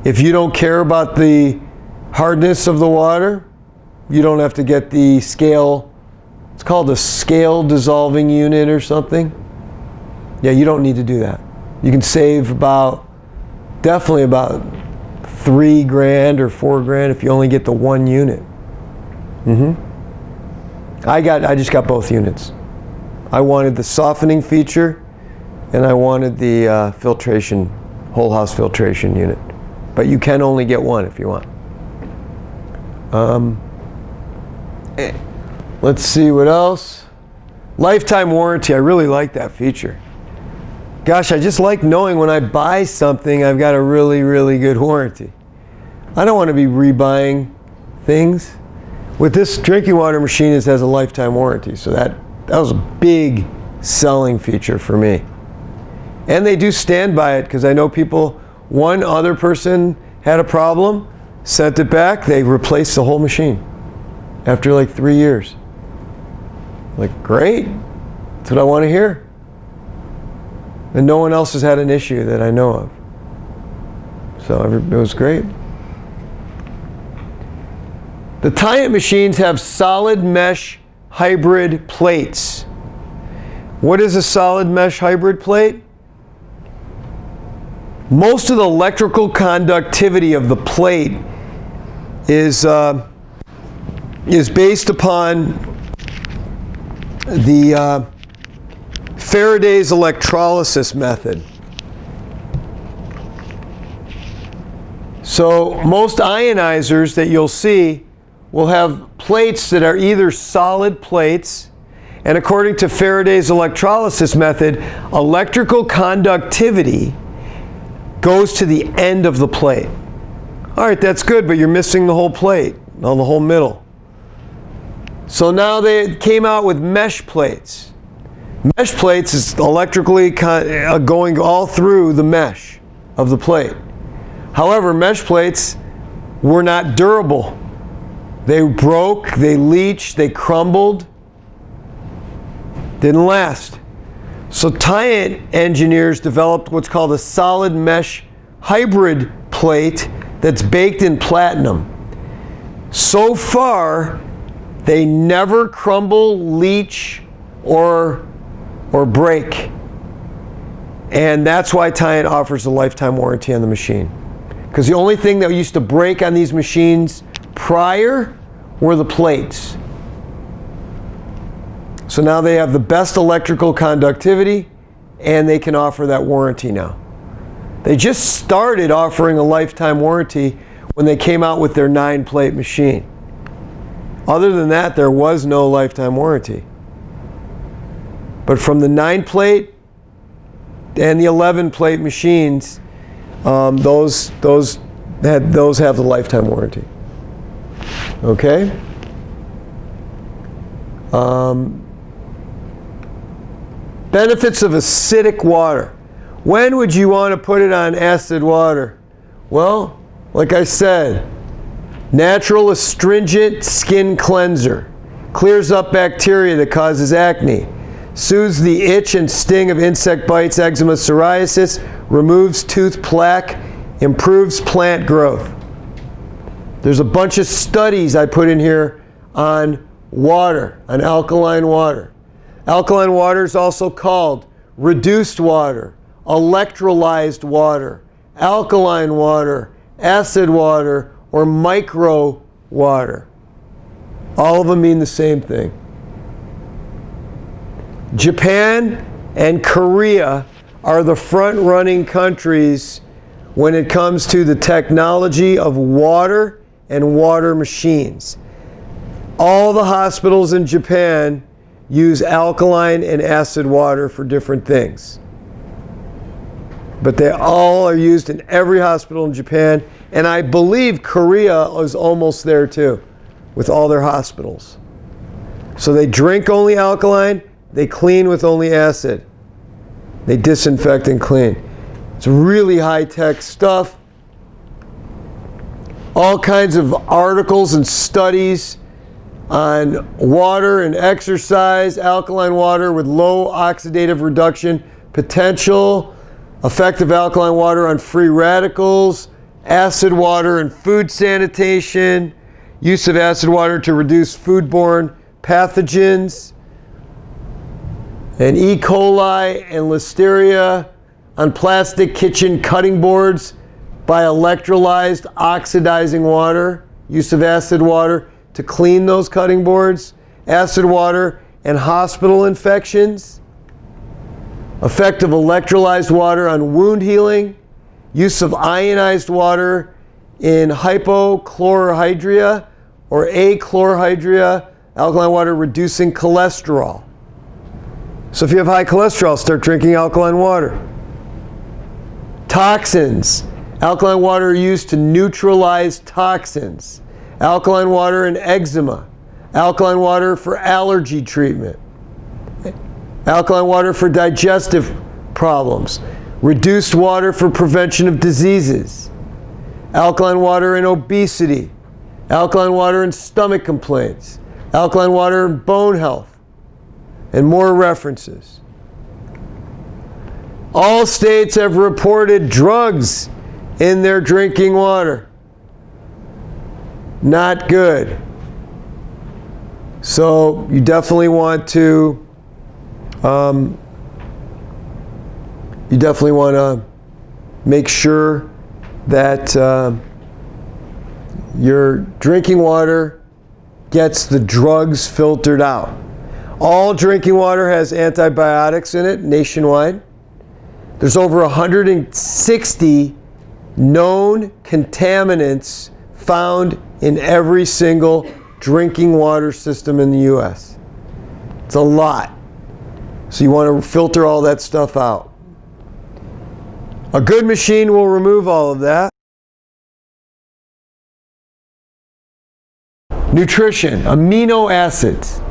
If you don't care about the hardness of the water, you don't have to get the scale. It's called a scale dissolving unit or something. Yeah, you don't need to do that. You can save definitely about $3,000 or $4,000 if you only get the one unit. I just got both units. I wanted the softening feature, and I wanted the filtration whole house filtration unit. But you can only get one if you want. Let's see what else. Lifetime warranty. I really like that feature. Gosh, I just like knowing when I buy something, I've got a really, really good warranty. I don't want to be rebuying things. With this drinking water machine, it has a lifetime warranty, so that was a big selling feature for me. And they do stand by it, because I know one other person had a problem, sent it back, they replaced the whole machine after like 3 years. Like, great, that's what I want to hear. And no one else has had an issue that I know of. So it was great. The Tyann machines have solid mesh hybrid plates. What is a solid mesh hybrid plate? Most of the electrical conductivity of the plate is based upon the Faraday's electrolysis method. So most ionizers that you'll see will have plates that are either solid plates, and according to Faraday's electrolysis method, electrical conductivity goes to the end of the plate. All right, that's good, but you're missing the whole plate, the whole middle. So now they came out with mesh plates. Mesh plates is electrically going all through the mesh of the plate. However, mesh plates were not durable. They broke, they leached, they crumbled, didn't last. So Tyann engineers developed what's called a solid mesh hybrid plate that's baked in platinum. So far, they never crumble, leach, or break. And that's why Tyann offers a lifetime warranty on the machine. Because the only thing that used to break on these machines prior were the plates. So now they have the best electrical conductivity, and they can offer that warranty now. They just started offering a lifetime warranty when they came out with their 9-plate machine. Other than that, there was no lifetime warranty. But from the 9-plate and the 11-plate machines, those have the lifetime warranty. Okay? Benefits of acidic water. When would you want to put it on acid water? Well, like I said, natural astringent skin cleanser. Clears up bacteria that causes acne. Soothes the itch and sting of insect bites, eczema, psoriasis. Removes tooth plaque. Improves plant growth. There's a bunch of studies I put in here on water, on alkaline water. Alkaline water is also called reduced water, electrolyzed water, alkaline water, acid water, or micro water. All of them mean the same thing. Japan and Korea are the front-running countries when it comes to the technology of water and water machines. All the hospitals in Japan use alkaline and acid water for different things. But they all are used in every hospital in Japan, and I believe Korea is almost there too, with all their hospitals. So they drink only alkaline, they clean with only acid. They disinfect and clean. It's really high-tech stuff. All kinds of articles and studies on water and exercise, alkaline water with low oxidative reduction potential, effective alkaline water on free radicals, acid water and food sanitation, use of acid water to reduce foodborne pathogens, and E. coli and listeria on plastic kitchen cutting boards by electrolyzed oxidizing water, use of acid water to clean those cutting boards, acid water and hospital infections, effect of electrolyzed water on wound healing, use of ionized water in hypochlorhydria or achlorhydria, alkaline water reducing cholesterol. So if you have high cholesterol, start drinking alkaline water. Toxins. Alkaline water used to neutralize toxins. Alkaline water in eczema. Alkaline water for allergy treatment. Alkaline water for digestive problems. Reduced water for prevention of diseases. Alkaline water in obesity. Alkaline water in stomach complaints. Alkaline water in bone health. And more references. All states have reported drugs in their drinking water. Not good. So you definitely want to make sure that your drinking water gets the drugs filtered out. All drinking water has antibiotics in it nationwide. There's over 160 known contaminants found in every single drinking water system in the U.S. It's a lot. So you want to filter all that stuff out. A good machine will remove all of that. Nutrition, amino acids.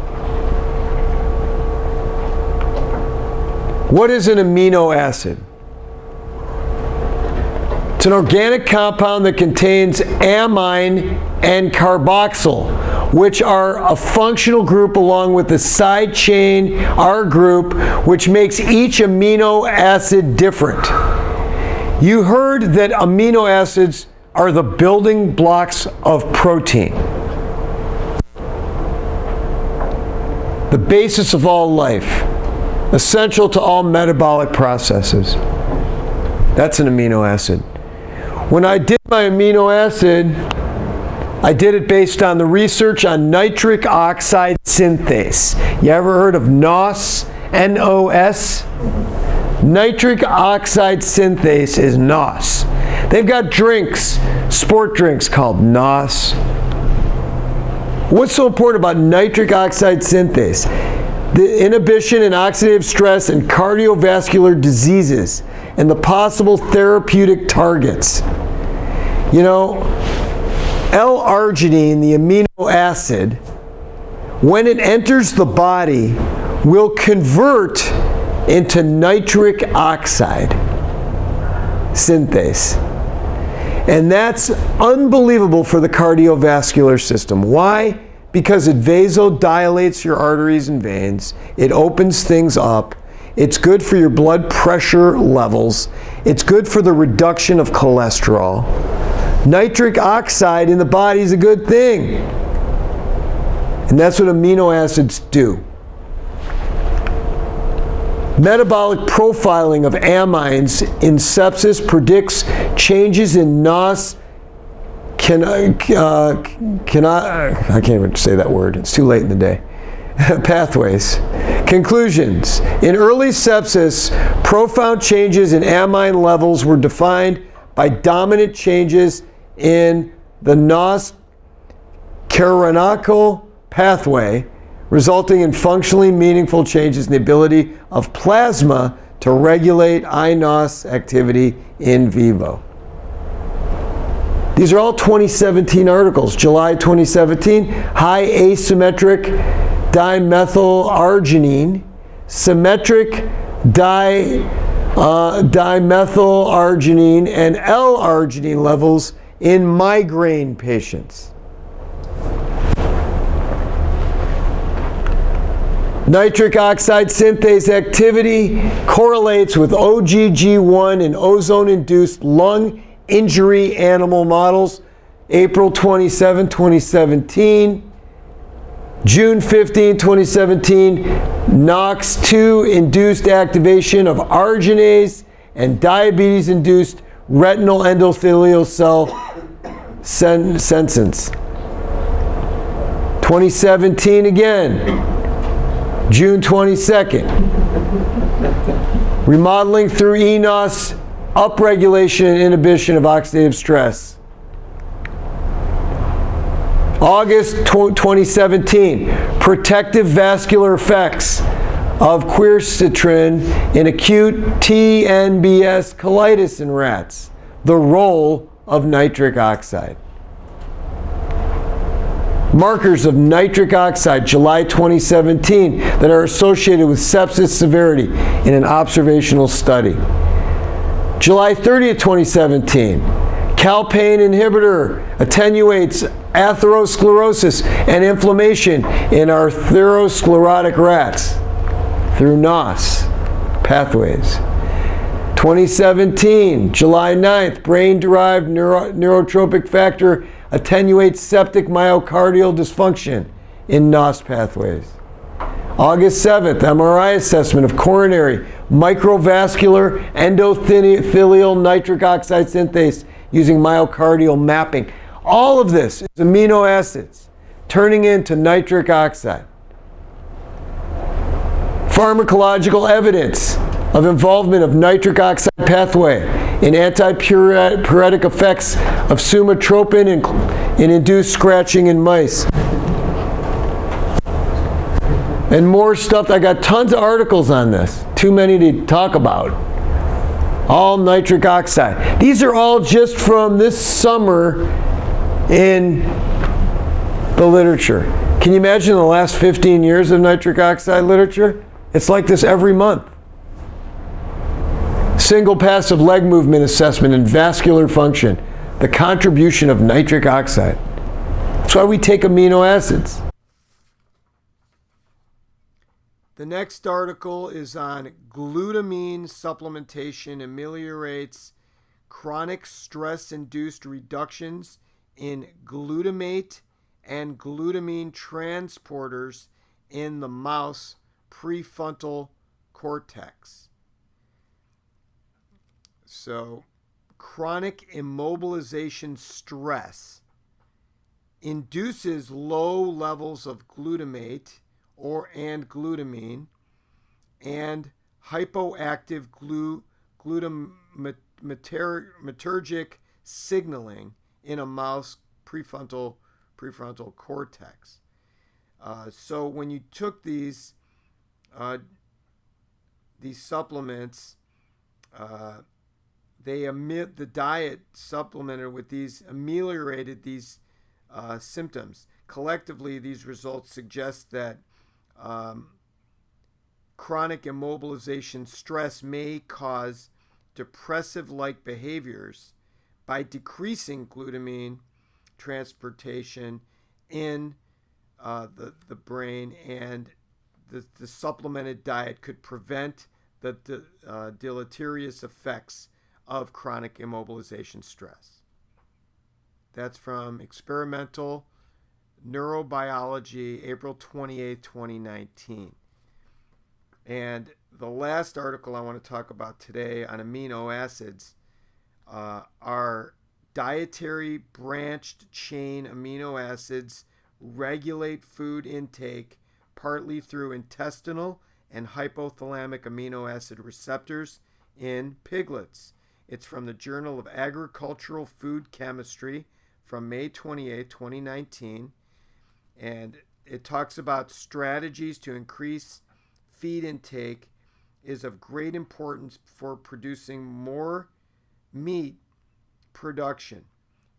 What is an amino acid? It's an organic compound that contains amine and carboxyl, which are a functional group along with the side chain R group, which makes each amino acid different. You heard that amino acids are the building blocks of protein, the basis of all life, essential to all metabolic processes. That's an amino acid. When I did my amino acid, I did it based on the research on nitric oxide synthase. You ever heard of NOS? N-O-S? Nitric oxide synthase is NOS. They've got drinks, sport drinks called NOS. What's so important about nitric oxide synthase? The inhibition in oxidative stress and cardiovascular diseases and the possible therapeutic targets. You know, L-arginine, the amino acid, when it enters the body, will convert into nitric oxide synthase. And that's unbelievable for the cardiovascular system. Why? Because it vasodilates your arteries and veins. It opens things up. It's good for your blood pressure levels. It's good for the reduction of cholesterol. Nitric oxide in the body is a good thing. And that's what amino acids do. Metabolic profiling of amines in sepsis predicts changes in NOS. I can't even say that word. It's too late in the day. Pathways. Conclusions. In early sepsis, profound changes in amine levels were defined by dominant changes in the NOS-Cherenokal pathway, resulting in functionally meaningful changes in the ability of plasma to regulate iNOS activity in vivo. These are all 2017 articles. July 2017, high asymmetric dimethylarginine, symmetric dimethylarginine, and L-arginine levels in migraine patients. Nitric oxide synthase activity correlates with OGG1 in ozone-induced lung injury animal models, April 27, 2017. June 15, 2017, NOx2 induced activation of arginase and diabetes-induced retinal endothelial cell senescence. 2017 again, June 22nd. Remodeling through eNOS upregulation and inhibition of oxidative stress. August 2017, protective vascular effects of quercitrin in acute TNBS colitis in rats. The role of nitric oxide. Markers of nitric oxide, July 2017, that are associated with sepsis severity in an observational study. July 30th, 2017, calpain inhibitor attenuates atherosclerosis and inflammation in arteriosclerotic rats through NOS pathways. 2017, July 9th, brain-derived neurotropic factor attenuates septic myocardial dysfunction in NOS pathways. August 7th, MRI assessment of coronary microvascular endothelial nitric oxide synthase using myocardial mapping. All of this is amino acids turning into nitric oxide. Pharmacological evidence of involvement of nitric oxide pathway in antipyretic effects of sumatropin in induced scratching in mice. And more stuff. I got tons of articles on this. Too many to talk about. All nitric oxide. These are all just from this summer in the literature. Can you imagine the last 15 years of nitric oxide literature? It's like this every month. Single passive leg movement assessment and vascular function. The contribution of nitric oxide. That's why we take amino acids. The next article is on glutamine supplementation ameliorates chronic stress-induced reductions in glutamate and glutamine transporters in the mouse prefrontal cortex. So, chronic immobilization stress induces low levels of glutamate and glutamine and hypoactive glutamatergic signaling in a mouse prefrontal cortex. So when you took these supplements, the diet supplemented with these ameliorated these symptoms. Collectively, these results suggest that chronic immobilization stress may cause depressive-like behaviors by decreasing glutamine transportation in the brain, and the supplemented diet could prevent the deleterious effects of chronic immobilization stress. That's from Experimental Neurobiology, April 28, 2019. And the last article I want to talk about today on amino acids are dietary branched chain amino acids regulate food intake partly through intestinal and hypothalamic amino acid receptors in piglets. It's from the Journal of Agricultural Food Chemistry from May 28, 2019. And it talks about strategies to increase feed intake is of great importance for producing more meat production.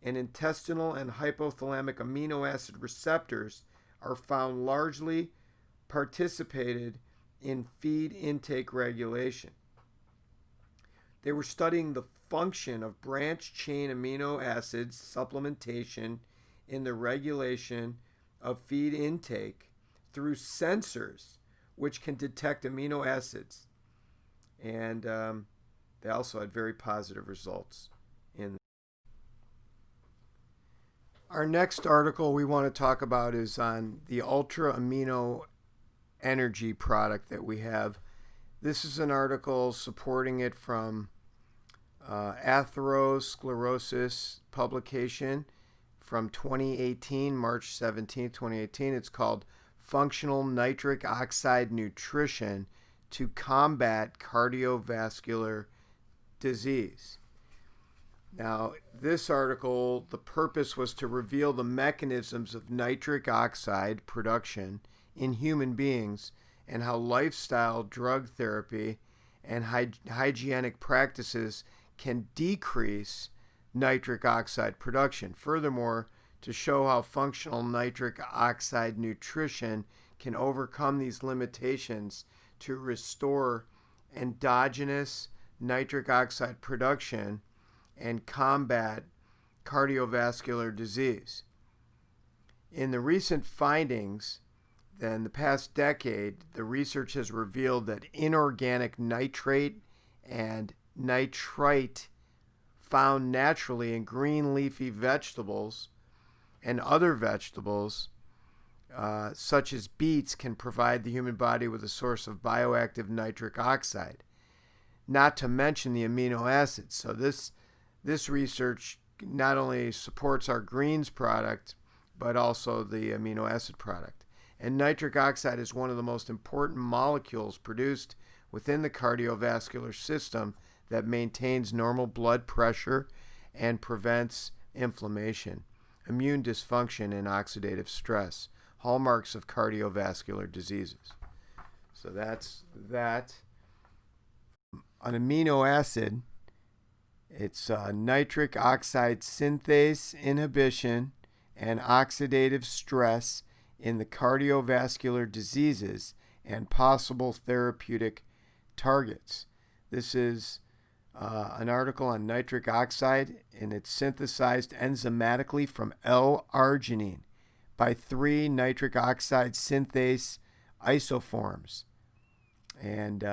And intestinal and hypothalamic amino acid receptors are found largely participated in feed intake regulation. They were studying the function of branched chain amino acids supplementation in the regulation of feed intake through sensors which can detect amino acids. And they also had very positive results. Our next article we want to talk about is on the Ultra Amino Energy product that we have. This is an article supporting it from Atherosclerosis publication from 2018, March 17, 2018. It's called Functional Nitric Oxide Nutrition to Combat Cardiovascular disease. Now, this article, the purpose was to reveal the mechanisms of nitric oxide production in human beings and how lifestyle, drug therapy, and hygienic practices can decrease nitric oxide production. Furthermore, to show how functional nitric oxide nutrition can overcome these limitations to restore endogenous nitric oxide production and combat cardiovascular disease. In the recent findings, in the past decade, the research has revealed that inorganic nitrate and nitrite found naturally in green leafy vegetables and other vegetables, such as beets, can provide the human body with a source of bioactive nitric oxide, not to mention the amino acids. So this research not only supports our greens product, but also the amino acid product. And nitric oxide is one of the most important molecules produced within the cardiovascular system that maintains normal blood pressure and prevents inflammation, immune dysfunction, and oxidative stress, hallmarks of cardiovascular diseases. So that's that. An amino acid, it's nitric oxide synthase inhibition and oxidative stress in the cardiovascular diseases and possible therapeutic targets. This is an article on nitric oxide, and it's synthesized enzymatically from L-arginine by 3 nitric oxide synthase isoforms. And,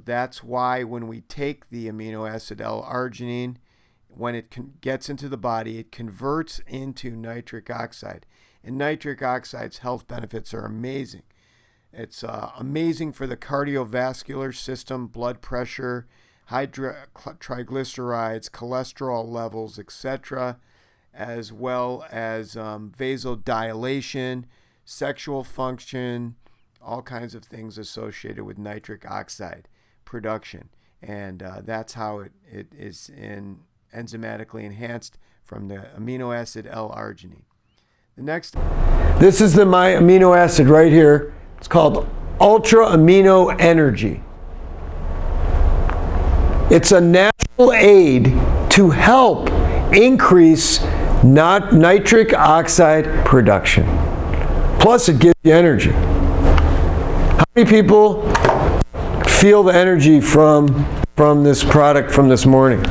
that's why when we take the amino acid L-arginine, when it gets into the body, it converts into nitric oxide. And nitric oxide's health benefits are amazing. It's amazing for the cardiovascular system, blood pressure, triglycerides, cholesterol levels, etc., as well as vasodilation, sexual function, all kinds of things associated with nitric oxide production. And that's how it is enzymatically enhanced from the amino acid L-arginine. The next, this is my amino acid right here. It's called Ultra Amino Energy. It's a natural aid to help increase nitric oxide production. Plus, it gives you energy. How many people feel the energy from this product from this morning?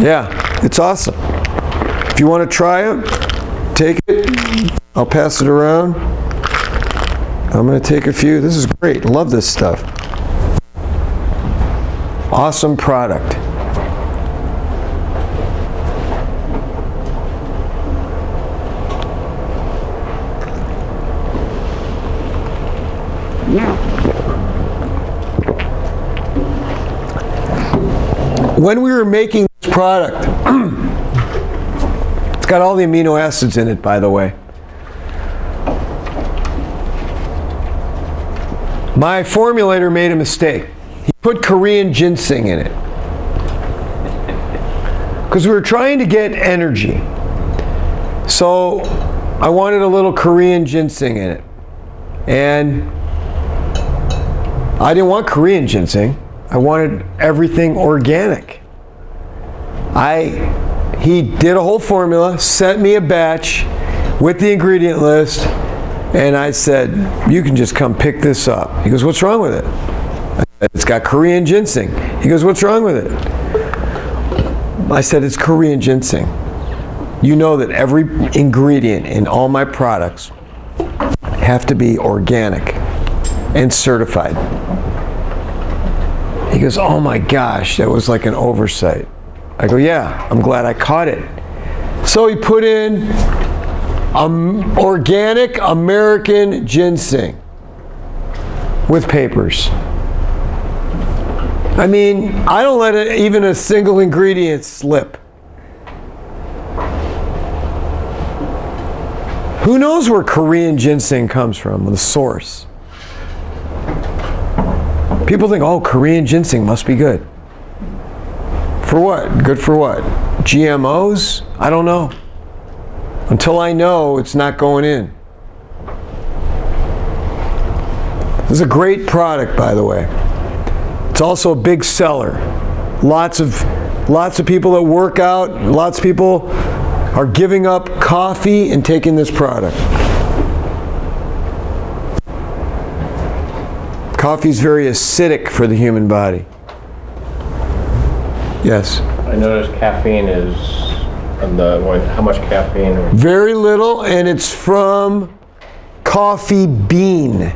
Yeah, it's awesome. If you want to try it, take it. I'll pass it around. I'm going to take a few. This is great. Love this stuff. Awesome product. When we were making this product, it's got all the amino acids in it, by the way. My formulator made a mistake. He put Korean ginseng in it. Because we were trying to get energy. So I wanted a little Korean ginseng in it. And I didn't want Korean ginseng. I wanted everything organic. He did a whole formula, sent me a batch with the ingredient list, and I said, you can just come pick this up. He goes, what's wrong with it? I said, it's got Korean ginseng. He goes, what's wrong with it? I said, it's Korean ginseng. You know that every ingredient in all my products have to be organic and certified. He goes, oh my gosh, that was like an oversight. I go, yeah, I'm glad I caught it. So he put in organic American ginseng with papers. I mean, I don't let even a single ingredient slip. Who knows where Korean ginseng comes from, the source? People think, oh, Korean ginseng must be good. For what? Good for what? GMOs? I don't know. Until I know, it's not going in. This is a great product, by the way. It's also a big seller. Lots of people that work out, lots of people are giving up coffee and taking this product. Coffee is very acidic for the human body. Yes? I noticed caffeine is on how much caffeine? Very little, and it's from coffee bean.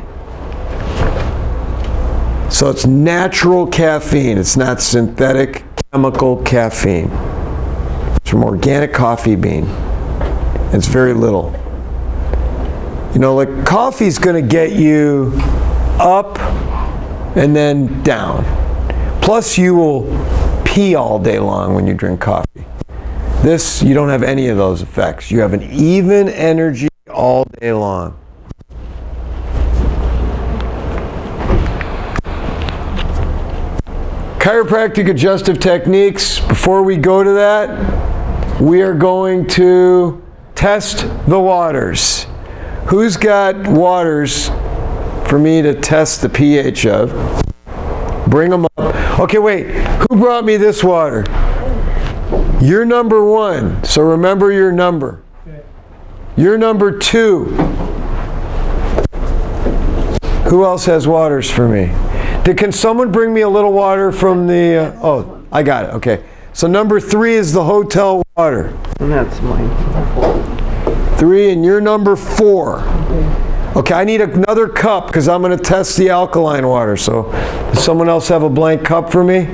So it's natural caffeine. It's not synthetic chemical caffeine. It's from organic coffee bean. It's very little. You know, like coffee's going to get you up and then down. Plus you will pee all day long when you drink coffee. This, you don't have any of those effects. You have an even energy all day long. Chiropractic adjustive techniques. Before we go to that, we are going to test the waters. Who's got waters for me to test the pH of? Bring them up. Okay, wait. Who brought me this water? You're number 1, so remember your number. You're number 2. Who else has waters for me? Can someone bring me a little water from the, oh, I got it, okay. So number 3 is the hotel water. And that's mine. 3, and you're number 4. Okay, I need another cup because I'm going to test the alkaline water. So does someone else have a blank cup for me?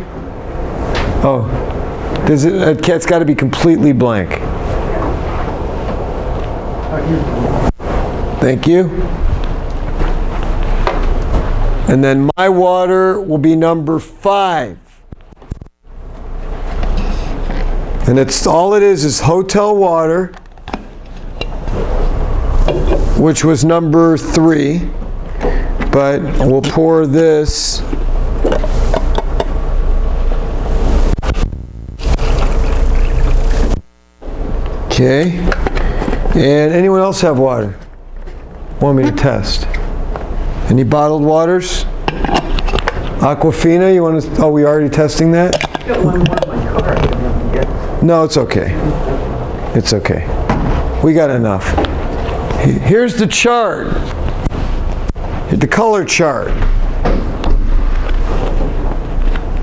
Oh, it's got to be completely blank. Thank you. And then my water will be number 5. And it's all it is hotel water, which was number 3. But we'll pour this. Okay. And anyone else have water? Want me to test? Any bottled waters? Aquafina, you want to, oh, we already testing that? No, it's okay. It's okay. We got enough. Here's the chart. The color chart.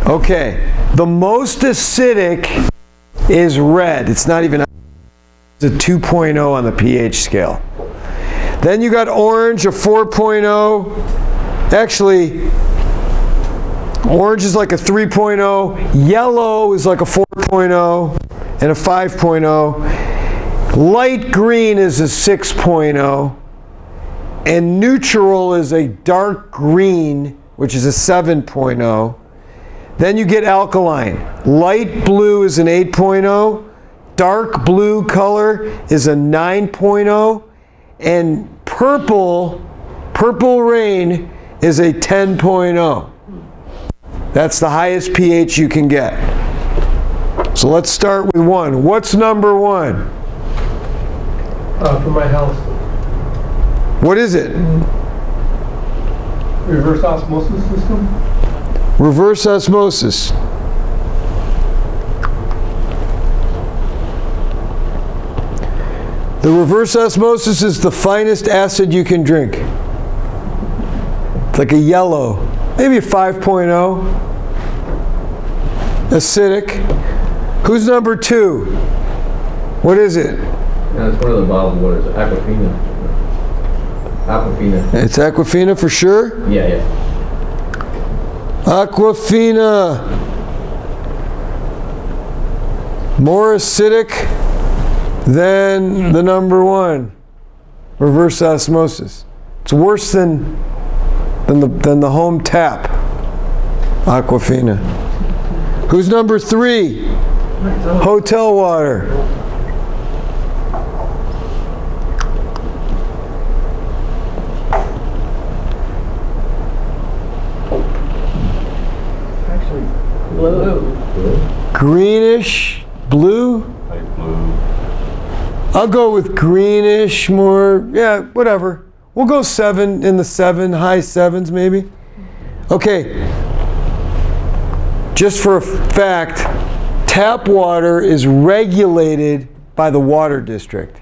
Okay. The most acidic is red. It's not even, it's a 2.0 on the pH scale. Then you got orange, a 4.0. Actually, orange is like a 3.0. Yellow is like a 4.0 and a 5.0. Light green is a 6.0. And neutral is a dark green, which is a 7.0. Then you get alkaline. Light blue is an 8.0. Dark blue color is a 9.0. And purple rain is a 10.0. That's the highest pH you can get. So let's start with 1. What's number 1? For my house, What is it? reverse osmosis system. Reverse osmosis. The reverse osmosis is the finest acid you can drink. It's like a yellow, maybe a 5.0. Acidic. Who's number 2? What is it? Yeah, it's one of the bottled waters, Aquafina. Aquafina. It's Aquafina for sure? Yeah. Aquafina. More acidic than the number 1, reverse osmosis. It's worse than the home tap, Aquafina. Who's number 3? Hotel water. greenish blue. Light blue. I'll go with greenish more, yeah, whatever. We'll go 7, in the 7, high 7s maybe. Okay, just for a fact, tap water is regulated by the water district.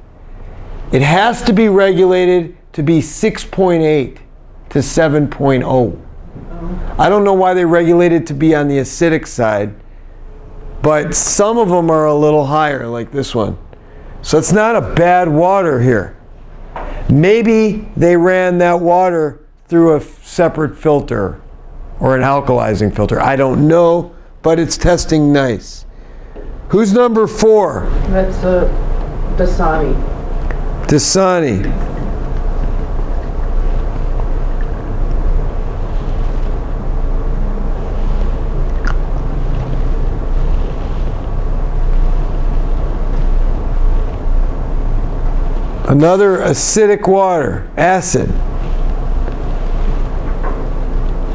It has to be regulated to be 6.8 to 7.0. I don't know why they regulate it to be on the acidic side, but some of them are a little higher, like this one. So it's not a bad water here. Maybe they ran that water through a separate filter or an alkalizing filter. I don't know, but it's testing nice. Who's number 4? That's Dasani. Dasani. Another acidic water, acid.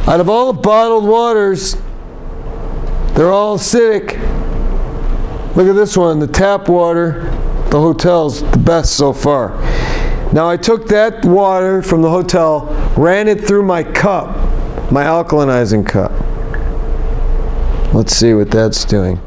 Out of all the bottled waters, they're all acidic. Look at this one, the tap water, the hotel's the best so far. Now I took that water from the hotel, ran it through my cup, my alkalinizing cup. Let's see what that's doing.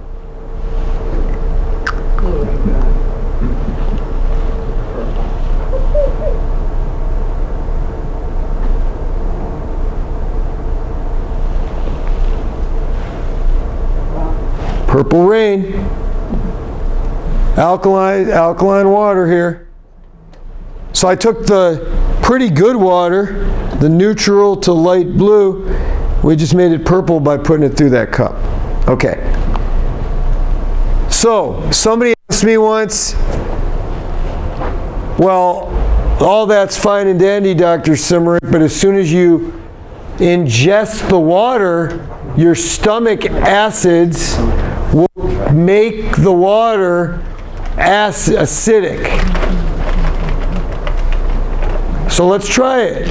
Purple rain, alkaline water here. So I took the pretty good water, the neutral to light blue, we just made it purple by putting it through that cup. Okay. So somebody asked me once, well, all that's fine and dandy, Dr. Simmerich, but as soon as you ingest the water, your stomach acids will make the water acidic. So let's try it.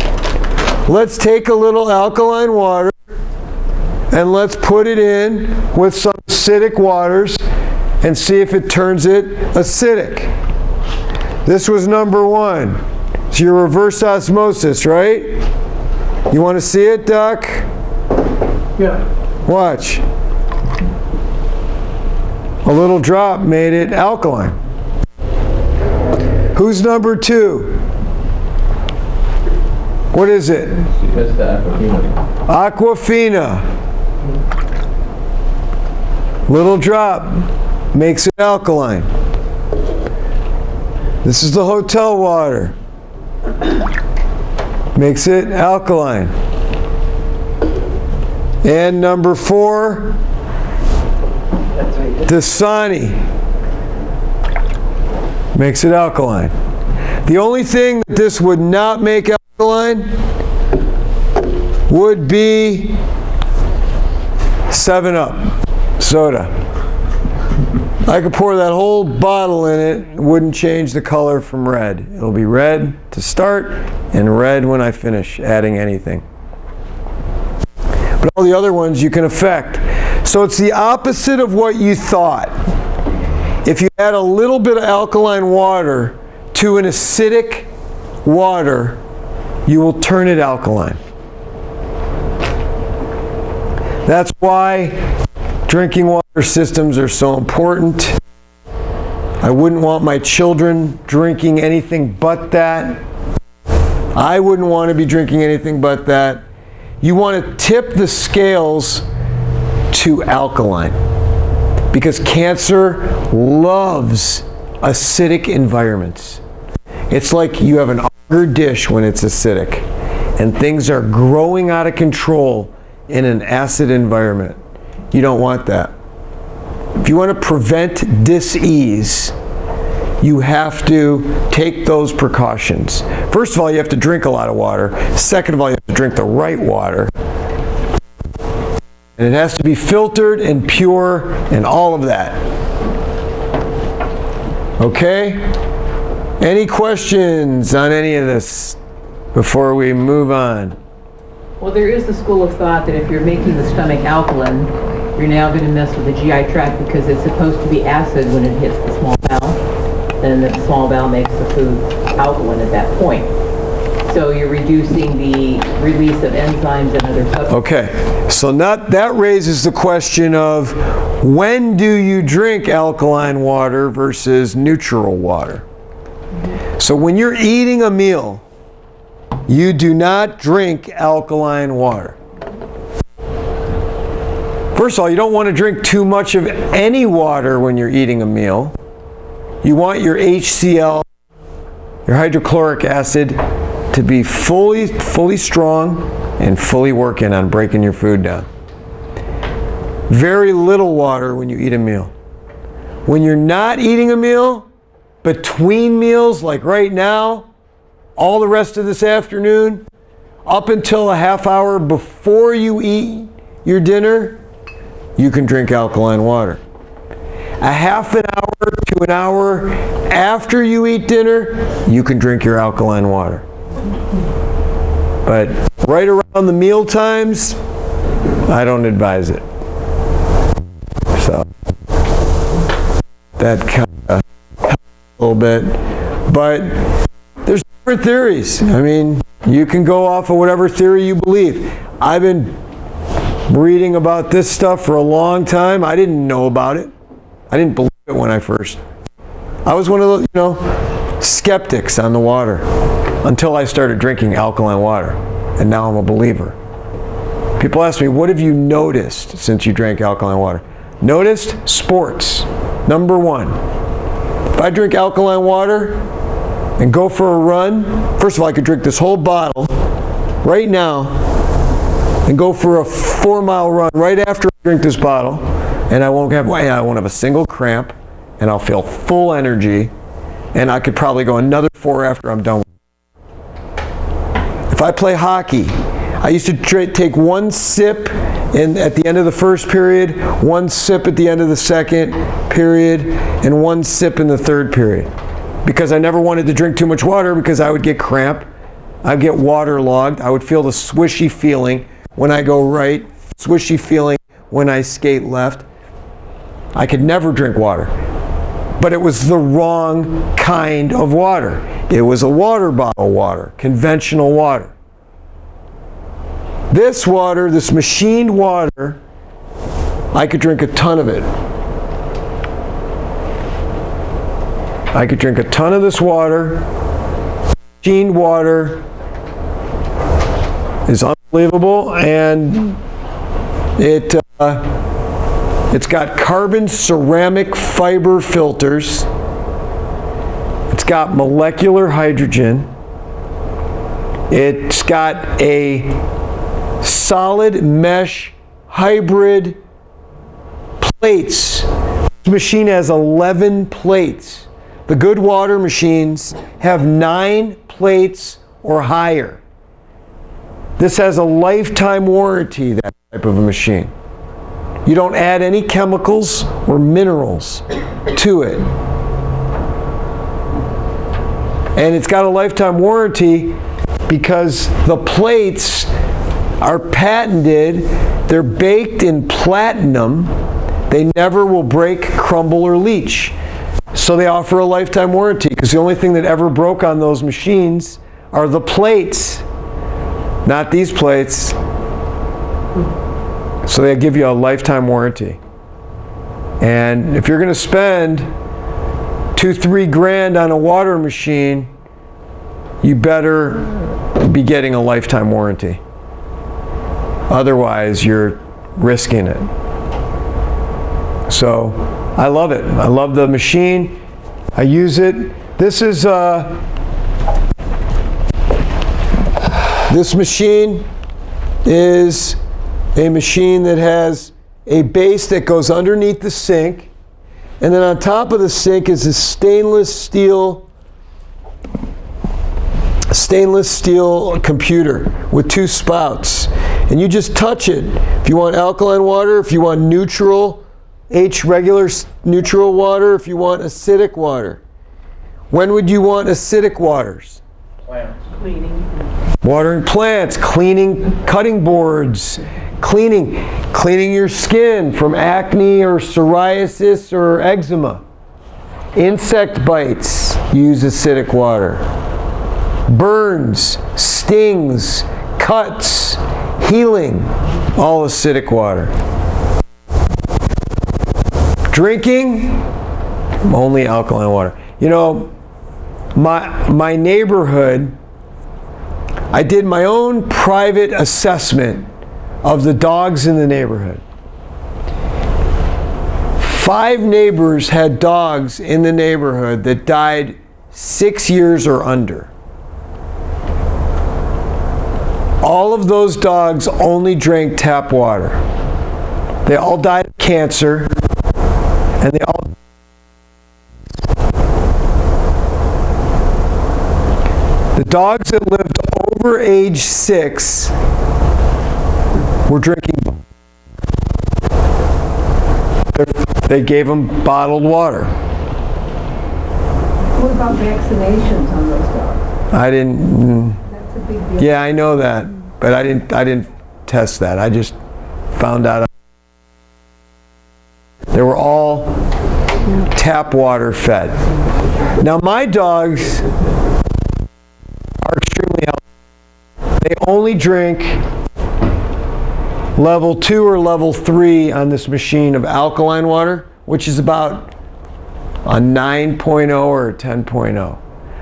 Let's take a little alkaline water and let's put it in with some acidic waters and see if it turns it acidic. This was number 1. It's your reverse osmosis, right? You want to see it, Doc? Yeah. Watch. A little drop made it alkaline. Who's number 2? What is it? That's the Aquafina. Aquafina. Little drop makes it alkaline. This is the hotel water. Makes it alkaline. And number 4, Dasani. Makes it alkaline. The only thing that this would not make alkaline would be 7-Up soda. I could pour that whole bottle in it, it wouldn't change the color from red. It'll be red to start and red when I finish adding anything. But all the other ones you can affect. So it's the opposite of what you thought. If you add a little bit of alkaline water to an acidic water, you will turn it alkaline. That's why drinking water systems are so important. I wouldn't want my children drinking anything but that. I wouldn't want to be drinking anything but that. You want to tip the scales to alkaline because cancer loves acidic environments. It's like you have an agar dish when it's acidic and things are growing out of control in an acid environment. You don't want that. If you want to prevent dis-ease, you have to take those precautions. First of all, you have to drink a lot of water. Second of all, you have to drink the right water. And it has to be filtered and pure and all of that. Okay? Any questions on any of this before we move on? Well, there is the school of thought that if you're making the stomach alkaline, you're now going to mess with the GI tract because it's supposed to be acid when it hits the small bowel. Then the small bowel makes the food alkaline at that point. So you're reducing the release of enzymes and other substances. Okay, so that raises the question of when do you drink alkaline water versus neutral water? So when you're eating a meal, you do not drink alkaline water. First of all, you don't want to drink too much of any water when you're eating a meal. You want your HCl, your hydrochloric acid, to be fully strong and fully working on breaking your food down. Very little water when you eat a meal. When you're not eating a meal, between meals, like right now, all the rest of this afternoon, up until a half hour before you eat your dinner, you can drink alkaline water. A half an hour to an hour after you eat dinner, you can drink your alkaline water. But right around the meal times, I don't advise it. So that kind of helps a little bit. But there's different theories. I mean, you can go off of whatever theory you believe. I've been reading about this stuff for a long time. I didn't know about it. I didn't believe it when I was one of the, skeptics on the water until I started drinking alkaline water. And now I'm a believer. People ask me, what have you noticed since you drank alkaline water? Noticed? Sports. Number one. If I drink alkaline water and go for a run, first of all, I could drink this whole bottle right now and go for a 4-mile run right after I drink this bottle, and I won't have a single cramp, and I'll feel full energy, and I could probably go another 4 after I'm done with it. If I play hockey, I used to take one sip at the end of the first period, one sip at the end of the second period, and one sip in the third period. Because I never wanted to drink too much water because I would get cramp, I'd get waterlogged, I would feel the swishy feeling when I go right, swishy feeling when I skate left. I could never drink water. But it was the wrong kind of water. It was a water bottle water, conventional water. This water, this machined water, I could drink a ton of it. I could drink a ton of this water. Machined water is unbelievable, and it's got carbon ceramic fiber filters. It's got molecular hydrogen. It's got a solid mesh hybrid plates. This machine has 11 plates. The good water machines have 9 plates or higher. This has a lifetime warranty, that type of a machine. You don't add any chemicals or minerals to it. And it's got a lifetime warranty because the plates are patented. They're baked in platinum. They never will break, crumble, or leach. So they offer a lifetime warranty because the only thing that ever broke on those machines are the plates, not these plates. So they give you a lifetime warranty. And if you're going to spend $2-3 grand on a water machine, you better be getting a lifetime warranty. Otherwise, you're risking it. So I love it. I love the machine. I use it. This machine is a machine that has a base that goes underneath the sink, and then on top of the sink is a stainless steel computer with 2 spouts, and you just touch it. If you want alkaline water, if you want neutral, regular neutral water, if you want acidic water. When would you want acidic waters? Plants. Cleaning. Watering plants, cleaning cutting boards, Cleaning your skin from acne or psoriasis or eczema. Insect bites, use acidic water. Burns, stings, cuts, healing, all acidic water. Drinking, only alkaline water. You know, my neighborhood, I did my own private assessment of the dogs in the neighborhood. 5 neighbors had dogs in the neighborhood that died 6 years or under. All of those dogs only drank tap water. They all died of cancer, and they all... The dogs that lived over age 6 were drinking. They gave them bottled water. What about vaccinations on those dogs? I didn't. That's a big deal. Yeah, I know that, but I didn't test that. I just found out they were all tap water fed. Now my dogs are extremely healthy. They only drink level 2 or level 3 on this machine of alkaline water, which is about a 9.0 or a 10.0.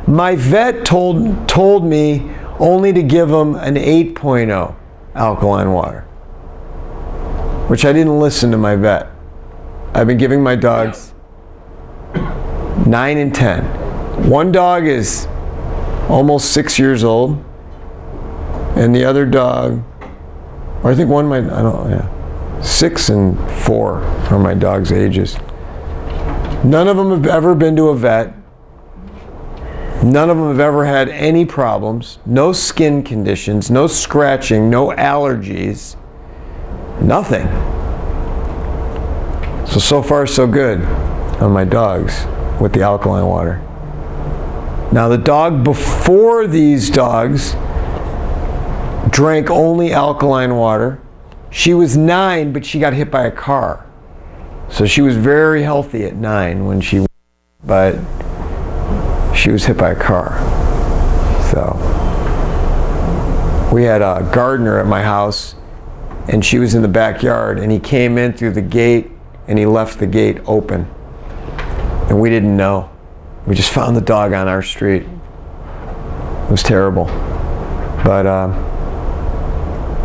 My vet told me only to give them an 8.0 alkaline water, which I didn't listen to my vet. I've been giving my dogs 9 and 10. One dog is almost 6 years old, and the other dog, or I think one might, I don't know, yeah. 6 and 4 are my dog's ages. None of them have ever been to a vet. None of them have ever had any problems. No skin conditions, no scratching, no allergies, nothing. So far so good on my dogs with the alkaline water. Now the dog before these dogs drank only alkaline water. She was 9, but she got hit by a car. So she was very healthy at 9 when but she was hit by a car. So we had a gardener at my house, and she was in the backyard, and he came in through the gate and he left the gate open. And we didn't know. We just found the dog on our street. It was terrible. But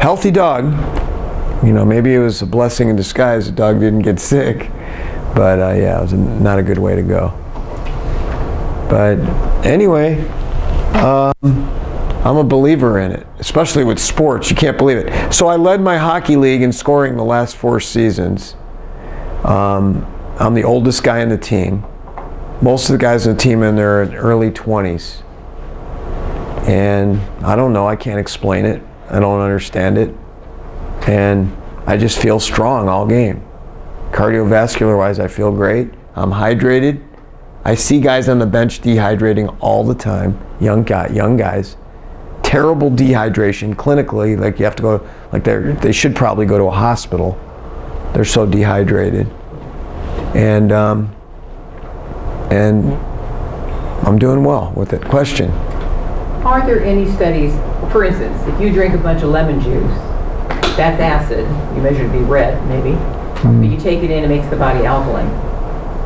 healthy dog. You know, maybe it was a blessing in disguise. The dog didn't get sick. But yeah, it was not a good way to go. But anyway, I'm a believer in it, especially with sports. You can't believe it. So I led my hockey league in scoring the last 4 seasons. I'm the oldest guy in the team. Most of the guys in the team are in their early 20s. And I don't know, I can't explain it. I don't understand it. And I just feel strong all game. Cardiovascular wise, I feel great. I'm hydrated. I see guys on the bench dehydrating all the time. Young guys. Terrible dehydration clinically, like you have to go, like they should probably go to a hospital. They're so dehydrated. And I'm doing well with it. Question? Are there any studies, for instance, if you drink a bunch of lemon juice, that's acid, you measure it to be red maybe, but you take it in, it makes the body alkaline.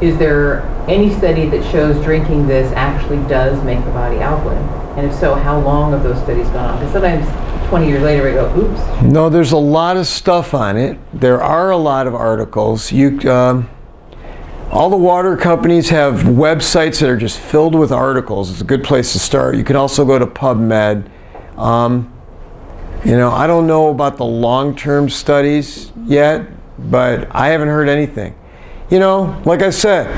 Is there any study that shows drinking this actually does make the body alkaline? And if so, how long have those studies gone on? Because sometimes 20 years later we go, oops. No, there's a lot of stuff on it. There are a lot of articles. All the water companies have websites that are just filled with articles. It's a good place to start. You can also go to PubMed. You know, I don't know about the long-term studies yet, but I haven't heard anything. You know, like I said,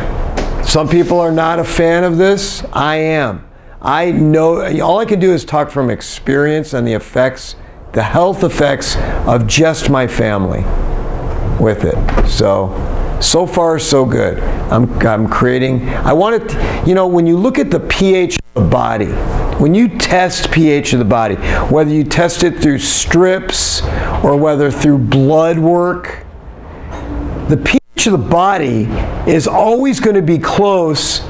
some people are not a fan of this. I am. I know, all I can do is talk from experience and the effects, the health effects of just my family with it. So far so good. I'm creating, I want it, you know, when you look at the pH of the body, When you test pH of the body, whether you test it through strips or whether through blood work, the pH of the body is always going to be close,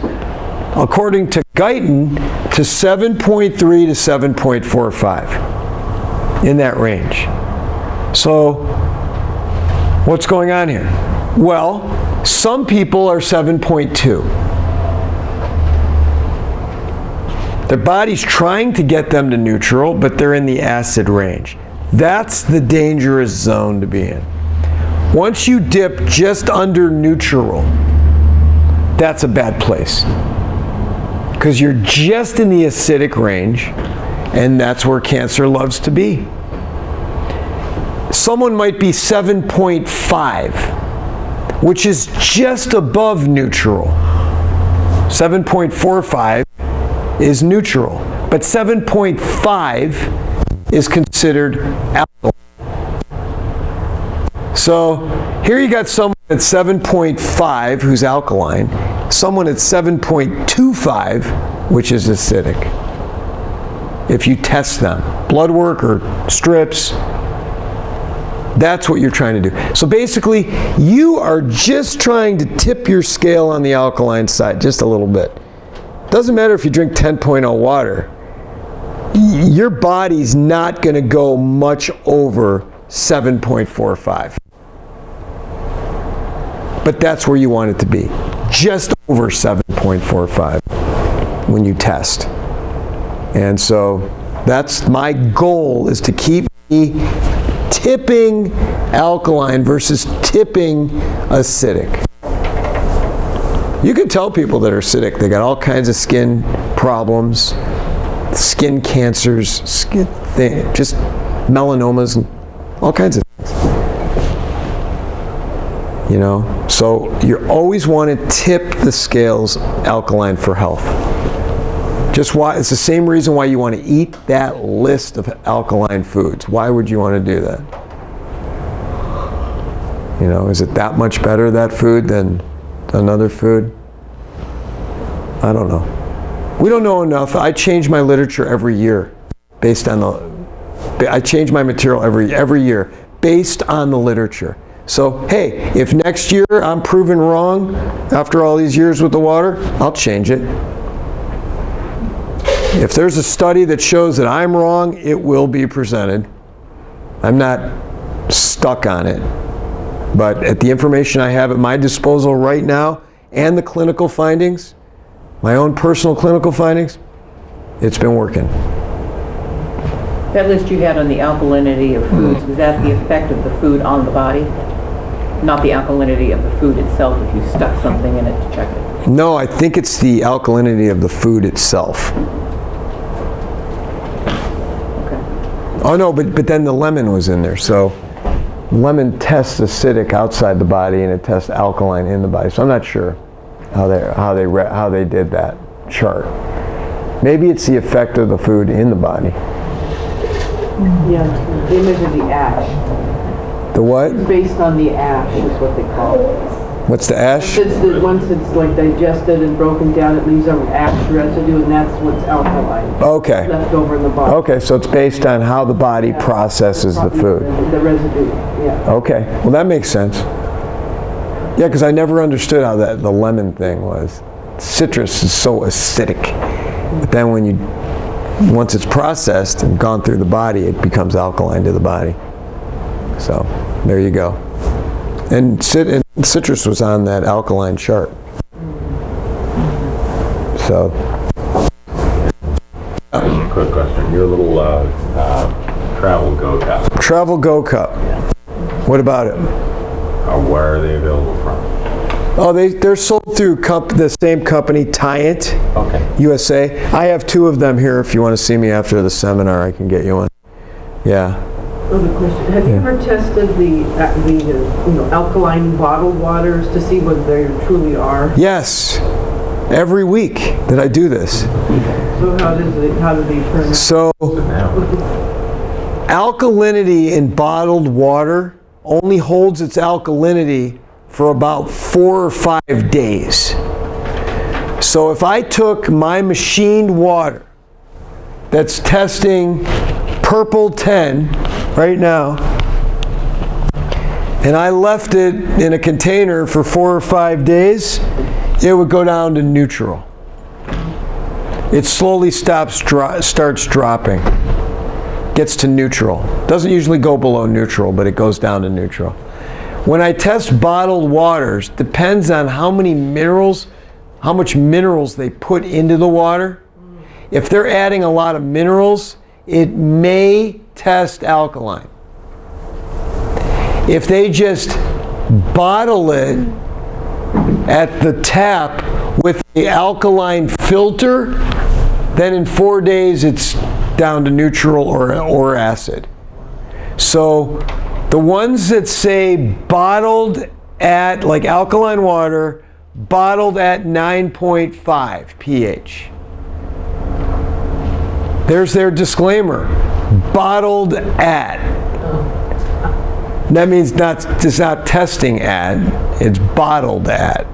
according to Guyton, to 7.3 to 7.45, in that range. So, what's going on here? Well, some people are 7.2. Their body's trying to get them to neutral, but they're in the acid range. That's the dangerous zone to be in. Once you dip just under neutral, that's a bad place. Because you're just in the acidic range, and that's where cancer loves to be. Someone might be 7.5, which is just above neutral. 7.45 is neutral, but 7.5 is considered alkaline. So here you got someone at 7.5 who's alkaline, someone at 7.25 which is acidic. If you test them, blood work or strips, that's what you're trying to do. So basically, you are just trying to tip your scale on the alkaline side just a little bit. Doesn't matter if you drink 10.0 water. Your body's not going to go much over 7.45. But that's where you want it to be. Just over 7.45 when you test. And so that's my goal, is to keep me tipping alkaline versus tipping acidic. You can tell people that are acidic, they got all kinds of skin problems, skin cancers, just melanomas, and all kinds of things. You know, so you always want to tip the scales alkaline for health. Just why, it's the same reason why you want to eat that list of alkaline foods. Why would you want to do that? You know, is it that much better, that food, than another food? I don't know. We don't know enough. I change my literature every year based on I change my material every year based on the literature. So, hey, if next year I'm proven wrong after all these years with the water, I'll change it. If there's a study that shows that I'm wrong, it will be presented. I'm not stuck on it. But at the information I have at my disposal right now, and the clinical findings, my own personal clinical findings, it's been working. That list you had on the alkalinity of foods, was that the effect of the food on the body? Not the alkalinity of the food itself if you stuck something in it to check it? No, I think it's the alkalinity of the food itself. Okay. Oh no, but then the lemon was in there. So lemon tests acidic outside the body and it tests alkaline in the body. So I'm not sure how they did that chart. Maybe it's the effect of the food in the body. Yeah, the image of the ash. The what? It's based on the ash, is what they call it. What's the ash? Once it's like digested and broken down, it leaves an ash residue, and that's what's alkaline. Okay. Left over in the body. Okay, so it's based on how the body processes the food. The residue, yeah. Okay, well that makes sense. Yeah, because I never understood how the lemon thing was. Citrus is so acidic, but then once it's processed and gone through the body, it becomes alkaline to the body. So there you go. And citrus was on that alkaline chart. So. Quick question. Your little Travel Go Cup. Travel Go Cup. What about it? Where are they available from? Oh, they're sold through the same company, Tyant USA. I have 2 of them here. If you want to see me after the seminar, I can get you one. Yeah. Other question. Have you ever tested the alkaline bottled waters to see whether they truly are? Yes. Every week that I do this. So how do they turn out? So alkalinity in bottled water only holds its alkalinity for about 4 or 5 days. So if I took my machined water that's testing purple 10 right now, and I left it in a container for 4 or 5 days, it would go down to neutral. It slowly starts dropping, gets to neutral. Doesn't usually go below neutral, but it goes down to neutral. When I test bottled waters, depends on how much minerals they put into the water. If they're adding a lot of minerals, it may test alkaline. If they just bottle it at the tap with the alkaline filter, then in 4 days it's down to neutral or acid. So the ones that say bottled at, like alkaline water, bottled at 9.5 pH. There's their disclaimer, bottled at. That means it's not testing at, it's bottled at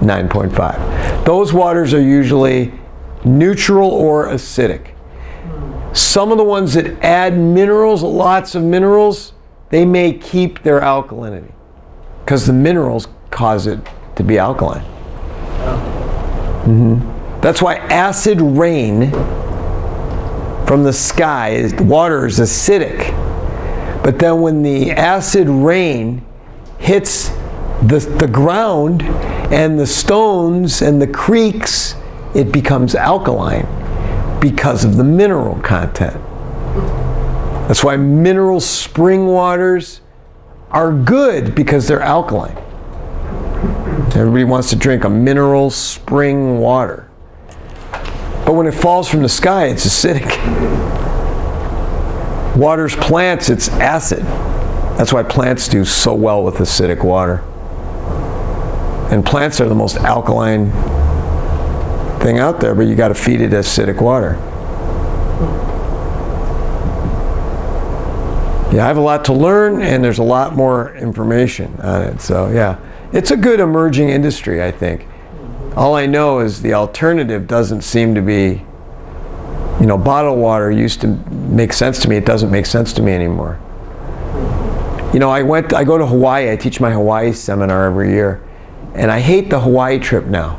9.5. Those waters are usually neutral or acidic. Some of the ones that add minerals, lots of minerals, they may keep their alkalinity because the minerals cause it to be alkaline. That's why acid rain from the sky, water is acidic. But then when the acid rain hits the ground and the stones and the creeks, it becomes alkaline because of the mineral content. That's why mineral spring waters are good, because they're alkaline. Everybody wants to drink a mineral spring water. But when it falls from the sky, it's acidic. Waters plants, it's acid. That's why plants do so well with acidic water. And plants are the most alkaline thing out there, but you got to feed it acidic water. Yeah, I have a lot to learn, and there's a lot more information on it. So yeah, it's a good emerging industry, I think. All I know is the alternative doesn't seem to be, bottled water used to make sense to me. It doesn't make sense to me anymore. I go to Hawaii. I teach my Hawaii seminar every year, and I hate the Hawaii trip now.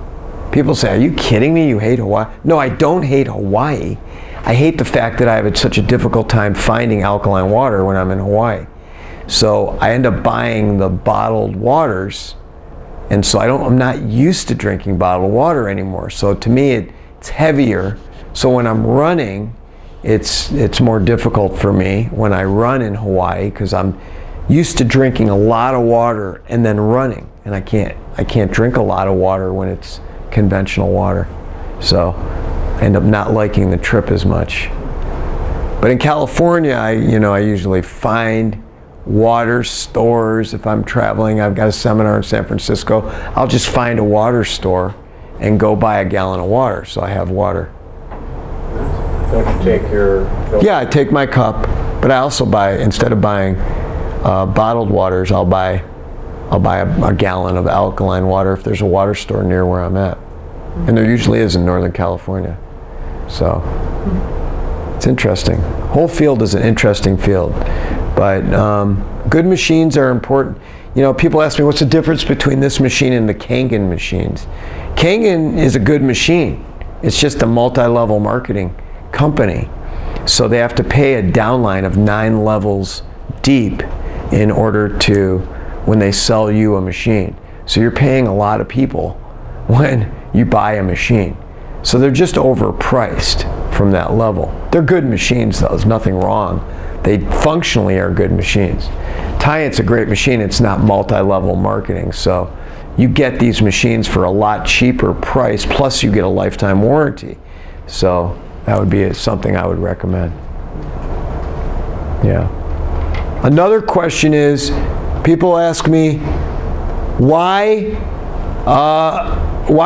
People say, "Are you kidding me? You hate Hawaii?" No, I don't hate Hawaii. I hate the fact that I have such a difficult time finding alkaline water when I'm in Hawaii. So I end up buying the bottled waters, and so I'm not used to drinking bottled water anymore. So to me, it's heavier. So when I'm running, it's more difficult for me when I run in Hawaii, because I'm used to drinking a lot of water and then running, and I can't drink a lot of water when it's conventional water. So I end up not liking the trip as much. But in California, I usually find water stores. If I'm traveling, I've got a seminar in San Francisco, I'll just find a water store and go buy a gallon of water, so I have water. Don't you take your... Yeah, I take my cup, but I also buy, instead of buying bottled waters, I'll buy a gallon of alkaline water if there's a water store near where I'm at. And there usually is in Northern California. So it's interesting. Whole field is an interesting field, but good machines are important. People ask me, what's the difference between this machine and the Kangen machines? Kangen is a good machine. It's just a multi-level marketing company. So they have to pay a downline of 9 levels deep in order to, when they sell you a machine. So you're paying a lot of people when you buy a machine. So they're just overpriced from that level. They're good machines though, there's nothing wrong. They functionally are good machines. Tyant's a great machine, it's not multi-level marketing. So you get these machines for a lot cheaper price, plus you get a lifetime warranty. So that would be something I would recommend. Yeah. Another question is, people ask me, why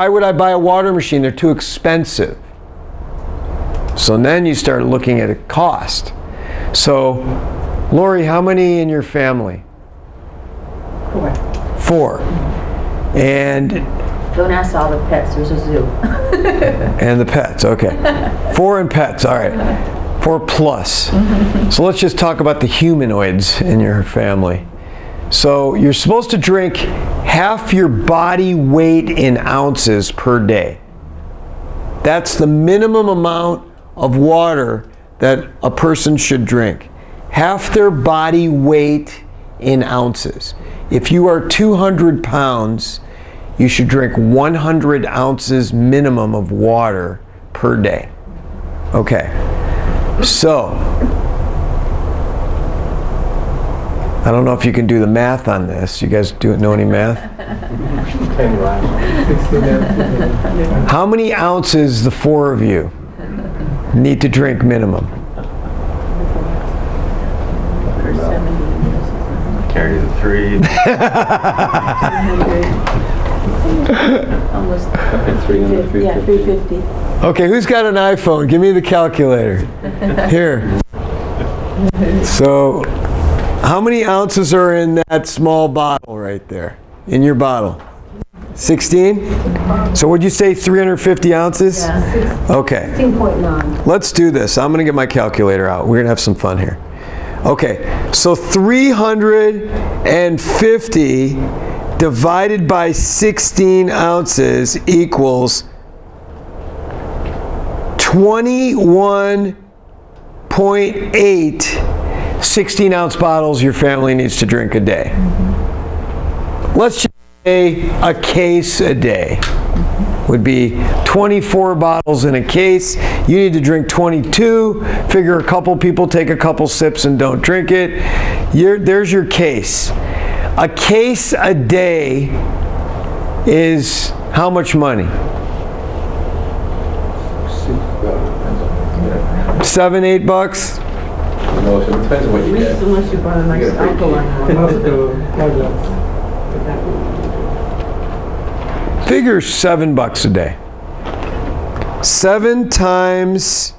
would I buy a water machine? They're too expensive. So then you start looking at a cost. So, Lori, how many in your family? 4. And don't ask all the pets, there's a zoo. And the pets, okay. 4 and pets, all right. 4 plus. So let's just talk about the humanoids in your family. So you're supposed to drink half your body weight in ounces per day. That's the minimum amount of water that a person should drink. Half their body weight in ounces. If you are 200 pounds, you should drink 100 ounces minimum of water per day. Okay, so I don't know if you can do the math on this. You guys know any math? How many ounces the 4 of you need to drink minimum? Carry the 3. Almost. 300, Yeah, 350. Okay, who's got an iPhone? Give me the calculator. Here. So, how many ounces are in that small bottle right there? In your bottle? 16? So would you say 350 ounces? Yeah. Okay. 16.9. Let's do this. I'm going to get my calculator out. We're going to have some fun here. Okay, so 350 divided by 16 ounces equals 21.8 16-ounce bottles your family needs to drink a day. Let's just say a case a day would be 24 bottles in a case. You need to drink 22. Figure a couple people take a couple sips and don't drink it. There's your case. A case a day is how much money? $7, $8? No, so it depends on what you get. Unless you bought a nice alkaline one. Figure $7 a day. 7 times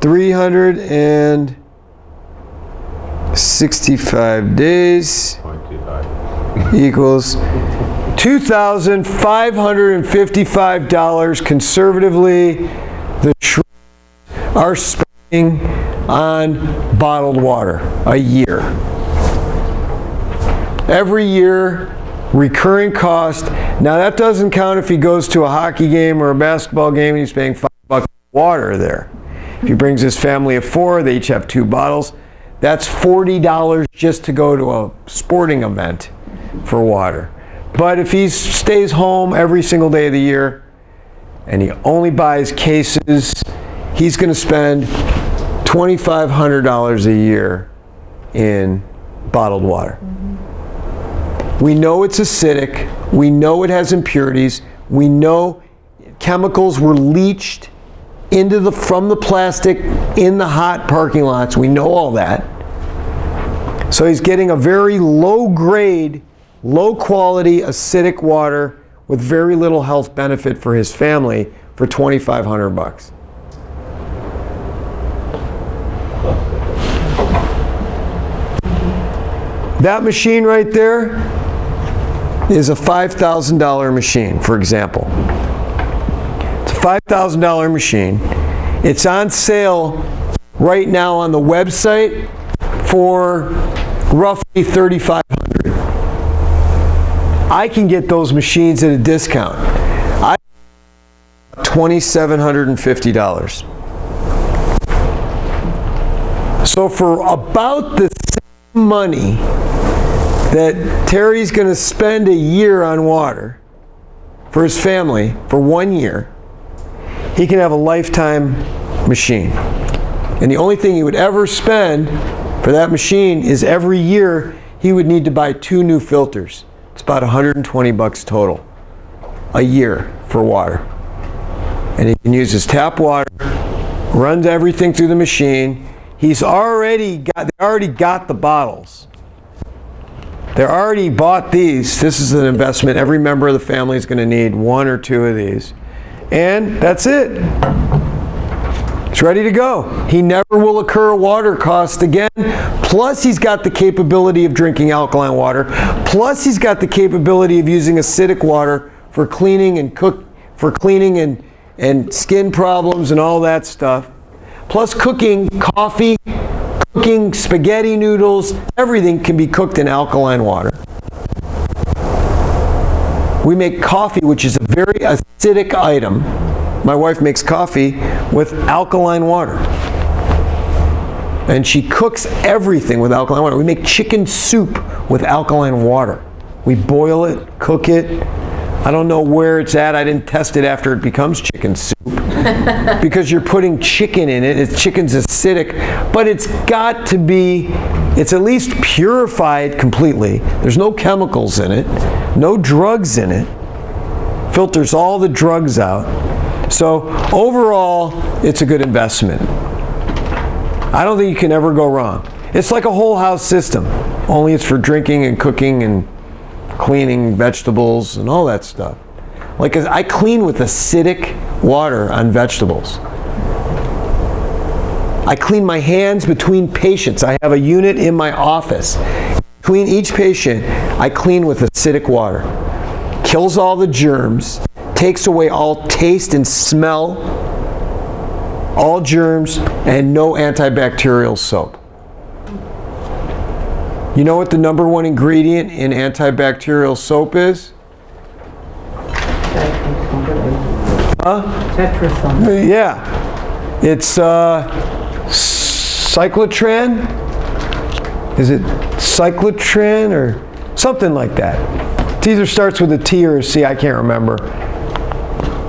365 days 0.25. equals $2,555 conservatively the Shrews are spending on bottled water a year. Every year, recurring cost. Now that doesn't count if he goes to a hockey game or a basketball game and he's paying $5 for water there. If he brings his family of 4, they each have 2 bottles. That's $40 just to go to a sporting event for water. But if he stays home every single day of the year and he only buys cases, he's going to spend $2,500 a year in bottled water. We know it's acidic. We know it has impurities. We know chemicals were leached from the plastic in the hot parking lots. We know all that. So he's getting a very low grade, low quality acidic water with very little health benefit for his family for $2,500. That machine right there is a $5,000 machine, for example. It's a $5,000 machine. It's on sale right now on the website for roughly $3,500. I can get those machines at a discount. I $2,750. So for about the same money that Terry's going to spend a year on water for his family for 1 year, he can have a lifetime machine. And the only thing he would ever spend for that machine is every year he would need to buy 2 new filters. It's about $120 total a year for water. And he can use his tap water, runs everything through the machine. They already got the bottles. They already bought these. This is an investment. Every member of the family is going to need 1 or 2 of these. And that's it. It's ready to go. He never will incur a water cost again. Plus, he's got the capability of drinking alkaline water. Plus, he's got the capability of using acidic water for cleaning and and skin problems and all that stuff. Plus cooking coffee, cooking spaghetti noodles, everything can be cooked in alkaline water. We make coffee, which is a very acidic item. My wife makes coffee with alkaline water. And she cooks everything with alkaline water. We make chicken soup with alkaline water. We boil it, cook it. I don't know where it's at. I didn't test it after it becomes chicken soup. Because you're putting chicken in it. Chicken's acidic, but it's got to be, it's at least purified completely. There's no chemicals in it, no drugs in it. Filters all the drugs out. So overall, it's a good investment. I don't think you can ever go wrong. It's like a whole house system, only it's for drinking and cooking and cleaning vegetables and all that stuff. Like I clean with acidic water on vegetables. I clean my hands between patients. I have a unit in my office. Between each patient, I clean with acidic water. Kills all the germs, takes away all taste and smell, all germs, and no antibacterial soap. You know what the number one ingredient in antibacterial soap is? Tetrasol. Yeah. It's cyclotran. Is it cyclotran or something like that? It either starts with a T or a C, I can't remember.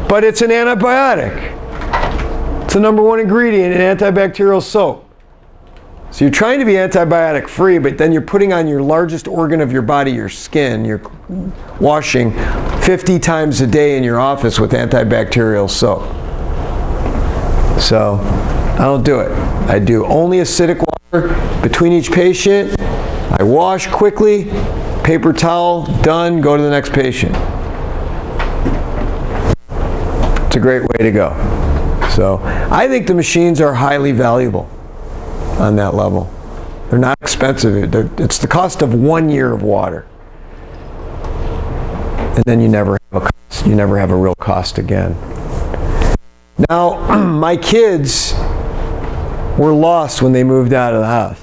But it's an antibiotic. It's the number one ingredient in antibacterial soap. So you're trying to be antibiotic free, but then you're putting on your largest organ of your body, your skin, you're washing 50 times a day in your office with antibacterial soap. So I don't do it. I do only acidic water between each patient. I wash quickly, paper towel, done, go to the next patient. It's a great way to go. So I think the machines are highly valuable on that level. They're not expensive. It's the cost of 1 year of water. And then you never have a cost. You never have a real cost again. Now, my kids were lost when they moved out of the house.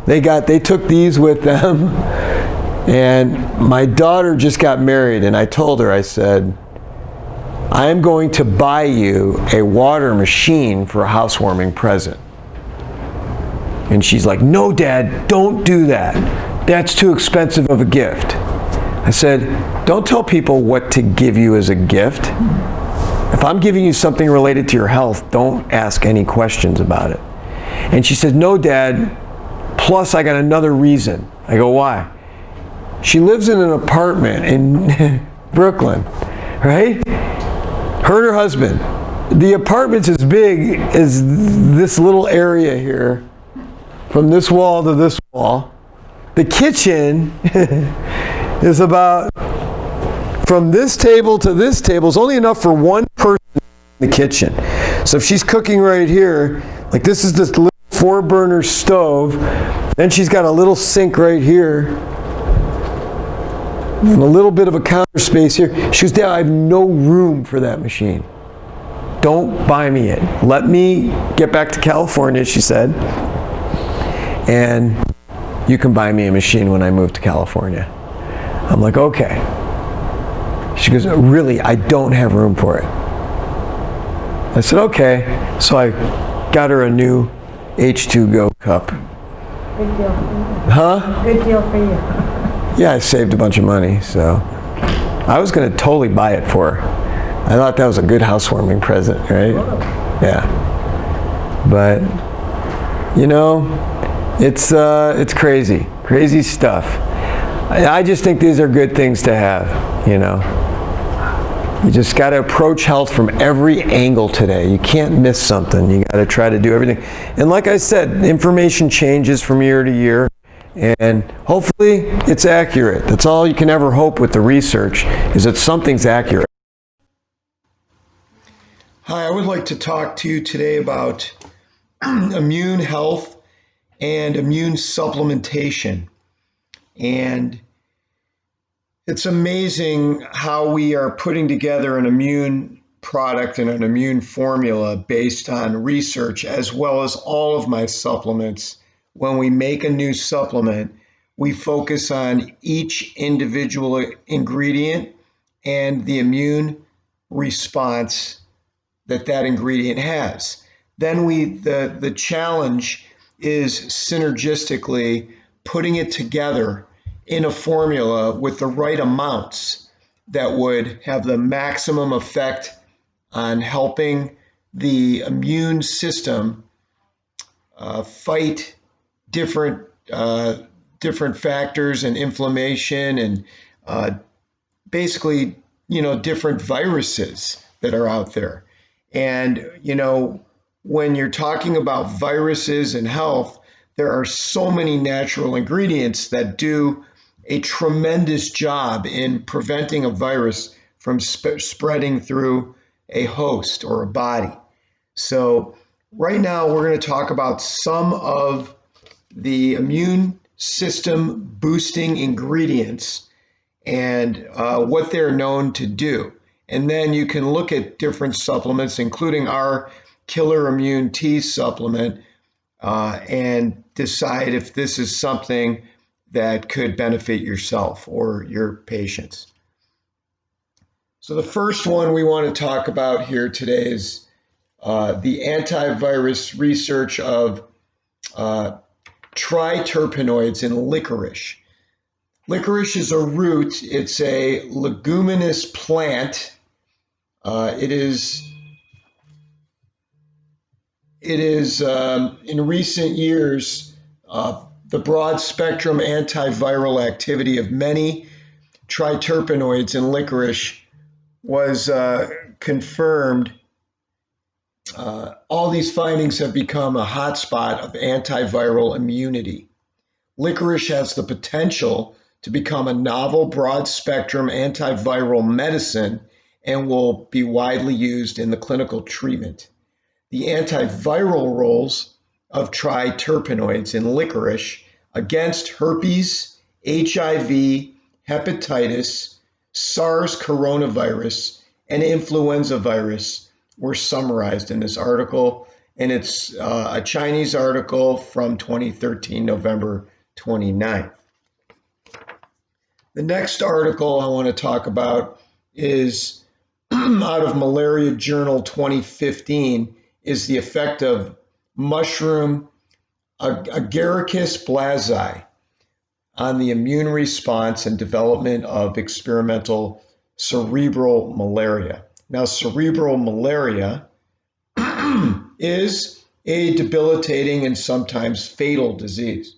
They took these with them, and my daughter just got married, and I told her, I said, I am going to buy you a water machine for a housewarming present. And she's like, no, Dad, don't do that. That's too expensive of a gift. I said, don't tell people what to give you as a gift. If I'm giving you something related to your health, don't ask any questions about it. And she said, no, Dad, plus I got another reason. I go, why? She lives in an apartment in Brooklyn, right? Her and her husband. The apartment's as big as this little area here, from this wall to this wall. The kitchen is about, from this table to this table, is only enough for one person in the kitchen. So if she's cooking right here, like this is this little 4-burner stove, then she's got a little sink right here, and a little bit of a counter space here. She goes, Dad, I have no room for that machine. Don't buy me it. Let me get back to California, she said, and you can buy me a machine when I move to California. I'm like, okay. She goes, really, I don't have room for it. I said, okay. So I got her a new H2Go cup. Good deal for you. Huh? Good deal for you. Yeah, I saved a bunch of money, so I was going to totally buy it for her. I thought that was a good housewarming present, right? Yeah. But, you know, it's crazy stuff. I just think these are good things to have, you know. You just got to approach health from every angle today. You can't miss something. You got to try to do everything. And like I said, information changes from year to year, and hopefully it's accurate. That's all you can ever hope with the research, is that something's accurate. Hi, I would like to talk to you today about immune health and immune supplementation. And it's amazing how we are putting together an immune product and an immune formula based on research, as well as all of my supplements. When we make a new supplement, we focus on each individual ingredient and the immune response that that ingredient has. Then the challenge is synergistically putting it together in a formula with the right amounts that would have the maximum effect on helping the immune system fight different factors and inflammation and basically, different viruses that are out there. And, when you're talking about viruses and health, there are so many natural ingredients that do a tremendous job in preventing a virus from spreading through a host or a body. So right now we're going to talk about some of the immune system boosting ingredients and what they're known to do. And then you can look at different supplements, including our Killer Immune T supplement, and decide if this is something that could benefit yourself or your patients. So the first one we want to talk about here today is the antivirus research of triterpenoids in licorice. Licorice is a root. It's a leguminous plant. It is in recent years, the broad spectrum antiviral activity of many triterpenoids in licorice was confirmed. All these findings have become a hotspot of antiviral immunity. Licorice has the potential to become a novel broad spectrum antiviral medicine and will be widely used in the clinical treatment. The antiviral roles of triterpenoids in licorice against herpes, HIV, hepatitis, SARS coronavirus, and influenza virus were summarized in this article, and it's a Chinese article from 2013, November 29th. The next article I want to talk about is out of Malaria Journal 2015, is the effect of mushroom Agaricus blasi on the immune response and development of experimental cerebral malaria. Now, cerebral malaria is a debilitating and sometimes fatal disease.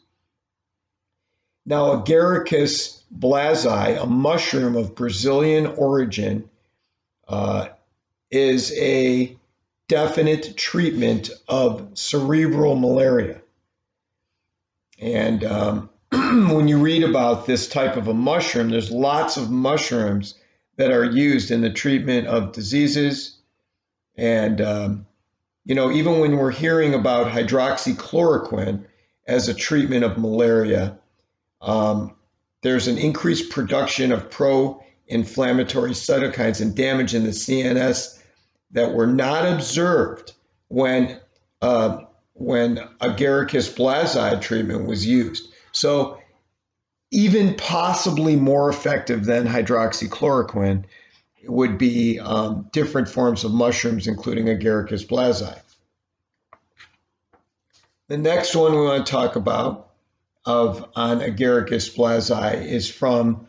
Now, Agaricus blasi, a mushroom of Brazilian origin, is a definite treatment of cerebral malaria. And when you read about this type of a mushroom, there's lots of mushrooms that are used in the treatment of diseases. And, even when we're hearing about hydroxychloroquine as a treatment of malaria, there's an increased production of pro-inflammatory cytokines and damage in the CNS that were not observed when Agaricus blasi treatment was used. So even possibly more effective than hydroxychloroquine would be different forms of mushrooms, including Agaricus blasi. The next one we want to talk about on Agaricus blasi is from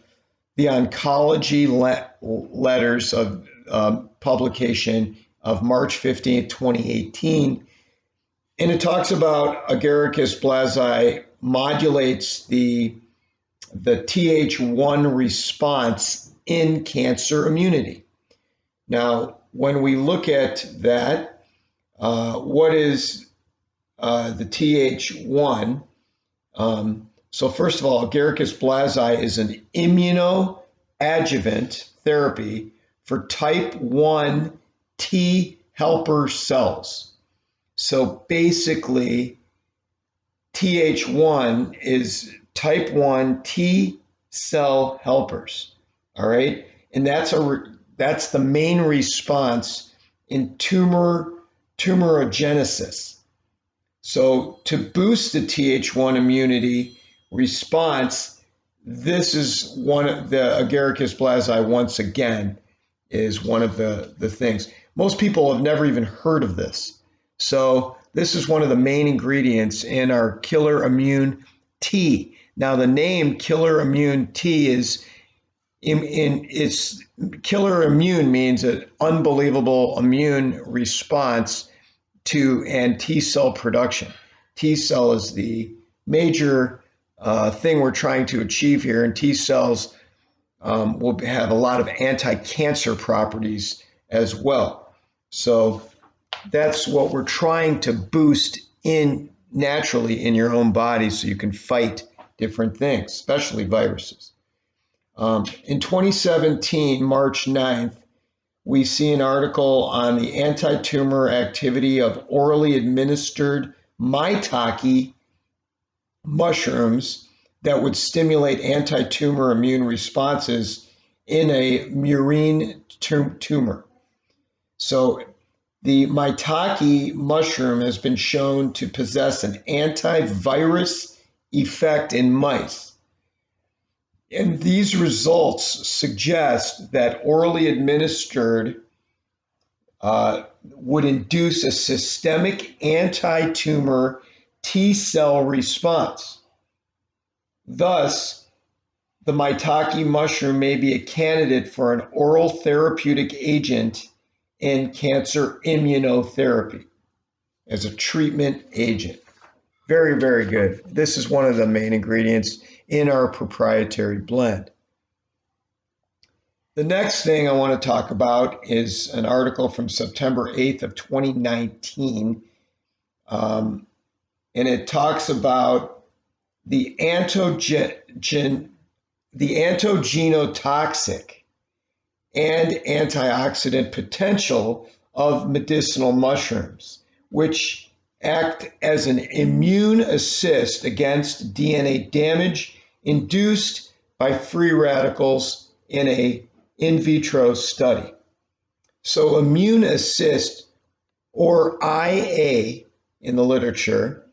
the Oncology Letters of publication of March 15th, 2018. And it talks about Agaricus blasi modulates the Th1 response in cancer immunity. Now, when we look at that, what is the Th1? So first of all, Agaricus blasi is an immunoadjuvant therapy for type 1 T helper cells. So basically, Th1 is type 1 T cell helpers, all right? And that's that's the main response in tumorigenesis. So to boost the Th1 immunity response, this is one of the Agaricus blasi, once again, is one of the things. Most people have never even heard of this. So this is one of the main ingredients in our Killer Immune T. Now the name Killer Immune T is it's Killer Immune means an unbelievable immune response to and T cell production. T cell is the major thing we're trying to achieve here, and T cells will have a lot of anti-cancer properties as well. So that's what we're trying to boost in naturally in your own body so you can fight different things, especially viruses. In 2017, March 9th, we see an article on the anti-tumor activity of orally administered maitake mushrooms that would stimulate anti-tumor immune responses in a murine tumor. So the maitake mushroom has been shown to possess an antivirus effect in mice. And these results suggest that orally administered would induce a systemic anti-tumor T cell response. Thus, the maitake mushroom may be a candidate for an oral therapeutic agent in cancer immunotherapy as a treatment agent. Very, very good. This is one of the main ingredients in our proprietary blend. The next thing I want to talk about is an article from September 8th of 2019. And it talks about the antigenotoxic and antioxidant potential of medicinal mushrooms, which act as an immune assist against DNA damage induced by free radicals in a in vitro study. So immune assist, or IA in the literature,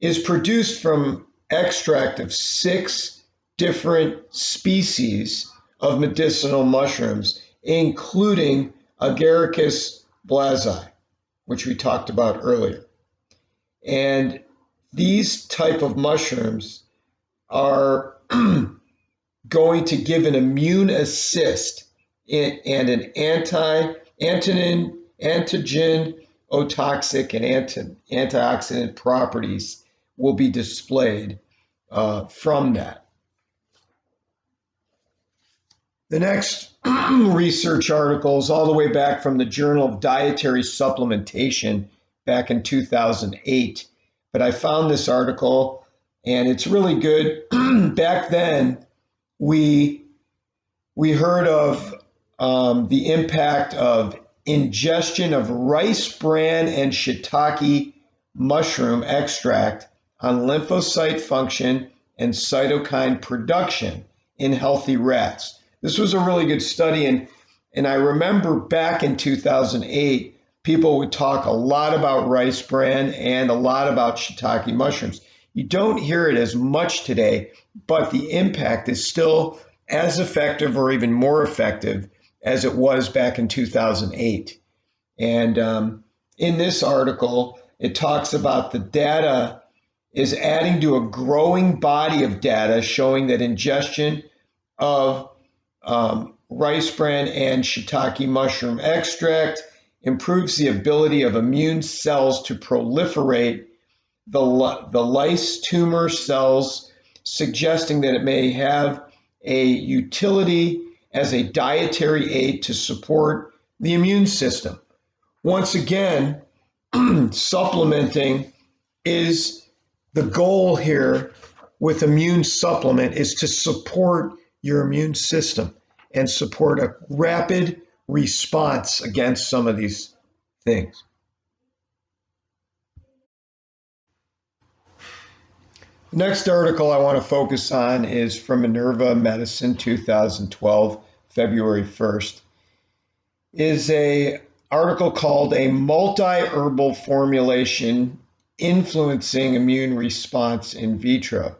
is produced from extract of 6 different species of medicinal mushrooms, including Agaricus blasi, which we talked about earlier. And these type of mushrooms are going to give an immune assist and an antigen otoxic and antioxidant properties will be displayed from that. The next research article is all the way back from the Journal of Dietary Supplementation back in 2008. But I found this article and it's really good. Back then, we heard of the impact of ingestion of rice bran and shiitake mushroom extract on lymphocyte function and cytokine production in healthy rats. This was a really good study, and I remember back in 2008, people would talk a lot about rice bran and a lot about shiitake mushrooms. You don't hear it as much today, but the impact is still as effective or even more effective as it was back in 2008. And in this article, it talks about the data is adding to a growing body of data showing that ingestion of rice bran and shiitake mushroom extract improves the ability of immune cells to proliferate the lice tumor cells, suggesting that it may have a utility as a dietary aid to support the immune system. Once again, supplementing is the goal here with immune supplement is to support your immune system and support a rapid response against some of these things. Next article I want to focus on is from Minerva Medicine, 2012, February 1st. is a article called A Multi-Herbal Formulation Influencing Immune Response in Vitro.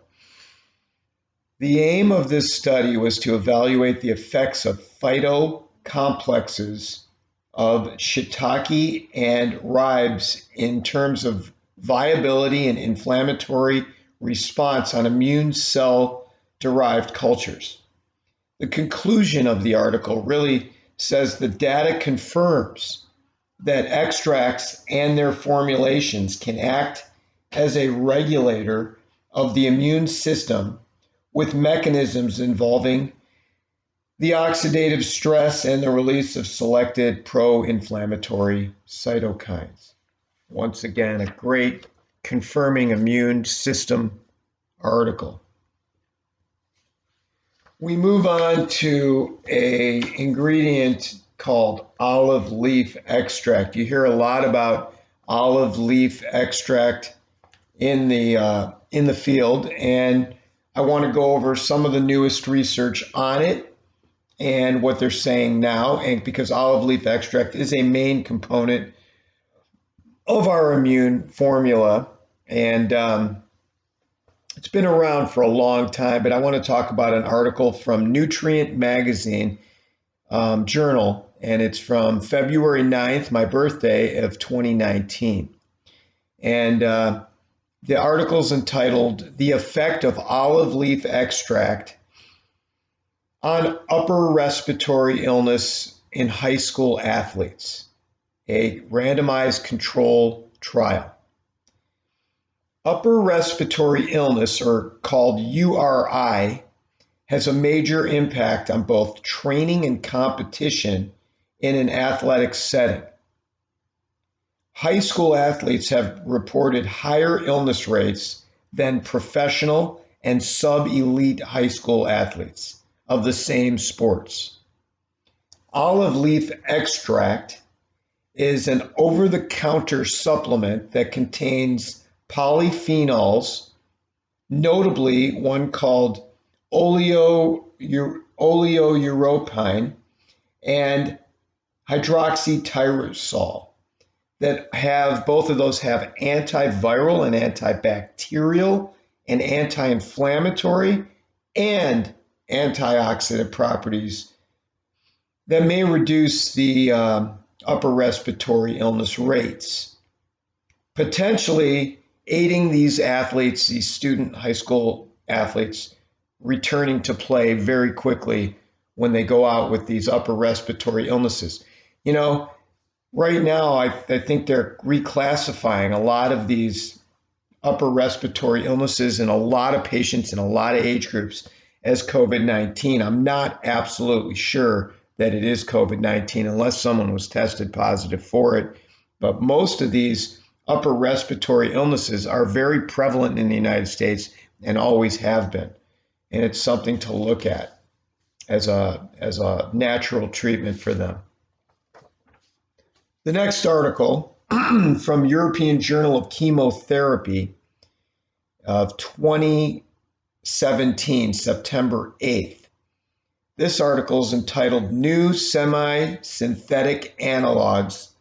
The aim of this study was to evaluate the effects of phytocomplexes of shiitake and ribes in terms of viability and inflammatory response on immune cell-derived cultures. The conclusion of the article really says the data confirms that extracts and their formulations can act as a regulator of the immune system with mechanisms involving the oxidative stress and the release of selected pro-inflammatory cytokines. Once again, a great confirming immune system article. We move on to an ingredient called olive leaf extract. You hear a lot about olive leaf extract in the field, and I want to go over some of the newest research on it and what they're saying now, and because olive leaf extract is a main component of our immune formula, and it's been around for a long time, but I want to talk about an article from Nutrient Magazine journal, and it's from February 9th, my birthday of 2019. And the article's entitled The Effect of Olive Leaf Extract on Upper Respiratory Illness in High School Athletes, a randomized control trial. Upper respiratory illness, or called URI, has a major impact on both training and competition in an athletic setting. High school athletes have reported higher illness rates than professional and sub-elite high school athletes of the same sports. Olive leaf extract is an over-the-counter supplement that contains polyphenols, notably one called oleoeuropine and hydroxytyrosol, that have, both of those have antiviral and antibacterial and anti-inflammatory and antioxidant properties that may reduce the upper respiratory illness rates, potentially aiding these athletes, these student high school athletes, returning to play very quickly when they go out with these upper respiratory illnesses. You know, right now, I think they're reclassifying a lot of these upper respiratory illnesses in a lot of patients in a lot of age groups as COVID-19. I'm not absolutely sure that it is COVID-19 unless someone was tested positive for it. But most of these upper respiratory illnesses are very prevalent in the United States and always have been. And it's something to look at as a natural treatment for them. The next article from European Journal of Chemotherapy of 2017, September 8th. This article is entitled New Semi-Synthetic Analogs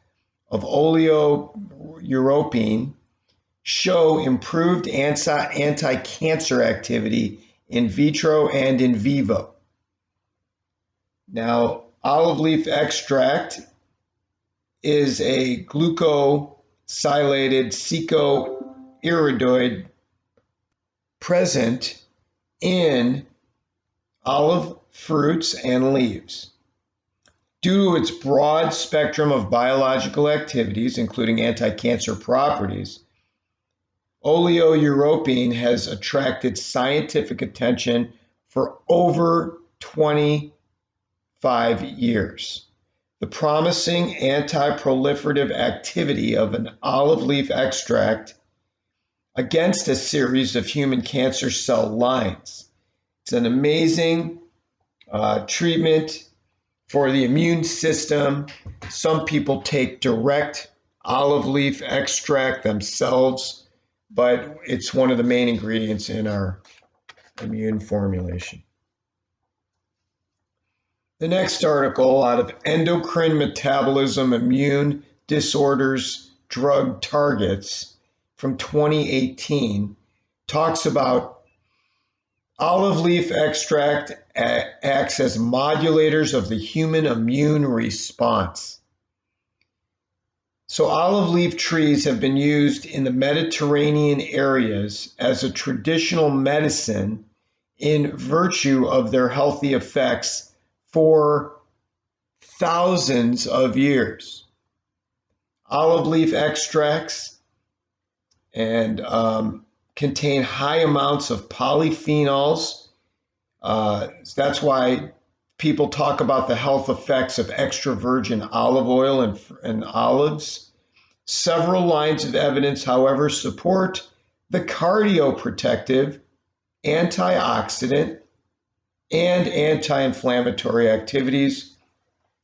of Oleoeuropine Show Improved Anti-Cancer Activity in Vitro and in Vivo. Now, olive leaf extract is a glucosylated secoiridoid present in olive fruits and leaves. Due to its broad spectrum of biological activities, including anti-cancer properties, oleoeuropine has attracted scientific attention for over 25 years. The promising anti-proliferative activity of an olive leaf extract against a series of human cancer cell lines. It's an amazing treatment for the immune system. Some people take direct olive leaf extract themselves, but it's one of the main ingredients in our immune formulation. The next article out of Endocrine Metabolism Immune Disorders Drug Targets from 2018 talks about olive leaf extract acts as modulators of the human immune response. So olive leaf trees have been used in the Mediterranean areas as a traditional medicine in virtue of their healthy effects for thousands of years. Olive leaf extracts and contain high amounts of polyphenols. That's why people talk about the health effects of extra virgin olive oil and olives. Several lines of evidence, however, support the cardioprotective, antioxidant, and anti-inflammatory activities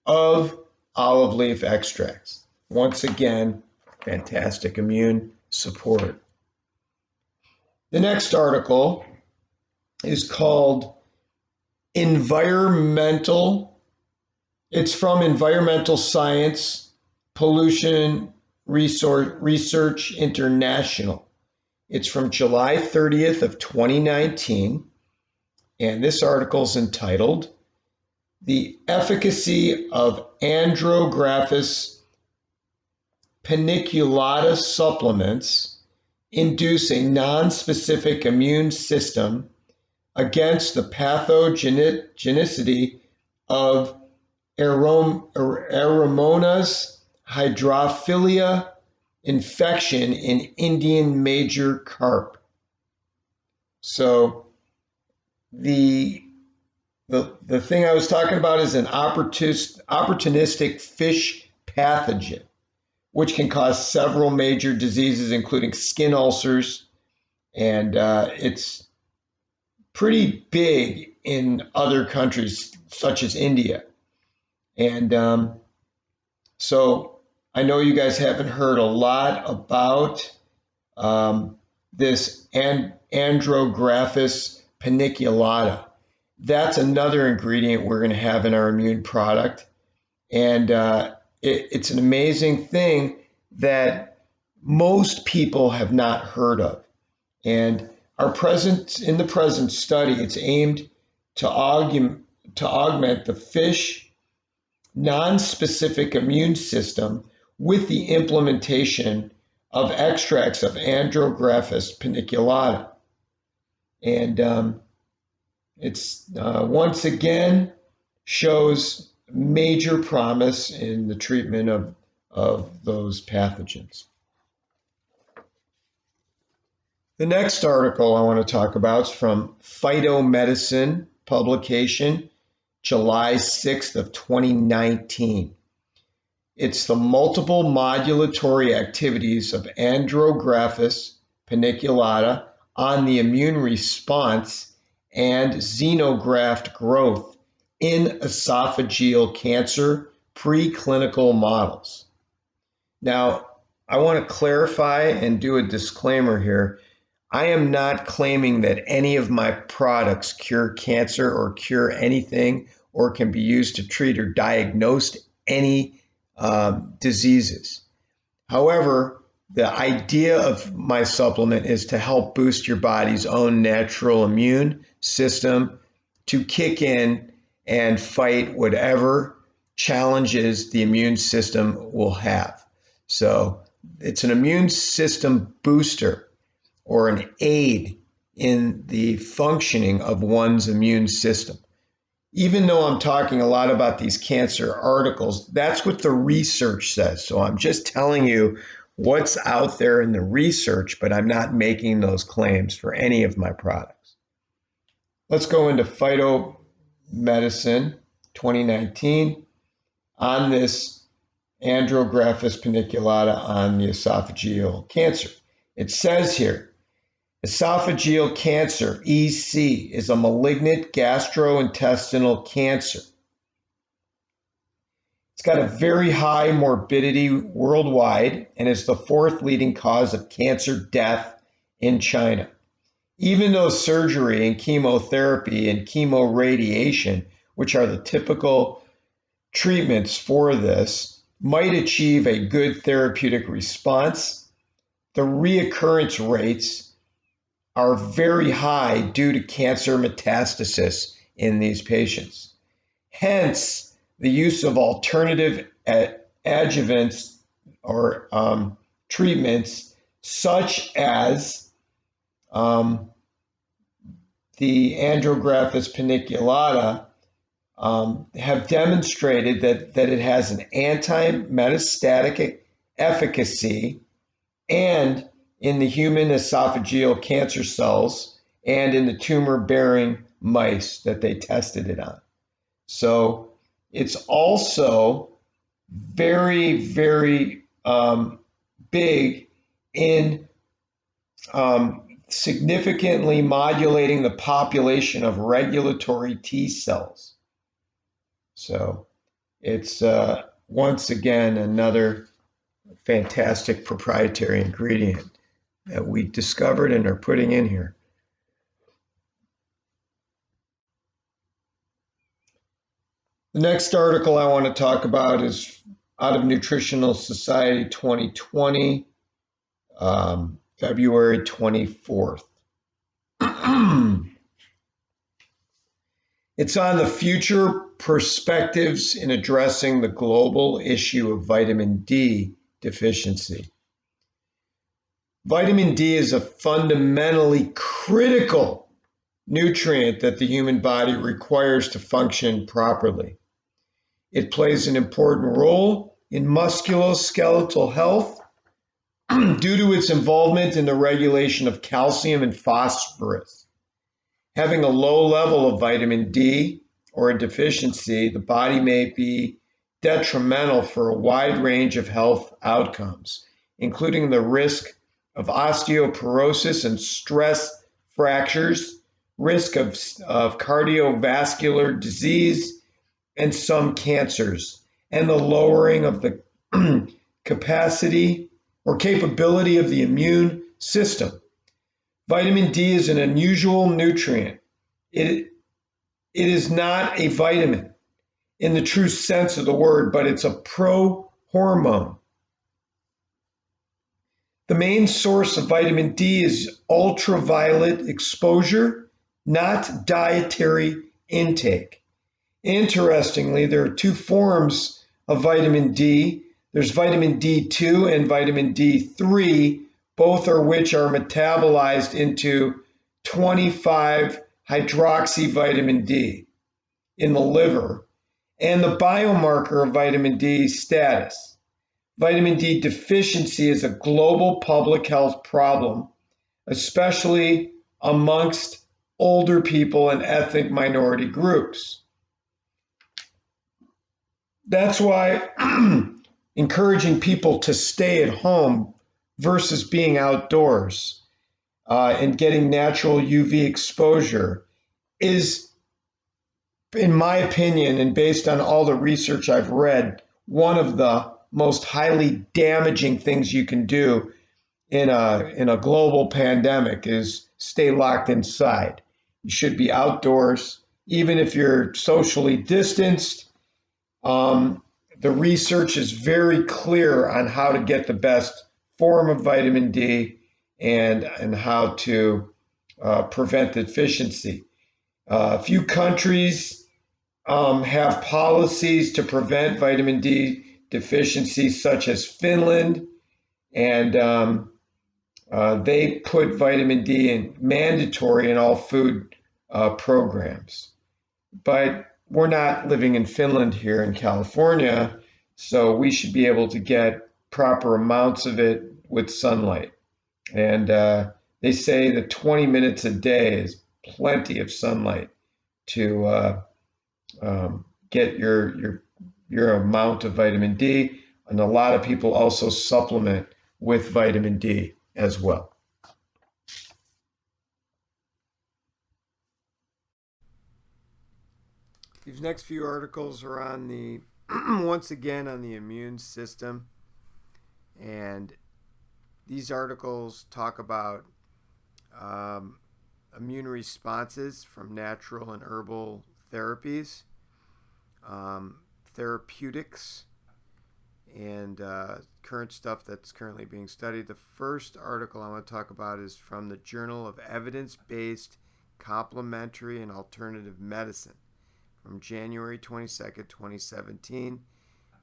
of olive leaf extracts. Once again, fantastic immune support. The next article is called Environmental. It's from Environmental Science Pollution Research International. It's from July 30th of 2019. And this article is entitled, The Efficacy of Andrographis Paniculata Supplements Induce a Non-Specific Immune System Against the Pathogenicity of Aeromonas hydrophilia Infection in Indian Major Carp. So, the thing I was talking about is an opportunistic fish pathogen, which can cause several major diseases, including skin ulcers, and it's pretty big in other countries, such as India. And so I know you guys haven't heard a lot about this Andrographis paniculata. That's another ingredient we're going to have in our immune product. And it's an amazing thing that most people have not heard of. And in the present study, it's aimed to augment the fish non-specific immune system with the implementation of extracts of Andrographis paniculata. And it's once again shows major promise in the treatment of those pathogens. The next article I want to talk about is from Phytomedicine publication, July 6th of 2019. It's the multiple modulatory activities of Andrographis paniculata on the immune response and xenograft growth in esophageal cancer preclinical models. Now, I want to clarify and do a disclaimer here. I am not claiming that any of my products cure cancer or cure anything or can be used to treat or diagnose any diseases. However, the idea of my supplement is to help boost your body's own natural immune system to kick in and fight whatever challenges the immune system will have. So it's an immune system booster or an aid in the functioning of one's immune system. Even though I'm talking a lot about these cancer articles, that's what the research says. So I'm just telling you what's out there in the research, but I'm not making those claims for any of my products. Let's go into Phytomedicine 2019 on this Andrographis paniculata on the esophageal cancer. It says here, esophageal cancer, EC, is a malignant gastrointestinal cancer. It's got a very high morbidity worldwide and is the fourth leading cause of cancer death in China. Even though surgery and chemotherapy and chemoradiation which are the typical treatments for this, might achieve a good therapeutic response, the reoccurrence rates are very high due to cancer metastasis in these patients. Hence, the use of alternative adjuvants or treatments such as the Andrographis paniculata have demonstrated that it has an anti-metastatic efficacy and in the human esophageal cancer cells and in the tumor-bearing mice that they tested it on. So it's also very, very big in significantly modulating the population of regulatory T cells. So it's once again another fantastic proprietary ingredient that we discovered and are putting in here. The next article I want to talk about is out of Nutritional Society 2020, February 24th. It's on the future perspectives in addressing the global issue of vitamin D deficiency. Vitamin D is a fundamentally critical nutrient that the human body requires to function properly. It plays an important role in musculoskeletal health due to its involvement in the regulation of calcium and phosphorus. Having a low level of vitamin D or a deficiency, the body may be detrimental for a wide range of health outcomes, including the risk of osteoporosis and stress fractures, risk of cardiovascular disease, and some cancers, and the lowering of the capacity or capability of the immune system. Vitamin D is an unusual nutrient. It is not a vitamin in the true sense of the word, but it's a pro-hormone. The main source of vitamin D is ultraviolet exposure, not dietary intake. Interestingly, there are two forms of vitamin D. There's vitamin D2 and vitamin D3, both of which are metabolized into 25-hydroxyvitamin D in the liver, and the biomarker of vitamin D status. Vitamin D deficiency is a global public health problem, especially amongst older people and ethnic minority groups. That's why encouraging people to stay at home versus being outdoors and getting natural UV exposure is, in my opinion, and based on all the research I've read, one of the most highly damaging things you can do in a global pandemic is stay locked inside. You should be outdoors, even if you're socially distanced. The research is very clear on how to get the best form of vitamin D and how to prevent deficiency. A few countries have policies to prevent vitamin D deficiency, such as Finland, and they put vitamin D in mandatory in all food programs. But we're not living in Finland here in California, so we should be able to get proper amounts of it with sunlight. And they say that 20 minutes a day is plenty of sunlight to get your amount of vitamin D. And a lot of people also supplement with vitamin D as well. These next few articles are on the, once again, on the immune system. And these articles talk about immune responses from natural and herbal therapies. therapeutics, and current stuff that's currently being studied. The first article I want to talk about is from the Journal of Evidence-Based Complementary and Alternative Medicine from January 22nd, 2017.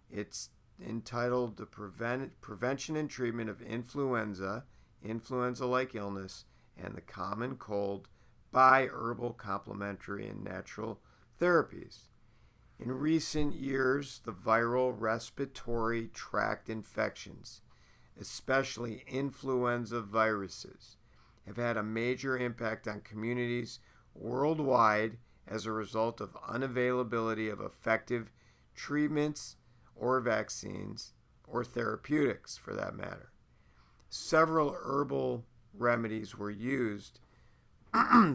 It's entitled The Prevention and Treatment of Influenza, Influenza-like Illness, and the Common Cold by Herbal Complementary and Natural Therapies. In recent years, the viral respiratory tract infections, especially influenza viruses, have had a major impact on communities worldwide as a result of unavailability of effective treatments or vaccines or therapeutics for that matter. Several herbal remedies were used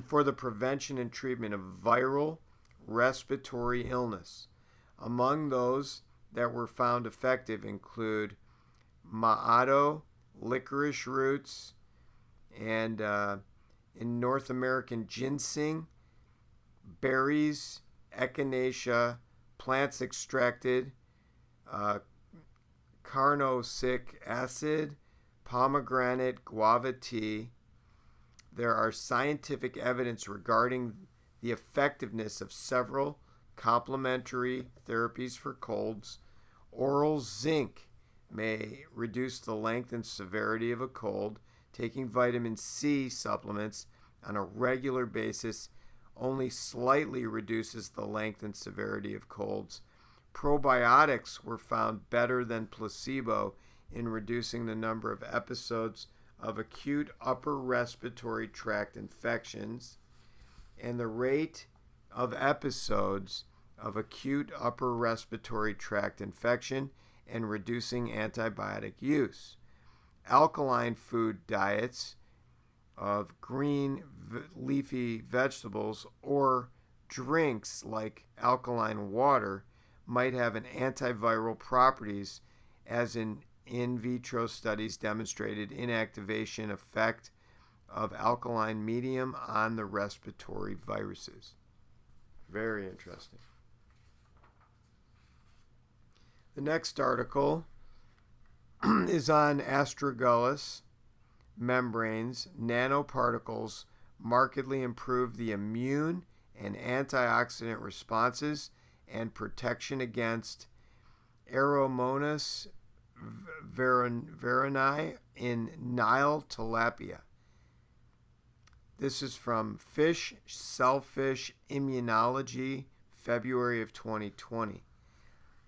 for the prevention and treatment of viral respiratory illness. Among those that were found effective include Maado, licorice roots, and in North American ginseng, berries, echinacea, plants extracted, carnosic acid, pomegranate, guava tea. There are scientific evidence regarding the effectiveness of several complementary therapies for colds. Oral zinc may reduce the length and severity of a cold. Taking vitamin C supplements on a regular basis only slightly reduces the length and severity of colds. Probiotics were found better than placebo in reducing the number of episodes of acute upper respiratory tract infections and the rate of episodes of acute upper respiratory tract infection and reducing antibiotic use. Alkaline food diets of green leafy vegetables or drinks like alkaline water might have an antiviral properties, as in vitro studies demonstrated inactivation effect of alkaline medium on the respiratory viruses. Very interesting. The next article is on astragalus membranes. Nanoparticles markedly improve the immune and antioxidant responses and protection against Aeromonas veronii in Nile tilapia. This is from Fish Shellfish Immunology, February of 2020.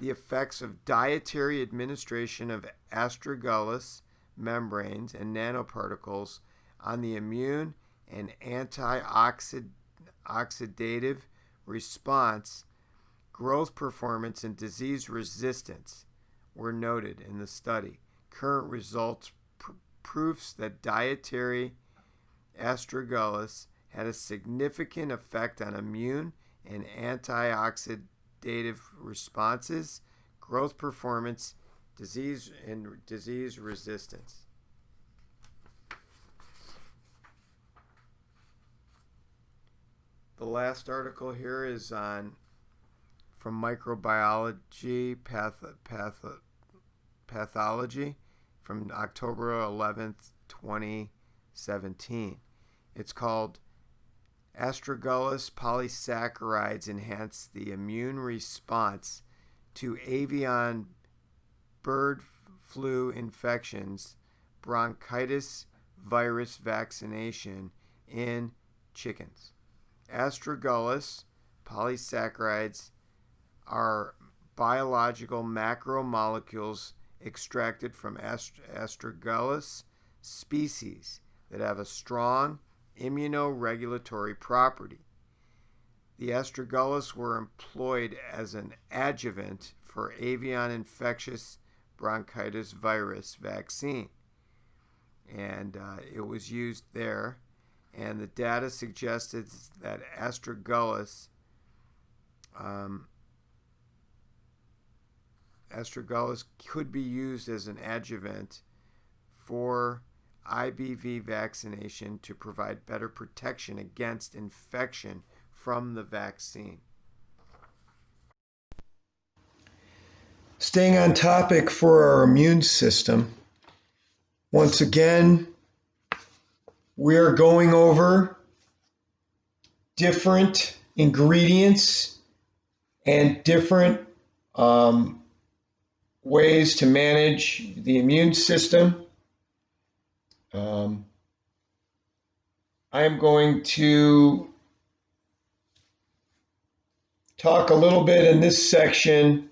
The effects of dietary administration of astragalus membranes and nanoparticles on the immune and antioxidative response, growth performance, and disease resistance were noted in the study. Current results proofs that dietary astragalus had a significant effect on immune and antioxidative responses, growth performance, disease resistance. The last article here is on from Microbiology Pathology from October 11th, 2017. It's called Astragalus Polysaccharides Enhance the Immune Response to Avian Bird Flu Infections, Bronchitis Virus Vaccination in Chickens. Astragalus polysaccharides are biological macromolecules extracted from Astragalus species that have a strong immunoregulatory property. The astragalus were employed as an adjuvant for avian infectious bronchitis virus vaccine, and it was used there. And the data suggested that astragalus could be used as an adjuvant for IBV vaccination to provide better protection against infection from the vaccine. Staying on topic for our immune system, once again, we are going over different ingredients and different ways to manage the immune system. I am going to talk a little bit in this section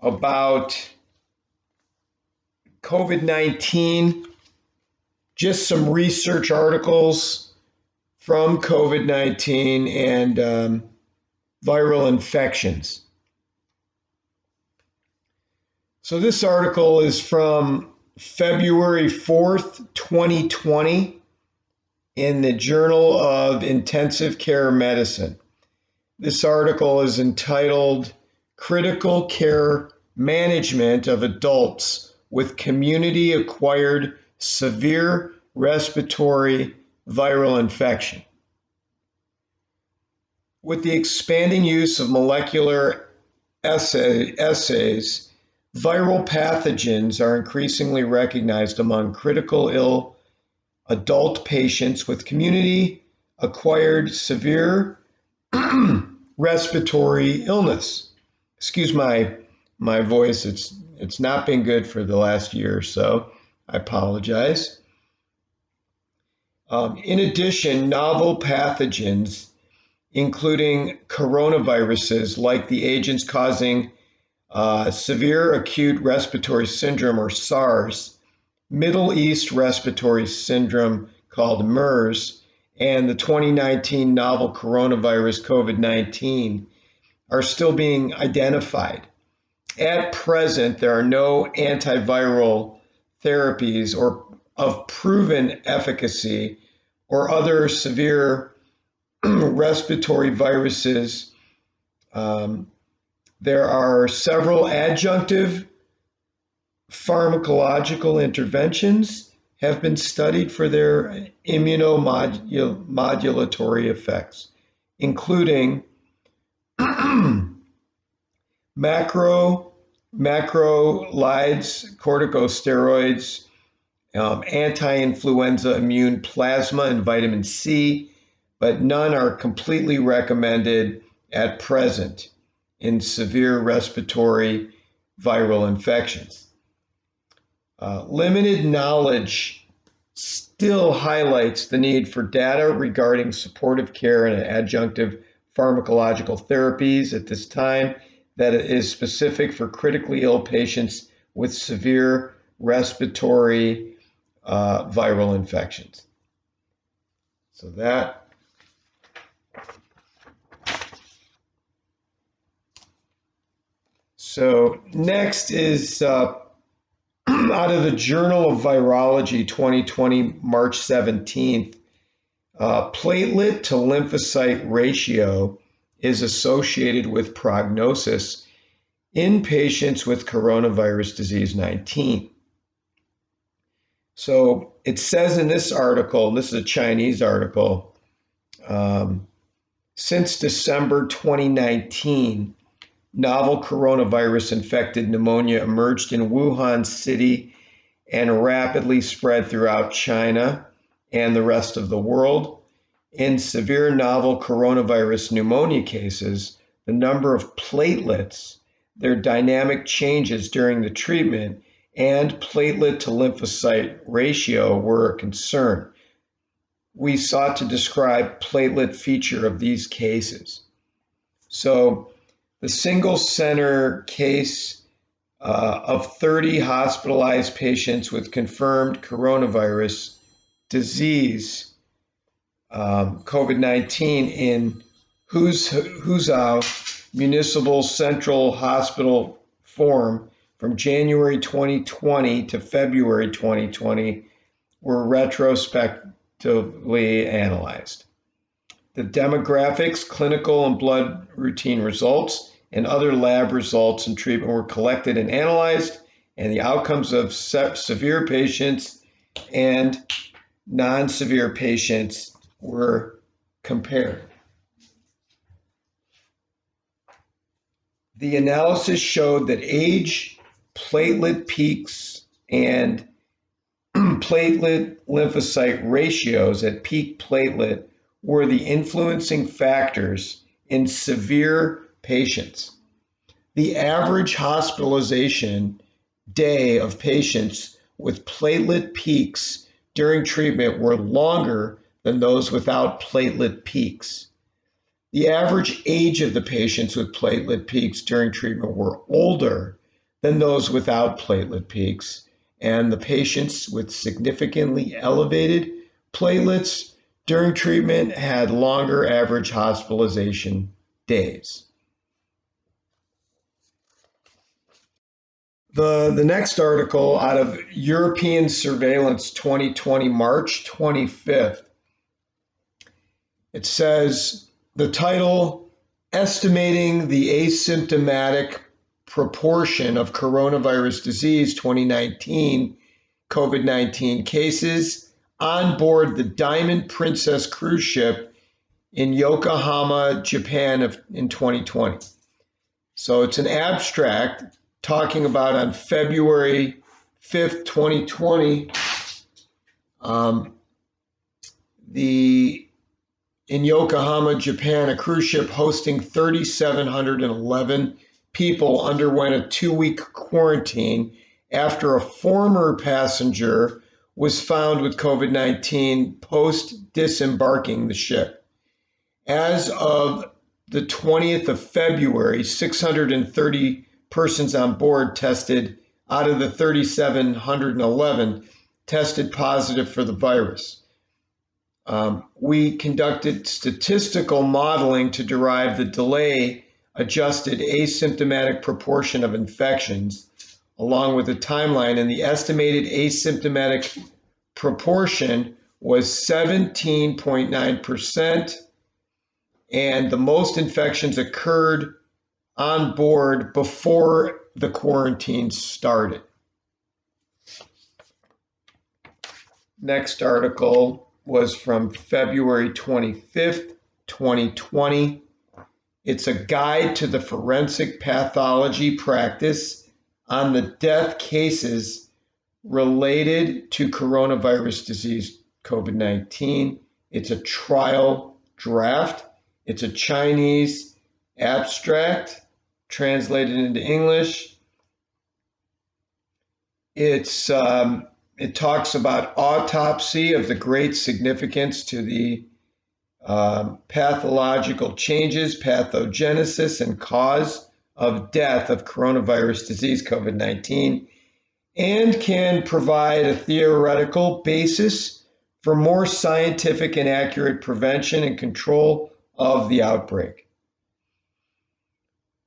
about COVID-19, just some research articles from COVID-19 and viral infections. So this article is from February 4th, 2020 in the Journal of Intensive Care Medicine. This article is entitled Critical Care Management of Adults with Community-Acquired Severe Respiratory Viral Infection. With the expanding use of molecular assays, viral pathogens are increasingly recognized among critical ill adult patients with community-acquired severe respiratory illness. Excuse my voice, it's not been good for the last year or so. I apologize. In addition, novel pathogens, including coronaviruses like the agents causing severe acute respiratory syndrome or SARS, Middle East respiratory syndrome called MERS, and the 2019 novel coronavirus COVID-19 are still being identified. At present, there are no antiviral therapies or of proven efficacy or other severe respiratory viruses. There are several adjunctive pharmacological interventions have been studied for their immunomodulatory effects, including macrolides, corticosteroids, anti-influenza immune plasma, and vitamin C, but none are completely recommended at present in severe respiratory viral infections. Limited knowledge still highlights the need for data regarding supportive care and adjunctive pharmacological therapies at this time that is specific for critically ill patients with severe respiratory viral infections. So that next is out of the Journal of Virology 2020, March 17th, platelet to lymphocyte ratio is associated with prognosis in patients with coronavirus disease 19. So it says in this article, and this is a Chinese article, since December 2019, novel coronavirus infected pneumonia emerged in Wuhan City and rapidly spread throughout China and the rest of the world. In severe novel coronavirus pneumonia cases, the number of platelets, their dynamic changes during the treatment, and platelet to lymphocyte ratio were a concern. We sought to describe platelet feature of these cases. So the single center case of 30 hospitalized patients with confirmed coronavirus disease, COVID-19, in Huzhou Municipal Central Hospital Form from January 2020 to February 2020 were retrospectively analyzed. The demographics, clinical and blood routine results, and other lab results and treatment were collected and analyzed, and the outcomes of severe patients and non-severe patients were compared. The analysis showed that age, platelet peaks, and platelet lymphocyte ratios at peak platelet were the influencing factors in severe patients. The average hospitalization day of patients with platelet peaks during treatment were longer than those without platelet peaks. The average age of the patients with platelet peaks during treatment were older than those without platelet peaks, and the patients with significantly elevated platelets during treatment had longer average hospitalization days. The next article out of European Surveillance 2020, March 25th, it says the title, Estimating the Asymptomatic Proportion of Coronavirus Disease 2019 COVID-19 Cases on Board the Diamond Princess cruise ship in Yokohama, Japan in 2020. So it's an abstract talking about on February 5th, 2020, in Yokohama, Japan, a cruise ship hosting 3,711 people underwent a 2-week quarantine after a former passenger was found with COVID-19 post-disembarking the ship. As of the 20th of February, 630 persons on board tested, out of the 3,711, tested positive for the virus. We conducted statistical modeling to derive the delay-adjusted asymptomatic proportion of infections, along with a timeline, and the estimated asymptomatic proportion was 17.9%, and the most infections occurred on board before the quarantine started. Next article was from February 25th, 2020. It's a guide to the forensic pathology practice on the death cases related to coronavirus disease, COVID-19. It's a trial draft. It's a Chinese abstract translated into English. It talks about autopsy of the great significance to the pathological changes, pathogenesis, and cause of death of coronavirus disease, COVID-19, and can provide a theoretical basis for more scientific and accurate prevention and control of the outbreak.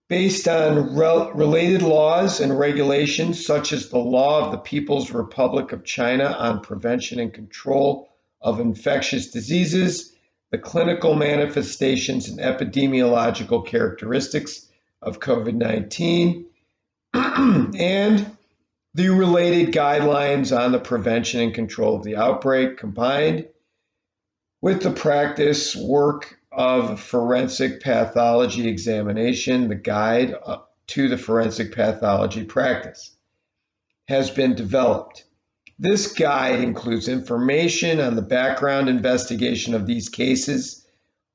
Based on related laws and regulations, such as the Law of the People's Republic of China on Prevention and Control of Infectious Diseases, the clinical manifestations and epidemiological characteristics of COVID-19, and the related guidelines on the prevention and control of the outbreak, combined with the practice work of forensic pathology examination, the guide to the forensic pathology practice has been developed. This guide includes information on the background investigation of these cases,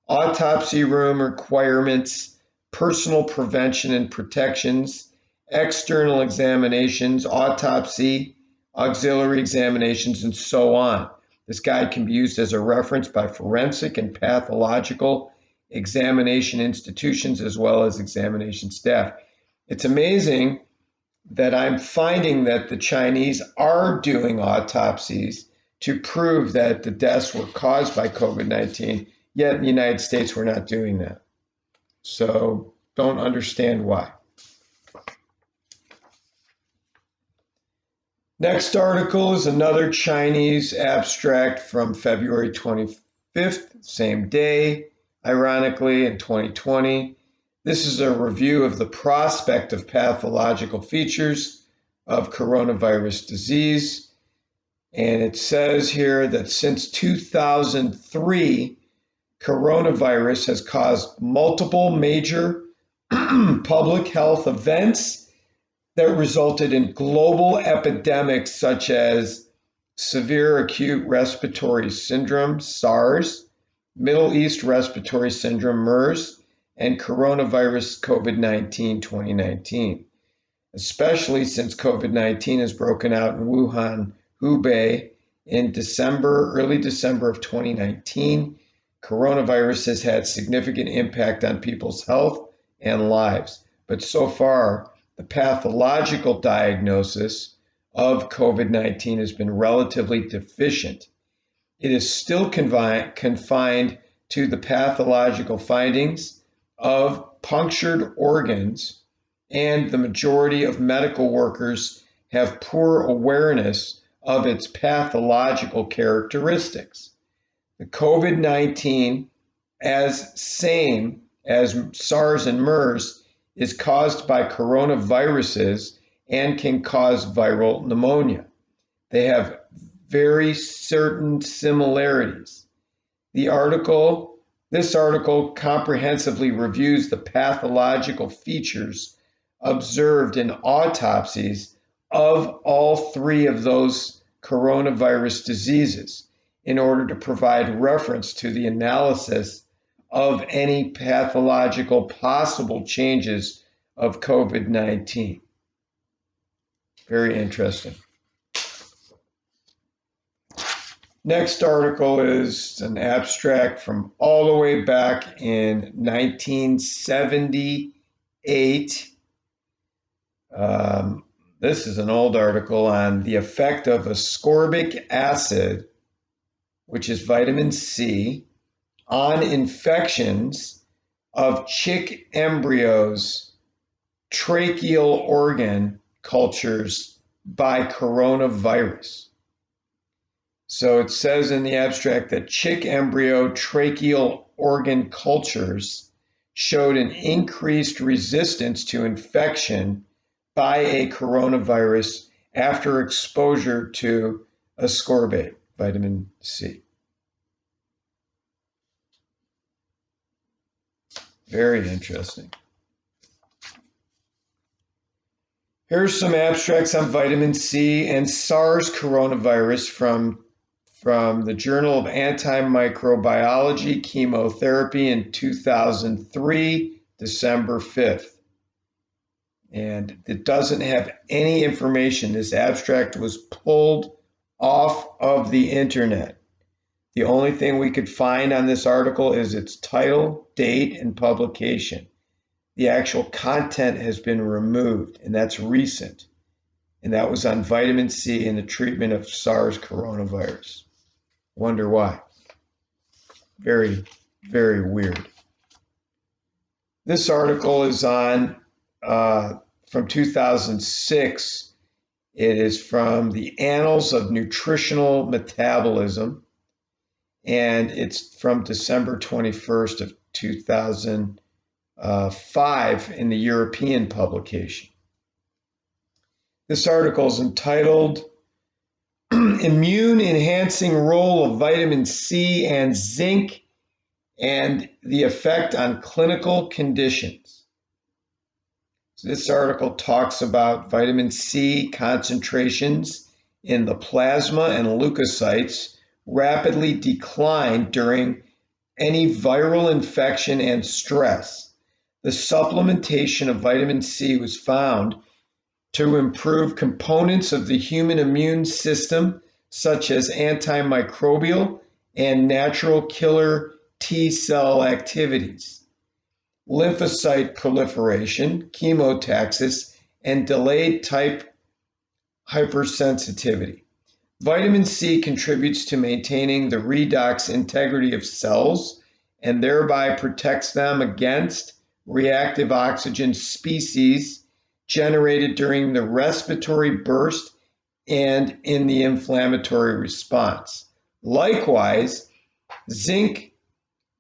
autopsy room requirements, personal prevention and protections, external examinations, autopsy, auxiliary examinations, and so on. This guide can be used as a reference by forensic and pathological examination institutions as well as examination staff. It's amazing that I'm finding that the Chinese are doing autopsies to prove that the deaths were caused by COVID-19, yet in the United States we're not doing that. So don't understand why. Next article is another Chinese abstract from February 25th, same day, ironically, in 2020. This is a review of the prospect of pathological features of coronavirus disease. And it says here that since 2003, coronavirus has caused multiple major public health events that resulted in global epidemics such as severe acute respiratory syndrome, SARS, Middle East respiratory syndrome, MERS, and coronavirus COVID-19 2019, especially since COVID-19 has broken out in Wuhan, Hubei in early December of 2019. Coronavirus has had significant impact on people's health and lives, but so far, the pathological diagnosis of COVID-19 has been relatively deficient. It is still confined to the pathological findings of punctured organs, and the majority of medical workers have poor awareness of its pathological characteristics. The COVID-19, as same as SARS and MERS, is caused by coronaviruses and can cause viral pneumonia. They have very certain similarities. This article comprehensively reviews the pathological features observed in autopsies of all three of those coronavirus diseases in order to provide reference to the analysis of any pathological possible changes of COVID-19. Very interesting. Next article is an abstract from all the way back in 1978. This is an old article on the effect of ascorbic acid, which is vitamin C, on infections of chick embryos, tracheal organ cultures by coronavirus. So it says in the abstract that chick embryo tracheal organ cultures showed an increased resistance to infection by a coronavirus after exposure to ascorbate, vitamin C. Very interesting. Here's some abstracts on vitamin C and SARS coronavirus from the Journal of Antimicrobiology Chemotherapy in 2003, December 5th. And it doesn't have any information. This abstract was pulled off of the internet. The only thing we could find on this article is its title, date, and publication. The actual content has been removed, and that's recent. And that was on vitamin C and the treatment of SARS coronavirus. Wonder why. Very, very weird. This article is on from 2006. It is from the Annals of Nutritional Metabolism, and it's from December 21st of 2005 in the European publication. This article is entitled Immune Enhancing Role of Vitamin C and Zinc and the Effect on Clinical Conditions. So this article talks about vitamin C concentrations in the plasma and leukocytes rapidly decline during any viral infection and stress. The supplementation of vitamin C was found to improve components of the human immune system, such as antimicrobial and natural killer T cell activities, lymphocyte proliferation, chemotaxis, and delayed type hypersensitivity. Vitamin C contributes to maintaining the redox integrity of cells and thereby protects them against reactive oxygen species generated during the respiratory burst and in the inflammatory response. Likewise, zinc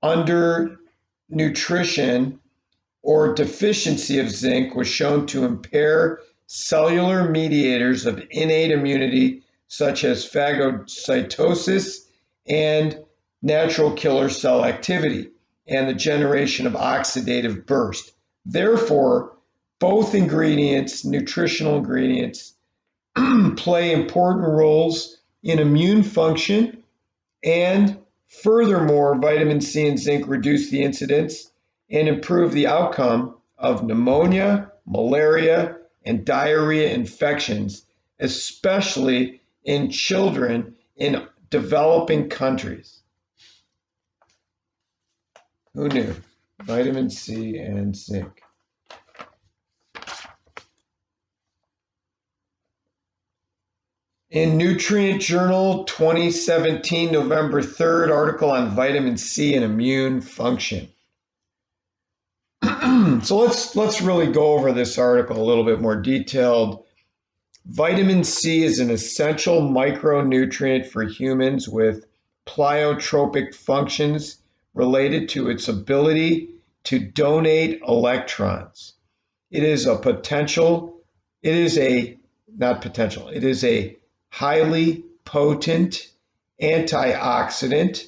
undernutrition or deficiency of zinc was shown to impair cellular mediators of innate immunity such as phagocytosis and natural killer cell activity and the generation of oxidative burst. Therefore, both ingredients, nutritional ingredients, play important roles in immune function, and furthermore, vitamin C and zinc reduce the incidence and improve the outcome of pneumonia, malaria, and diarrhea infections, especially in children in developing countries. Who knew? Vitamin C and zinc. In Nutrient Journal 2017, November 3rd, article on vitamin C and immune function. So let's really go over this article a little bit more detailed. Vitamin C is an essential micronutrient for humans with pleiotropic functions related to its ability to donate electrons. It is a highly potent antioxidant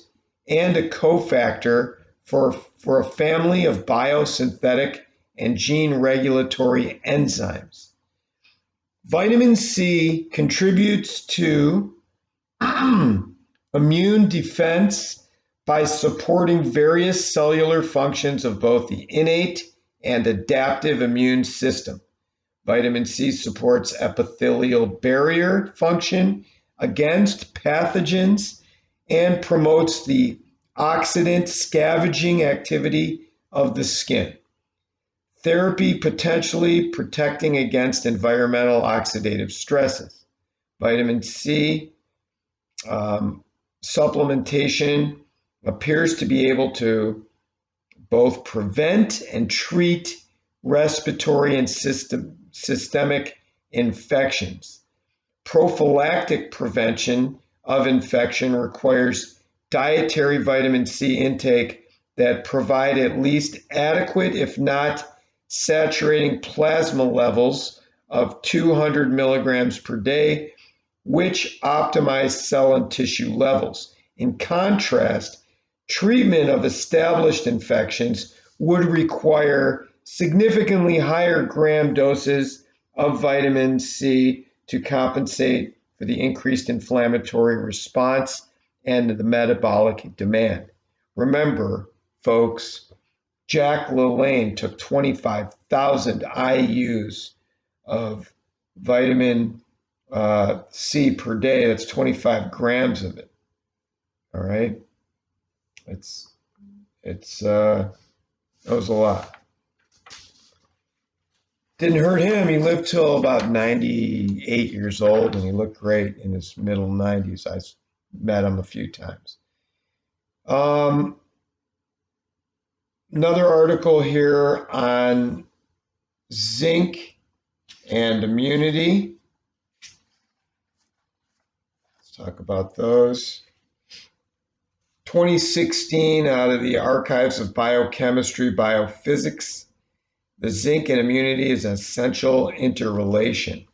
and a cofactor for a family of biosynthetic and gene regulatory enzymes. Vitamin C contributes to immune defense by supporting various cellular functions of both the innate and adaptive immune system. Vitamin C supports epithelial barrier function against pathogens and promotes the oxidant scavenging activity of the skin. Therapy potentially protecting against environmental oxidative stresses. Vitamin C supplementation appears to be able to both prevent and treat respiratory and systemic infections. Prophylactic prevention of infection requires dietary vitamin C intake that provide at least adequate, if not saturating plasma levels of 200 milligrams per day, which optimize cell and tissue levels. In contrast, treatment of established infections would require significantly higher gram doses of vitamin C to compensate for the increased inflammatory response and the metabolic demand. Remember, folks, Jack LaLanne took 25,000 IUs of vitamin C per day. That's 25 grams of it. All right? That was a lot. Didn't hurt him. He lived till about 98 years old, and he looked great in his middle 90s. I met him a few times. Another article here on zinc and immunity. Let's talk about those. 2016 out of the Archives of Biochemistry, Biophysics. The zinc and immunity is an essential interrelation.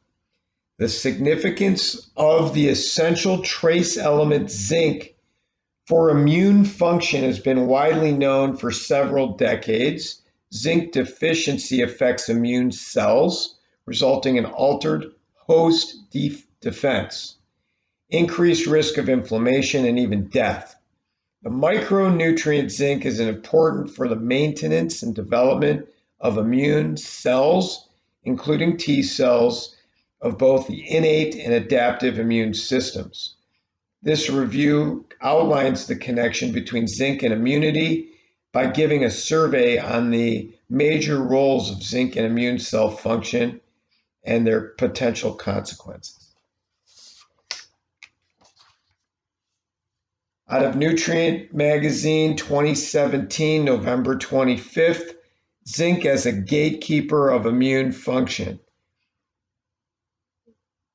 The significance of the essential trace element zinc for immune function has been widely known for several decades. Zinc deficiency affects immune cells, resulting in altered host defense, increased risk of inflammation, and even death. The micronutrient zinc is important for the maintenance and development of immune cells, including T cells, of both the innate and adaptive immune systems. This review outlines the connection between zinc and immunity by giving a survey on the major roles of zinc in immune cell function and their potential consequences. Out of Nutrient Magazine 2017, November 25th, zinc as a gatekeeper of immune function.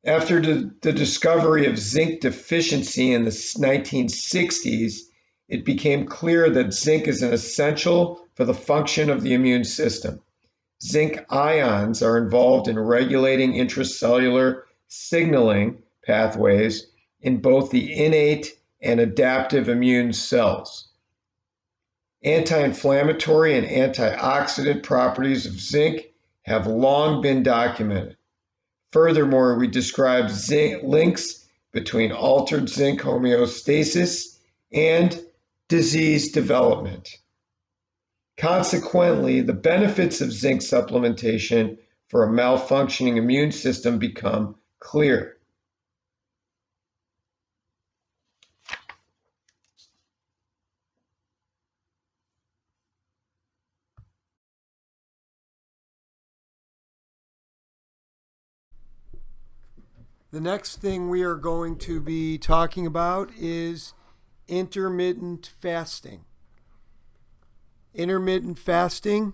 After the discovery of zinc deficiency in the 1960s, it became clear that zinc is an essential for the function of the immune system. Zinc ions are involved in regulating intracellular signaling pathways in both the innate and adaptive immune cells. Anti-inflammatory and antioxidant properties of zinc have long been documented. Furthermore, we describe zinc links between altered zinc homeostasis and disease development. Consequently, the benefits of zinc supplementation for a malfunctioning immune system become clear. The next thing we are going to be talking about is intermittent fasting. Intermittent fasting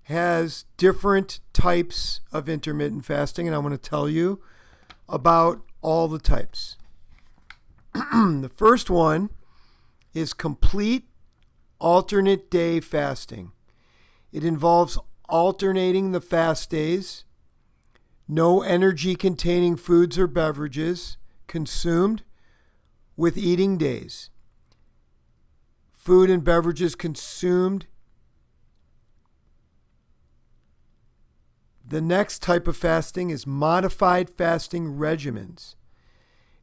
has different types of intermittent fasting, and I'm going to tell you about all the types. The first one is complete alternate day fasting. It involves alternating the fast days. No energy containing foods or beverages consumed with eating days. Food and beverages consumed. The next type of fasting is modified fasting regimens.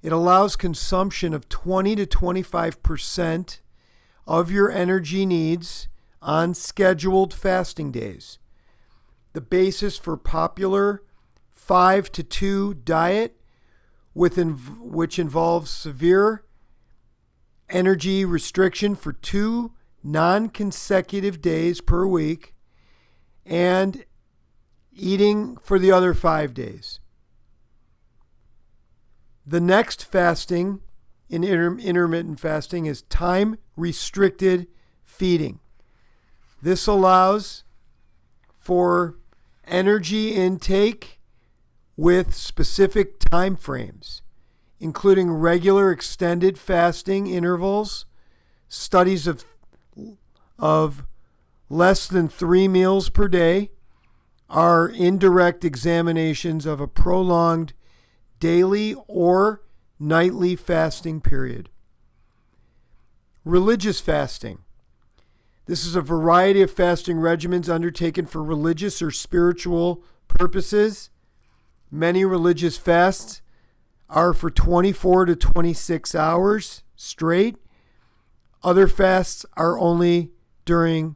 It allows consumption of 20 to 25% of your energy needs on scheduled fasting days. The basis for popular 5-2 diet, which involves severe energy restriction for 2 non-consecutive days per week and eating for the other 5 days. The next fasting in intermittent fasting is time-restricted feeding. This allows for energy intake with specific time frames, including regular extended fasting intervals, studies of less than 3 meals per day, are indirect examinations of a prolonged daily or nightly fasting period. Religious fasting. This is a variety of fasting regimens undertaken for religious or spiritual purposes. Many religious fasts are for 24 to 26 hours straight. Other fasts are only during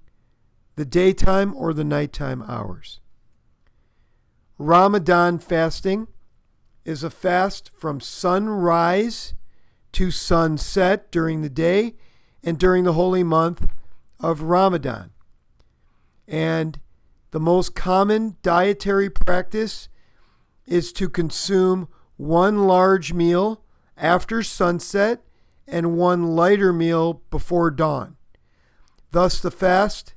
the daytime or the nighttime hours. Ramadan fasting is a fast from sunrise to sunset during the day and during the holy month of Ramadan. And the most common dietary practice is to consume 1 large meal after sunset and 1 lighter meal before dawn. Thus, the fast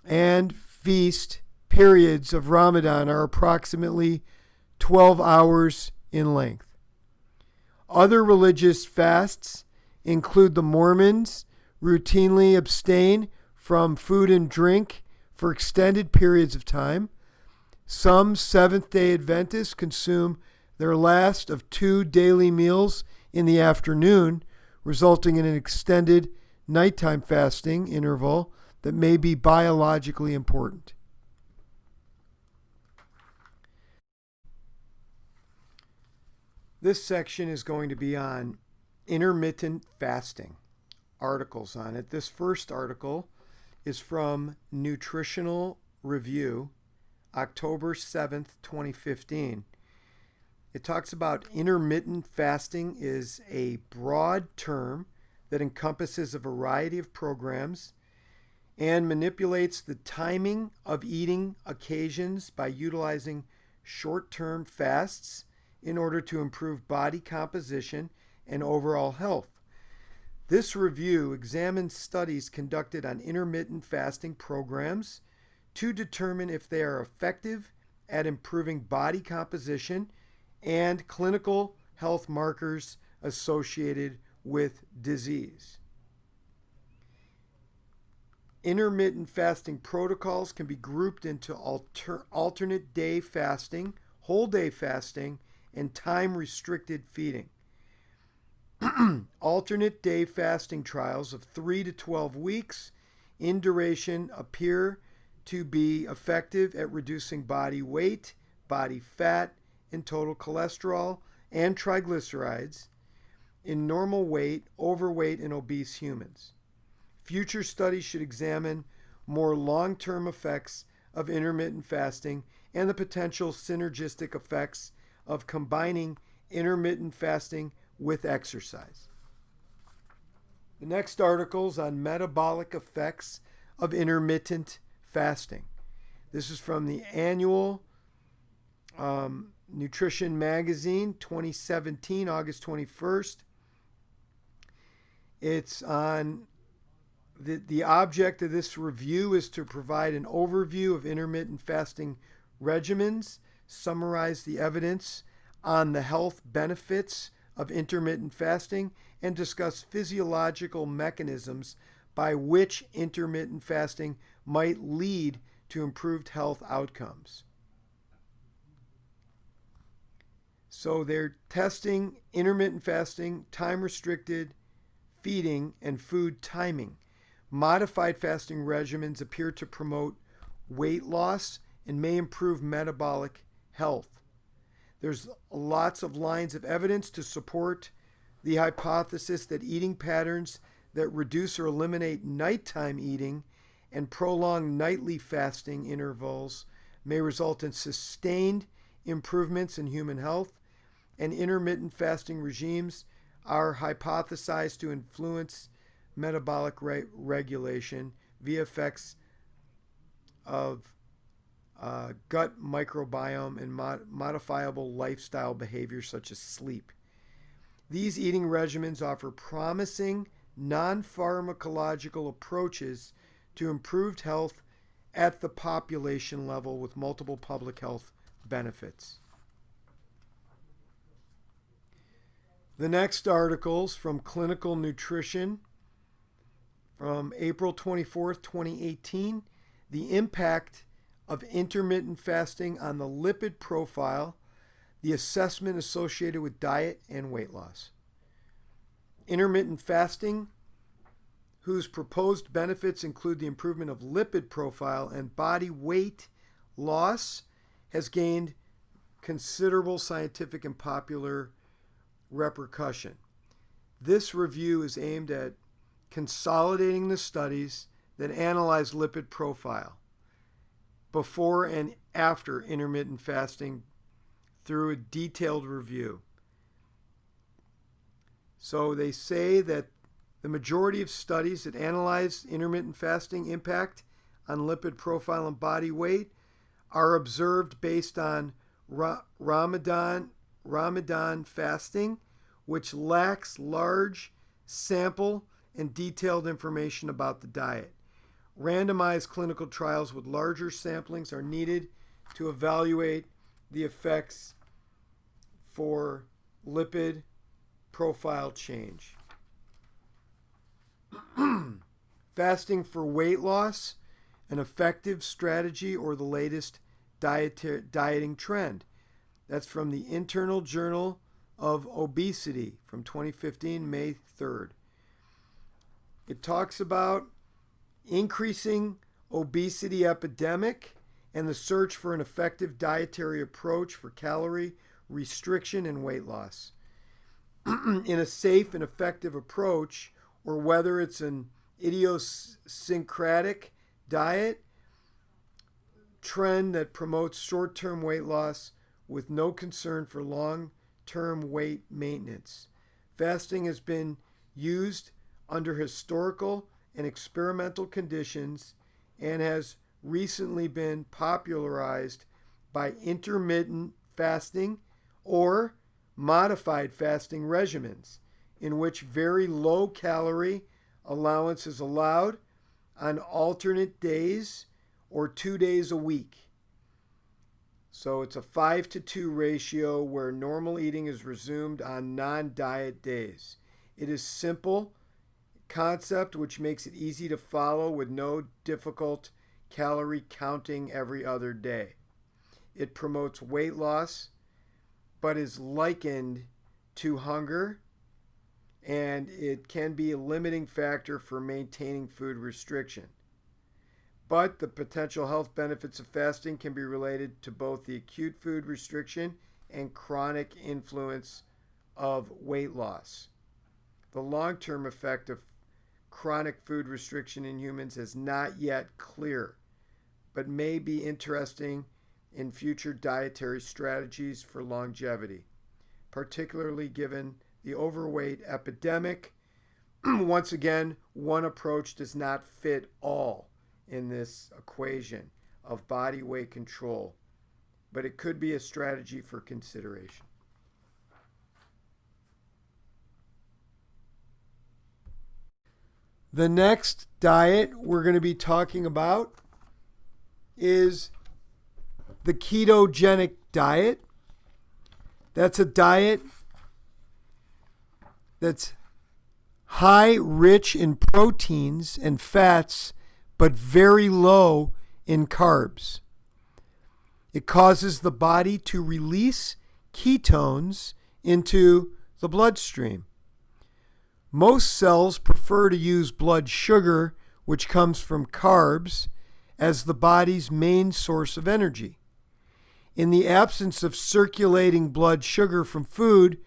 and feast periods of Ramadan are approximately 12 hours in length. Other religious fasts include the Mormons routinely abstain from food and drink for extended periods of time. Some Seventh-day Adventists consume their last of 2 daily meals in the afternoon, resulting in an extended nighttime fasting interval that may be biologically important. This section is going to be on intermittent fasting, articles on it. This first article is from Nutritional Review, October 7th, 2015. It talks about intermittent fasting is a broad term that encompasses a variety of programs and manipulates the timing of eating occasions by utilizing short-term fasts in order to improve body composition and overall health. This review examines studies conducted on intermittent fasting programs to determine if they are effective at improving body composition and clinical health markers associated with disease. Intermittent fasting protocols can be grouped into alternate day fasting, whole day fasting, and time-restricted feeding. Alternate day fasting trials of 3 to 12 weeks in duration appear to be effective at reducing body weight, body fat, and total cholesterol and triglycerides in normal weight, overweight, and obese humans. Future studies should examine more long-term effects of intermittent fasting and the potential synergistic effects of combining intermittent fasting with exercise. The next article is on metabolic effects of intermittent fasting. This is from the annual Nutrition Magazine 2017, August 21st. It's on the object of this review is to provide an overview of intermittent fasting regimens, summarize the evidence on the health benefits of intermittent fasting, and discuss physiological mechanisms by which intermittent fasting might lead to improved health outcomes. So they're testing intermittent fasting, time-restricted feeding, and food timing. Modified fasting regimens appear to promote weight loss and may improve metabolic health. There's lots of lines of evidence to support the hypothesis that eating patterns that reduce or eliminate nighttime eating and prolong nightly fasting intervals may result in sustained improvements in human health, and intermittent fasting regimes are hypothesized to influence metabolic regulation via effects of gut microbiome and modifiable lifestyle behaviors such as sleep. These eating regimens offer promising non-pharmacological approaches to improved health at the population level with multiple public health benefits. The next articles from Clinical Nutrition from April 24th, 2018, the impact of intermittent fasting on the lipid profile, the assessment associated with diet and weight loss. Intermittent fasting, whose proposed benefits include the improvement of lipid profile and body weight loss, has gained considerable scientific and popular repercussion. This review is aimed at consolidating the studies that analyze lipid profile before and after intermittent fasting through a detailed review. So they say that the majority of studies that analyze intermittent fasting impact on lipid profile and body weight are observed based on Ramadan fasting, which lacks large sample and detailed information about the diet. Randomized clinical trials with larger samplings are needed to evaluate the effects for lipid profile change. Fasting for weight loss, an effective strategy or the latest dieting trend. That's from the Internal Journal of Obesity from 2015, May 3rd. It talks about increasing obesity epidemic and the search for an effective dietary approach for calorie restriction and weight loss. In a safe and effective approach, or whether it's an idiosyncratic diet trend that promotes short-term weight loss with no concern for long-term weight maintenance. Fasting has been used under historical and experimental conditions and has recently been popularized by intermittent fasting or modified fasting regimens, in which very low calorie allowance is allowed on alternate days or 2 days a week. So it's a 5-to-2 ratio where normal eating is resumed on non-diet days. It is simple concept which makes it easy to follow with no difficult calorie counting every other day. It promotes weight loss but is likened to hunger and it can be a limiting factor for maintaining food restriction. But the potential health benefits of fasting can be related to both the acute food restriction and chronic influence of weight loss. The long-term effect of chronic food restriction in humans is not yet clear, but may be interesting in future dietary strategies for longevity, particularly given the overweight epidemic. Once again, one approach does not fit all in this equation of body weight control, but it could be a strategy for consideration. The next diet we're going to be talking about is the ketogenic diet. That's a diet that's high, rich in proteins and fats, but very low in carbs. It causes the body to release ketones into the bloodstream. Most cells prefer to use blood sugar, which comes from carbs, as the body's main source of energy. In the absence of circulating blood sugar from food,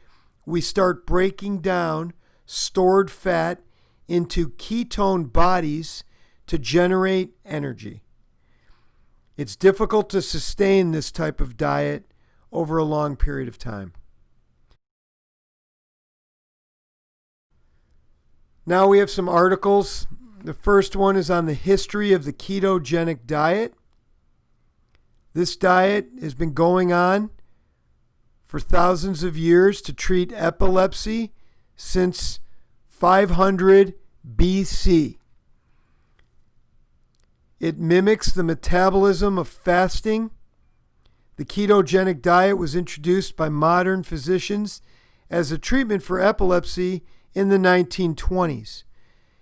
we start breaking down stored fat into ketone bodies to generate energy. It's difficult to sustain this type of diet over a long period of time. Now we have some articles. The first one is on the history of the ketogenic diet. This diet has been going on for thousands of years to treat epilepsy since 500 BC. It mimics the metabolism of fasting. The ketogenic diet was introduced by modern physicians as a treatment for epilepsy in the 1920s.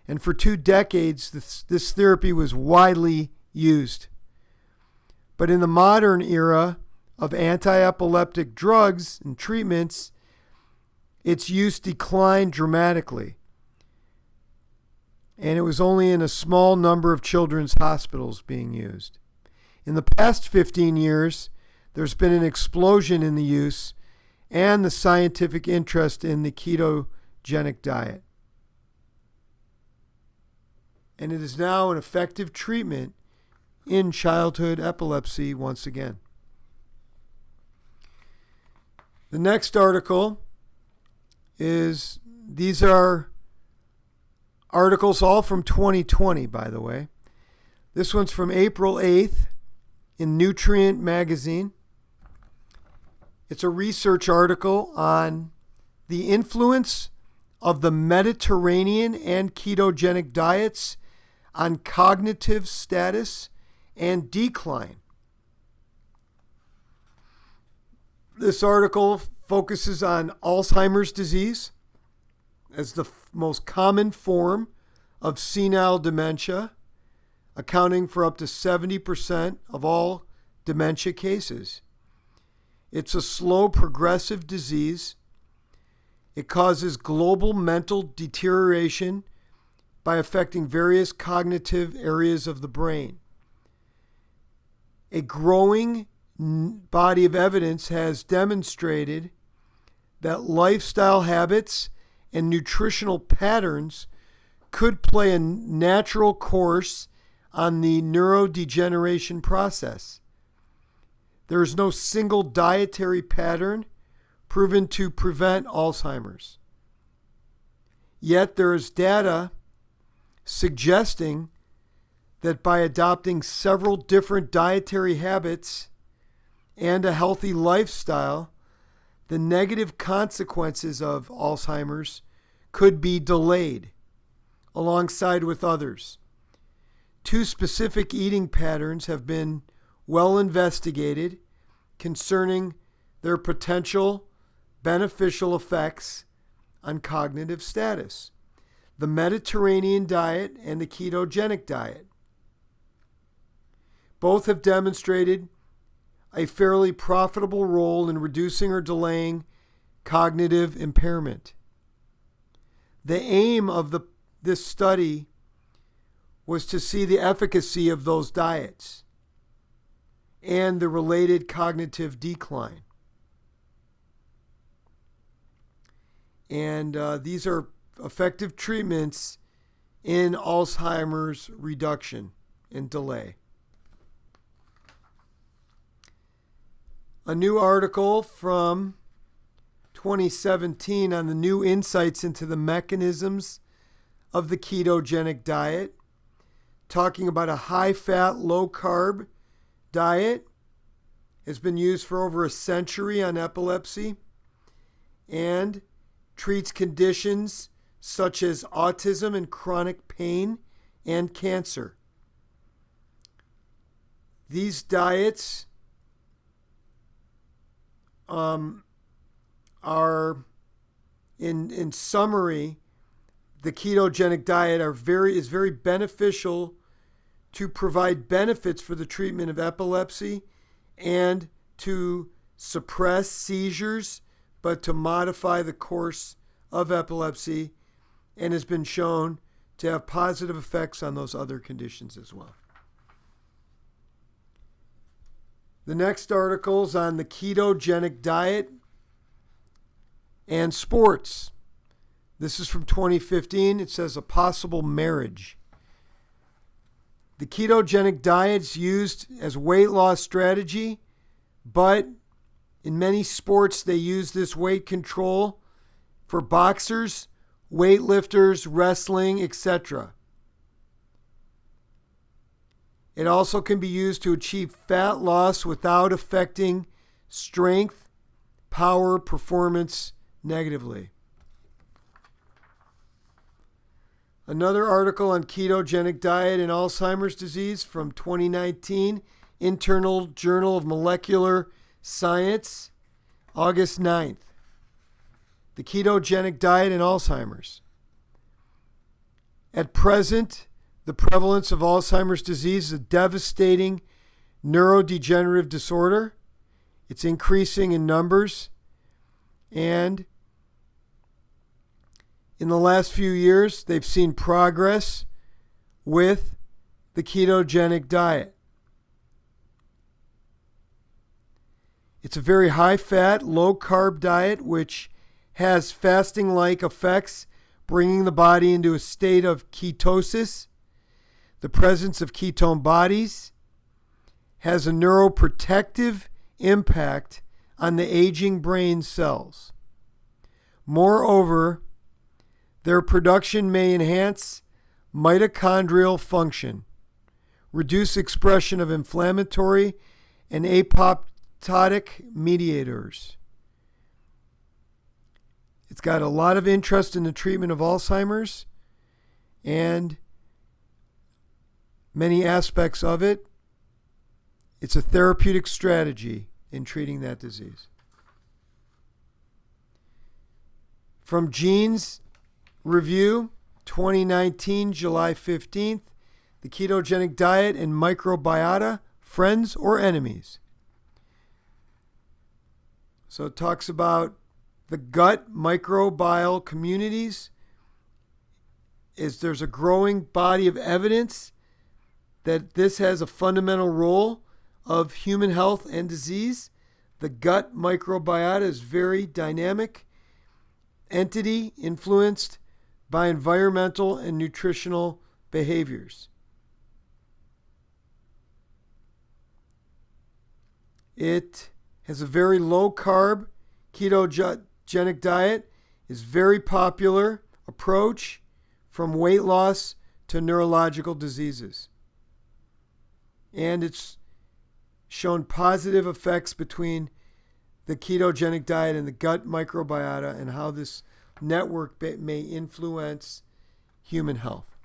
And for 2 decades, this therapy was widely used. But in the modern era of anti-epileptic drugs and treatments, its use declined dramatically. And it was only in a small number of children's hospitals being used. In the past 15 years, there's been an explosion in the use and the scientific interest in the ketogenic diet. And it is now an effective treatment in childhood epilepsy once again. The next article is, these are articles all from 2020, by the way. This one's from April 8th in Nutrient Magazine. It's a research article on the influence of the Mediterranean and ketogenic diets on cognitive status and decline. This article focuses on Alzheimer's disease as the most common form of senile dementia, accounting for up to 70% of all dementia cases. It's a slow progressive disease. It causes global mental deterioration by affecting various cognitive areas of the brain. A growing body of evidence has demonstrated that lifestyle habits and nutritional patterns could play a natural course on the neurodegeneration process. There is no single dietary pattern proven to prevent Alzheimer's. Yet there is data suggesting that by adopting several different dietary habits and a healthy lifestyle, the negative consequences of Alzheimer's could be delayed alongside with others. 2 specific eating patterns have been well investigated concerning their potential beneficial effects on cognitive status: the Mediterranean diet and the ketogenic diet. Both have demonstrated a fairly profitable role in reducing or delaying cognitive impairment. The aim of this study was to see the efficacy of those diets and the related cognitive decline. And these are effective treatments in Alzheimer's reduction and delay. A new article from 2017 on the new insights into the mechanisms of the ketogenic diet, talking about a high-fat, low-carb diet, has been used for over a century on epilepsy and treats conditions such as autism and chronic pain and cancer. These diets are, in summary, the ketogenic diet is very beneficial to provide benefits for the treatment of epilepsy and to suppress seizures, but to modify the course of epilepsy, and has been shown to have positive effects on those other conditions as well. The next article is on the ketogenic diet and sports. This is from 2015. It says a possible marriage. The ketogenic diet is used as weight loss strategy, but in many sports they use this weight control for boxers, weightlifters, wrestling, etc. It also can be used to achieve fat loss without affecting strength, power, performance negatively. Another article on ketogenic diet and Alzheimer's disease from 2019, Internal Journal of Molecular Science, August 9th. The ketogenic diet and Alzheimer's. At present, the prevalence of Alzheimer's disease is a devastating neurodegenerative disorder. It's increasing in numbers, and in the last few years, they've seen progress with the ketogenic diet. It's a very high-fat, low-carb diet which has fasting-like effects, bringing the body into a state of ketosis. The presence of ketone bodies has a neuroprotective impact on the aging brain cells. Moreover, their production may enhance mitochondrial function, reduce expression of inflammatory and apoptotic mediators. It's got a lot of interest in the treatment of Alzheimer's and many aspects of it. It's a therapeutic strategy in treating that disease. From Genes Review, 2019, July 15th, the ketogenic diet and microbiota, friends or enemies. So it talks about the gut microbial communities. There's a growing body of evidence that this has a fundamental role of human health and disease. The gut microbiota is very dynamic entity influenced by environmental and nutritional behaviors. It has a very low carb ketogenic diet, is very popular approach from weight loss to neurological diseases. And it's shown positive effects between the ketogenic diet and the gut microbiota and how this network may influence human health.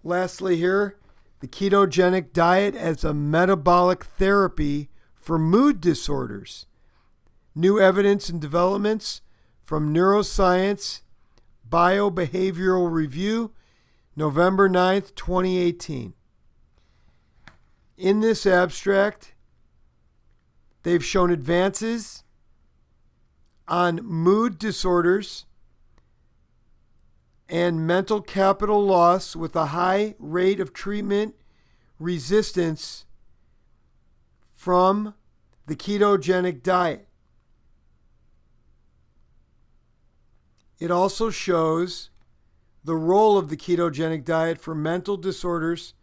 Lastly here, the ketogenic diet as a metabolic therapy for mood disorders. New evidence and developments from Neuroscience Biobehavioral Review, November 9th, 2018. In this abstract, they've shown advances on mood disorders and mental capital loss with a high rate of treatment resistance from the ketogenic diet. It also shows the role of the ketogenic diet for mental disorders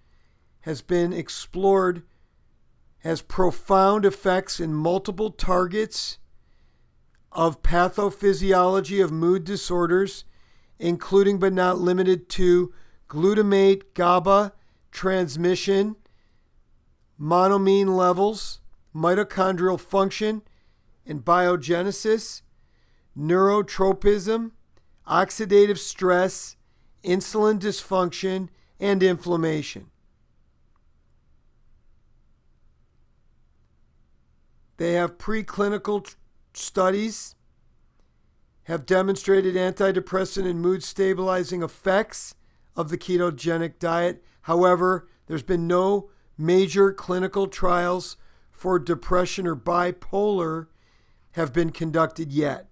has been explored, has profound effects in multiple targets of pathophysiology of mood disorders, including but not limited to glutamate GABA transmission, monoamine levels, mitochondrial function and biogenesis, neurotropism, oxidative stress, insulin dysfunction, and inflammation. They have preclinical studies have demonstrated antidepressant and mood stabilizing effects of the ketogenic diet. However, there's been no major clinical trials for depression or bipolar have been conducted yet.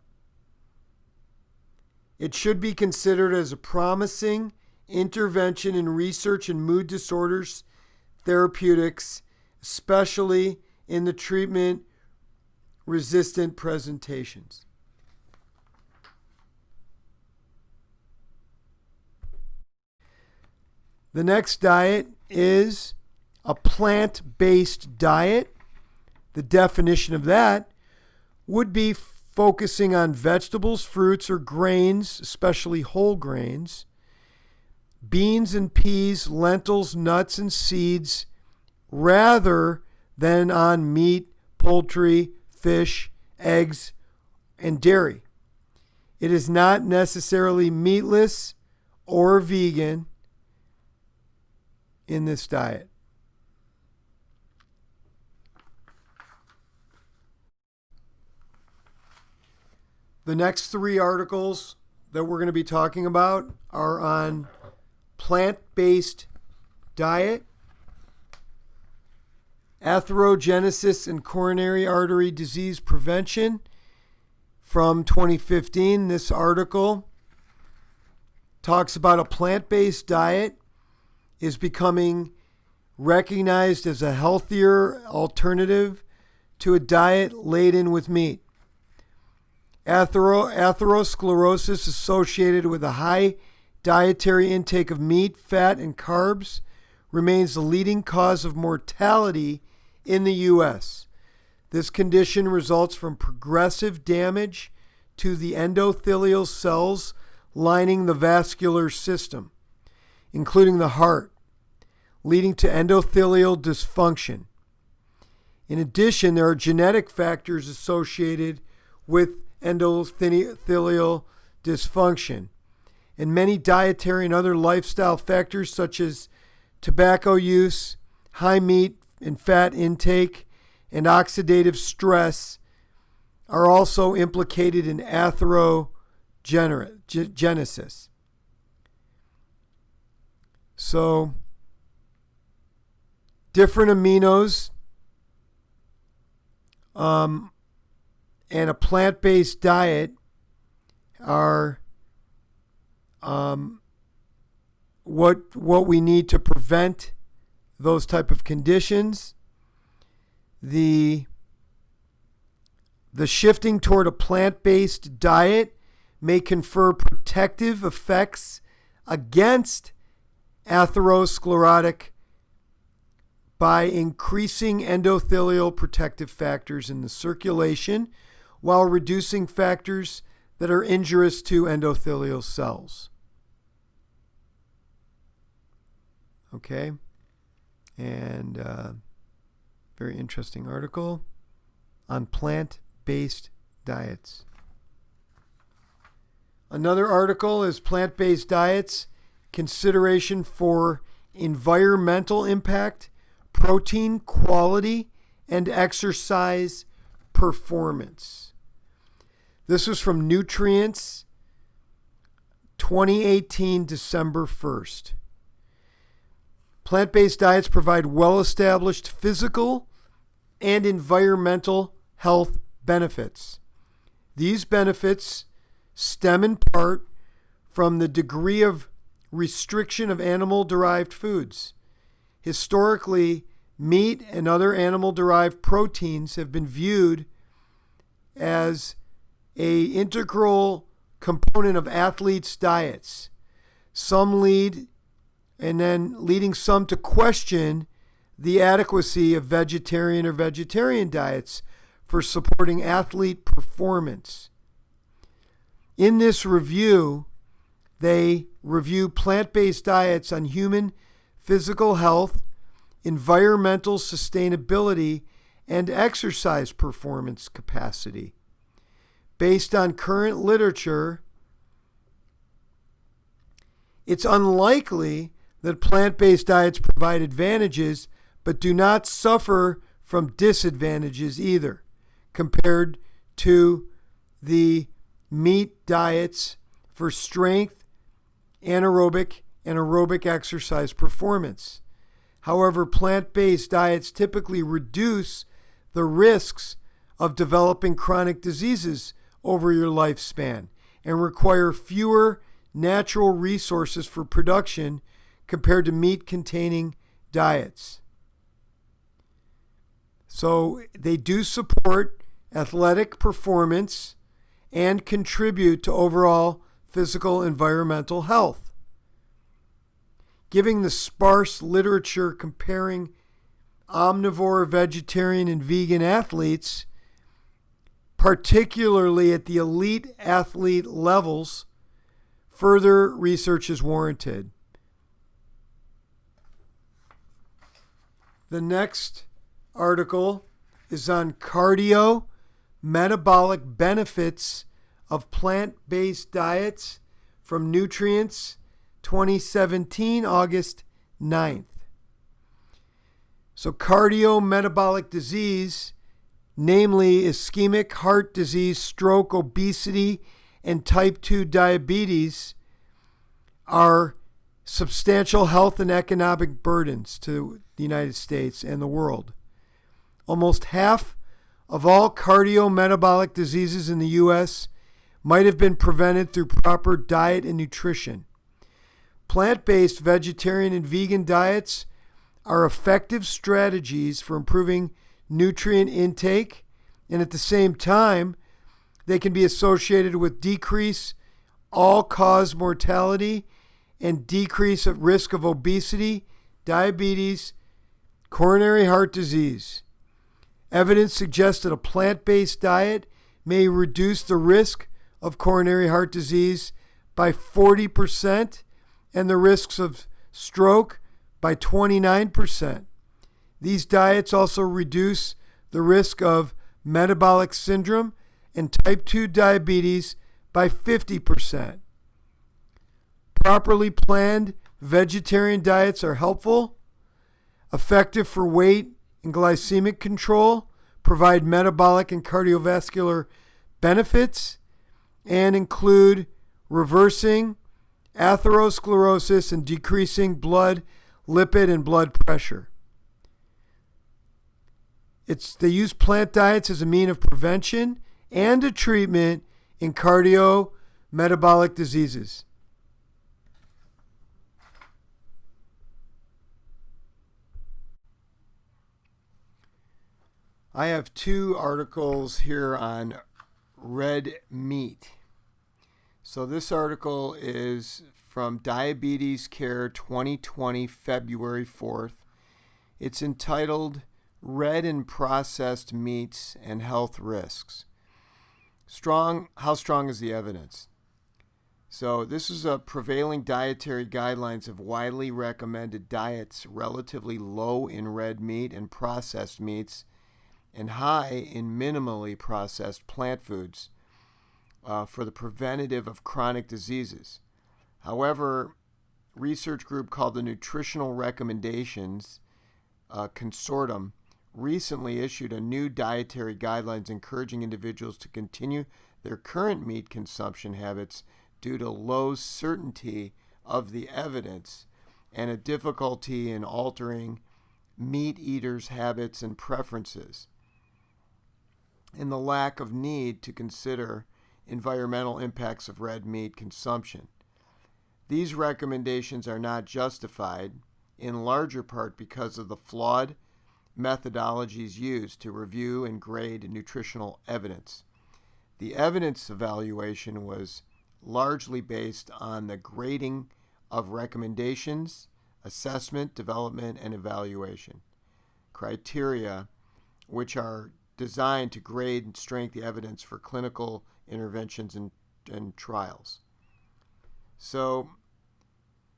It should be considered as a promising intervention in research in mood disorders therapeutics, especially in the treatment resistant presentations. The next diet is a plant-based diet. The definition of that would be focusing on vegetables, fruits, or grains, especially whole grains, beans and peas, lentils, nuts, and seeds, rather than on meat, poultry, fish, eggs, and dairy. It is not necessarily meatless or vegan in this diet. The next three articles that we're going to be talking about are on plant-based diet, atherogenesis and coronary artery disease prevention from 2015. This article talks about a plant-based diet is becoming recognized as a healthier alternative to a diet laden with meat. Atherosclerosis associated with a high dietary intake of meat, fat, and carbs remains the leading cause of mortality in the U.S. This condition results from progressive damage to the endothelial cells lining the vascular system, including the heart, leading to endothelial dysfunction. In addition, there are genetic factors associated with endothelial dysfunction, and many dietary and other lifestyle factors such as tobacco use, high meat and fat intake, and oxidative stress are also implicated in atherogenesis. So, different aminos and a plant-based diet are what we need to prevent those type of conditions. The shifting toward a plant-based diet may confer protective effects against atherosclerotic by increasing endothelial protective factors in the circulation while reducing factors that are injurious to endothelial cells. Okay, and very interesting article on plant-based diets. Another article is plant-based diets, consideration for environmental impact, protein quality, and exercise performance. This was from Nutrients, 2018, December 1st. Plant-based diets provide well-established physical and environmental health benefits. These benefits stem in part from the degree of restriction of animal-derived foods. Historically, meat and other animal-derived proteins have been viewed as an integral component of athletes' diets. Leading some to question the adequacy of vegetarian diets for supporting athlete performance. In this review, they review plant-based diets on human physical health, environmental sustainability, and exercise performance capacity. Based on current literature, it's unlikely that plant-based diets provide advantages but do not suffer from disadvantages either compared to the meat diets for strength, anaerobic, and aerobic exercise performance. However, plant-based diets typically reduce the risks of developing chronic diseases over your lifespan and require fewer natural resources for production compared to meat-containing diets. So they do support athletic performance and contribute to overall physical environmental health. Given the sparse literature comparing omnivore, vegetarian, and vegan athletes, particularly at the elite athlete levels, further research is warranted. The next article is on cardio-metabolic benefits of plant-based diets from Nutrients, 2017, August 9th. So cardiometabolic disease, namely ischemic heart disease, stroke, obesity, and type 2 diabetes, are substantial health and economic burdens to the United States and the world. Almost half of all cardiometabolic diseases in the U.S. might have been prevented through proper diet and nutrition. Plant-based vegetarian and vegan diets are effective strategies for improving nutrient intake, and at the same time, they can be associated with decrease all-cause mortality and decrease of risk of obesity, diabetes, coronary heart disease. Evidence suggests that a plant-based diet may reduce the risk of coronary heart disease by 40% and the risks of stroke by 29%. These diets also reduce the risk of metabolic syndrome and type 2 diabetes by 50%. Properly planned vegetarian diets are helpful, effective for weight and glycemic control, provide metabolic and cardiovascular benefits, and include reversing atherosclerosis and decreasing blood lipid and blood pressure. They use plant diets as a means of prevention and a treatment in cardiometabolic diseases. I have two articles here on red meat. So this article is from Diabetes Care 2020, February 4th. It's entitled Red and Processed Meats and Health Risks. How strong is the evidence? So this is a prevailing dietary guidelines of widely recommended diets relatively low in red meat and processed meats and high in minimally processed plant foods for the preventative of chronic diseases. However, research group called the Nutritional Recommendations Consortium recently issued a new dietary guidelines encouraging individuals to continue their current meat consumption habits due to low certainty of the evidence and a difficulty in altering meat eaters' habits and preferences, and the lack of need to consider environmental impacts of red meat consumption. These recommendations are not justified, in larger part because of the flawed methodologies used to review and grade nutritional evidence. The evidence evaluation was largely based on the grading of recommendations, assessment, development, and evaluation criteria, which are designed to grade and strengthen the evidence for clinical interventions and trials. So,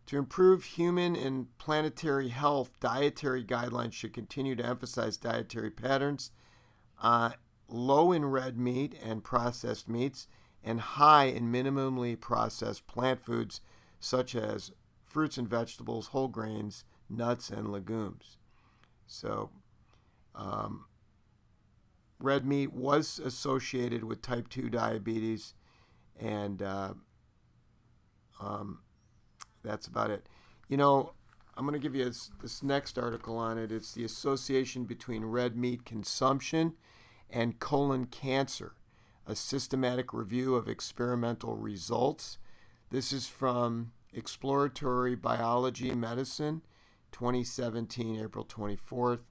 to improve human and planetary health, dietary guidelines should continue to emphasize dietary patterns low in red meat and processed meats and high in minimally processed plant foods such as fruits and vegetables, whole grains, nuts, and legumes. So, red meat was associated with type 2 diabetes, and that's about it. You know, I'm going to give you this next article on it. It's the association between red meat consumption and colon cancer, a systematic review of experimental results. This is from Exploratory Biology Medicine, 2017, April 24th.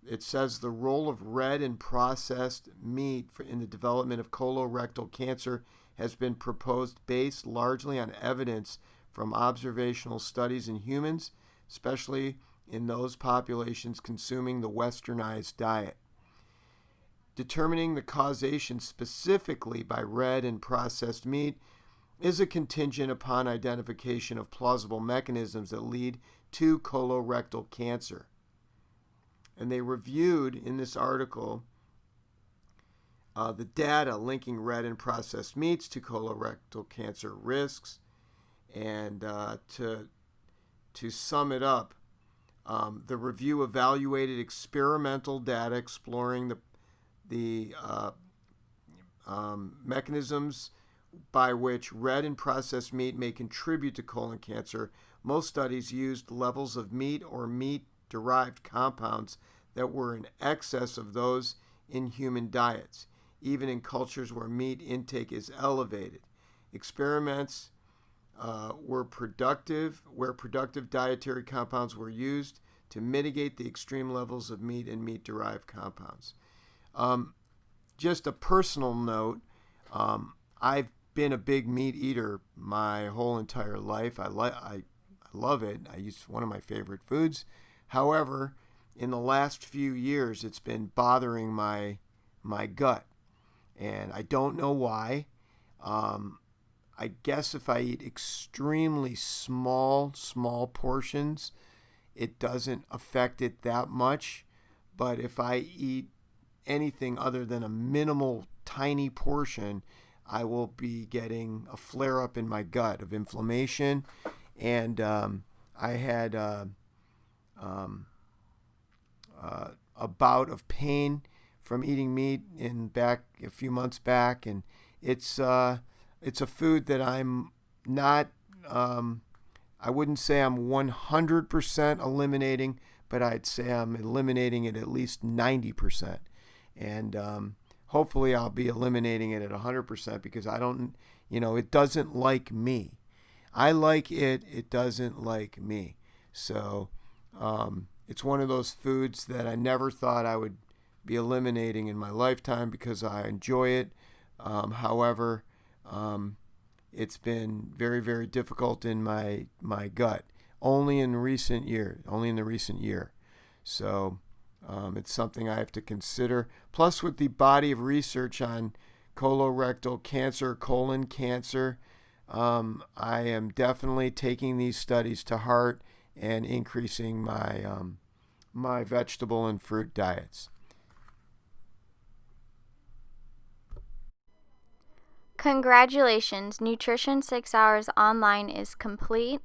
It says the role of red and processed meat in the development of colorectal cancer has been proposed based largely on evidence from observational studies in humans, especially in those populations consuming the westernized diet. Determining the causation specifically by red and processed meat is a contingent upon identification of plausible mechanisms that lead to colorectal cancer. And they reviewed in this article the data linking red and processed meats to colorectal cancer risks. And to sum it up, the review evaluated experimental data exploring the mechanisms by which red and processed meat may contribute to colon cancer. Most studies used levels of meat or meat-derived compounds that were in excess of those in human diets, even in cultures where meat intake is elevated. Experiments where productive dietary compounds were used to mitigate the extreme levels of meat and meat-derived compounds. Just a personal note, I've been a big meat eater my whole entire life. I love it. It's one of my favorite foods. However, in the last few years, it's been bothering my gut, and I don't know why. I guess if I eat extremely small portions, it doesn't affect it that much. But if I eat anything other than a minimal, tiny portion, I will be getting a flare-up in my gut of inflammation. And I had a bout of pain from eating meat a few months back, and it's a food that I'm not, I wouldn't say I'm 100% eliminating, but I'd say I'm eliminating it at least 90%. And hopefully I'll be eliminating it at 100% because it doesn't like me. I like it, it doesn't like me. So it's one of those foods that I never thought I would be eliminating in my lifetime because I enjoy it. However, it's been very, very difficult in my gut. Only in the recent year. So it's something I have to consider. Plus, with the body of research on colorectal cancer, colon cancer, I am definitely taking these studies to heart and increasing my vegetable and fruit diets. Congratulations, Nutrition 6 Hours Online is complete.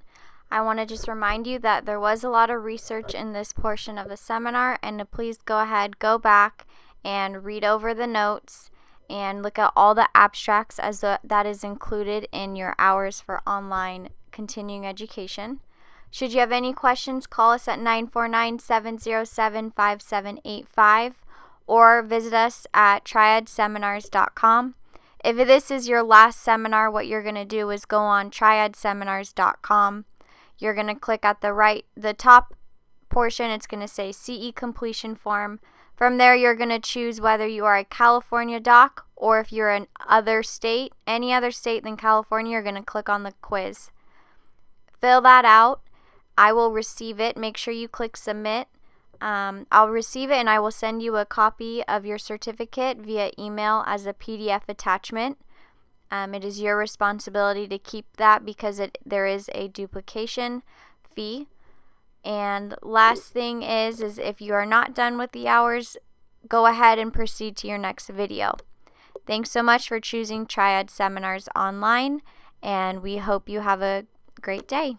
I want to just remind you that there was a lot of research in this portion of the seminar, and to please go back and read over the notes and look at all the abstracts that is included in your hours for online continuing education. Should you have any questions, call us at 949-707-5785 or visit us at triadseminars.com. If this is your last seminar, what you're going to do is go on triadseminars.com. You're going to click at the top portion. It's going to say CE completion form. From there, you're going to choose whether you are a California doc or if you're an other state, any other state than California, you're going to click on the quiz. Fill that out. I will receive it. Make sure you click submit. I'll receive it and I will send you a copy of your certificate via email as a PDF attachment. It is your responsibility to keep that because there is a duplication fee. And last thing is if you are not done with the hours, go ahead and proceed to your next video. Thanks so much for choosing Triad Seminars Online, and we hope you have a great day.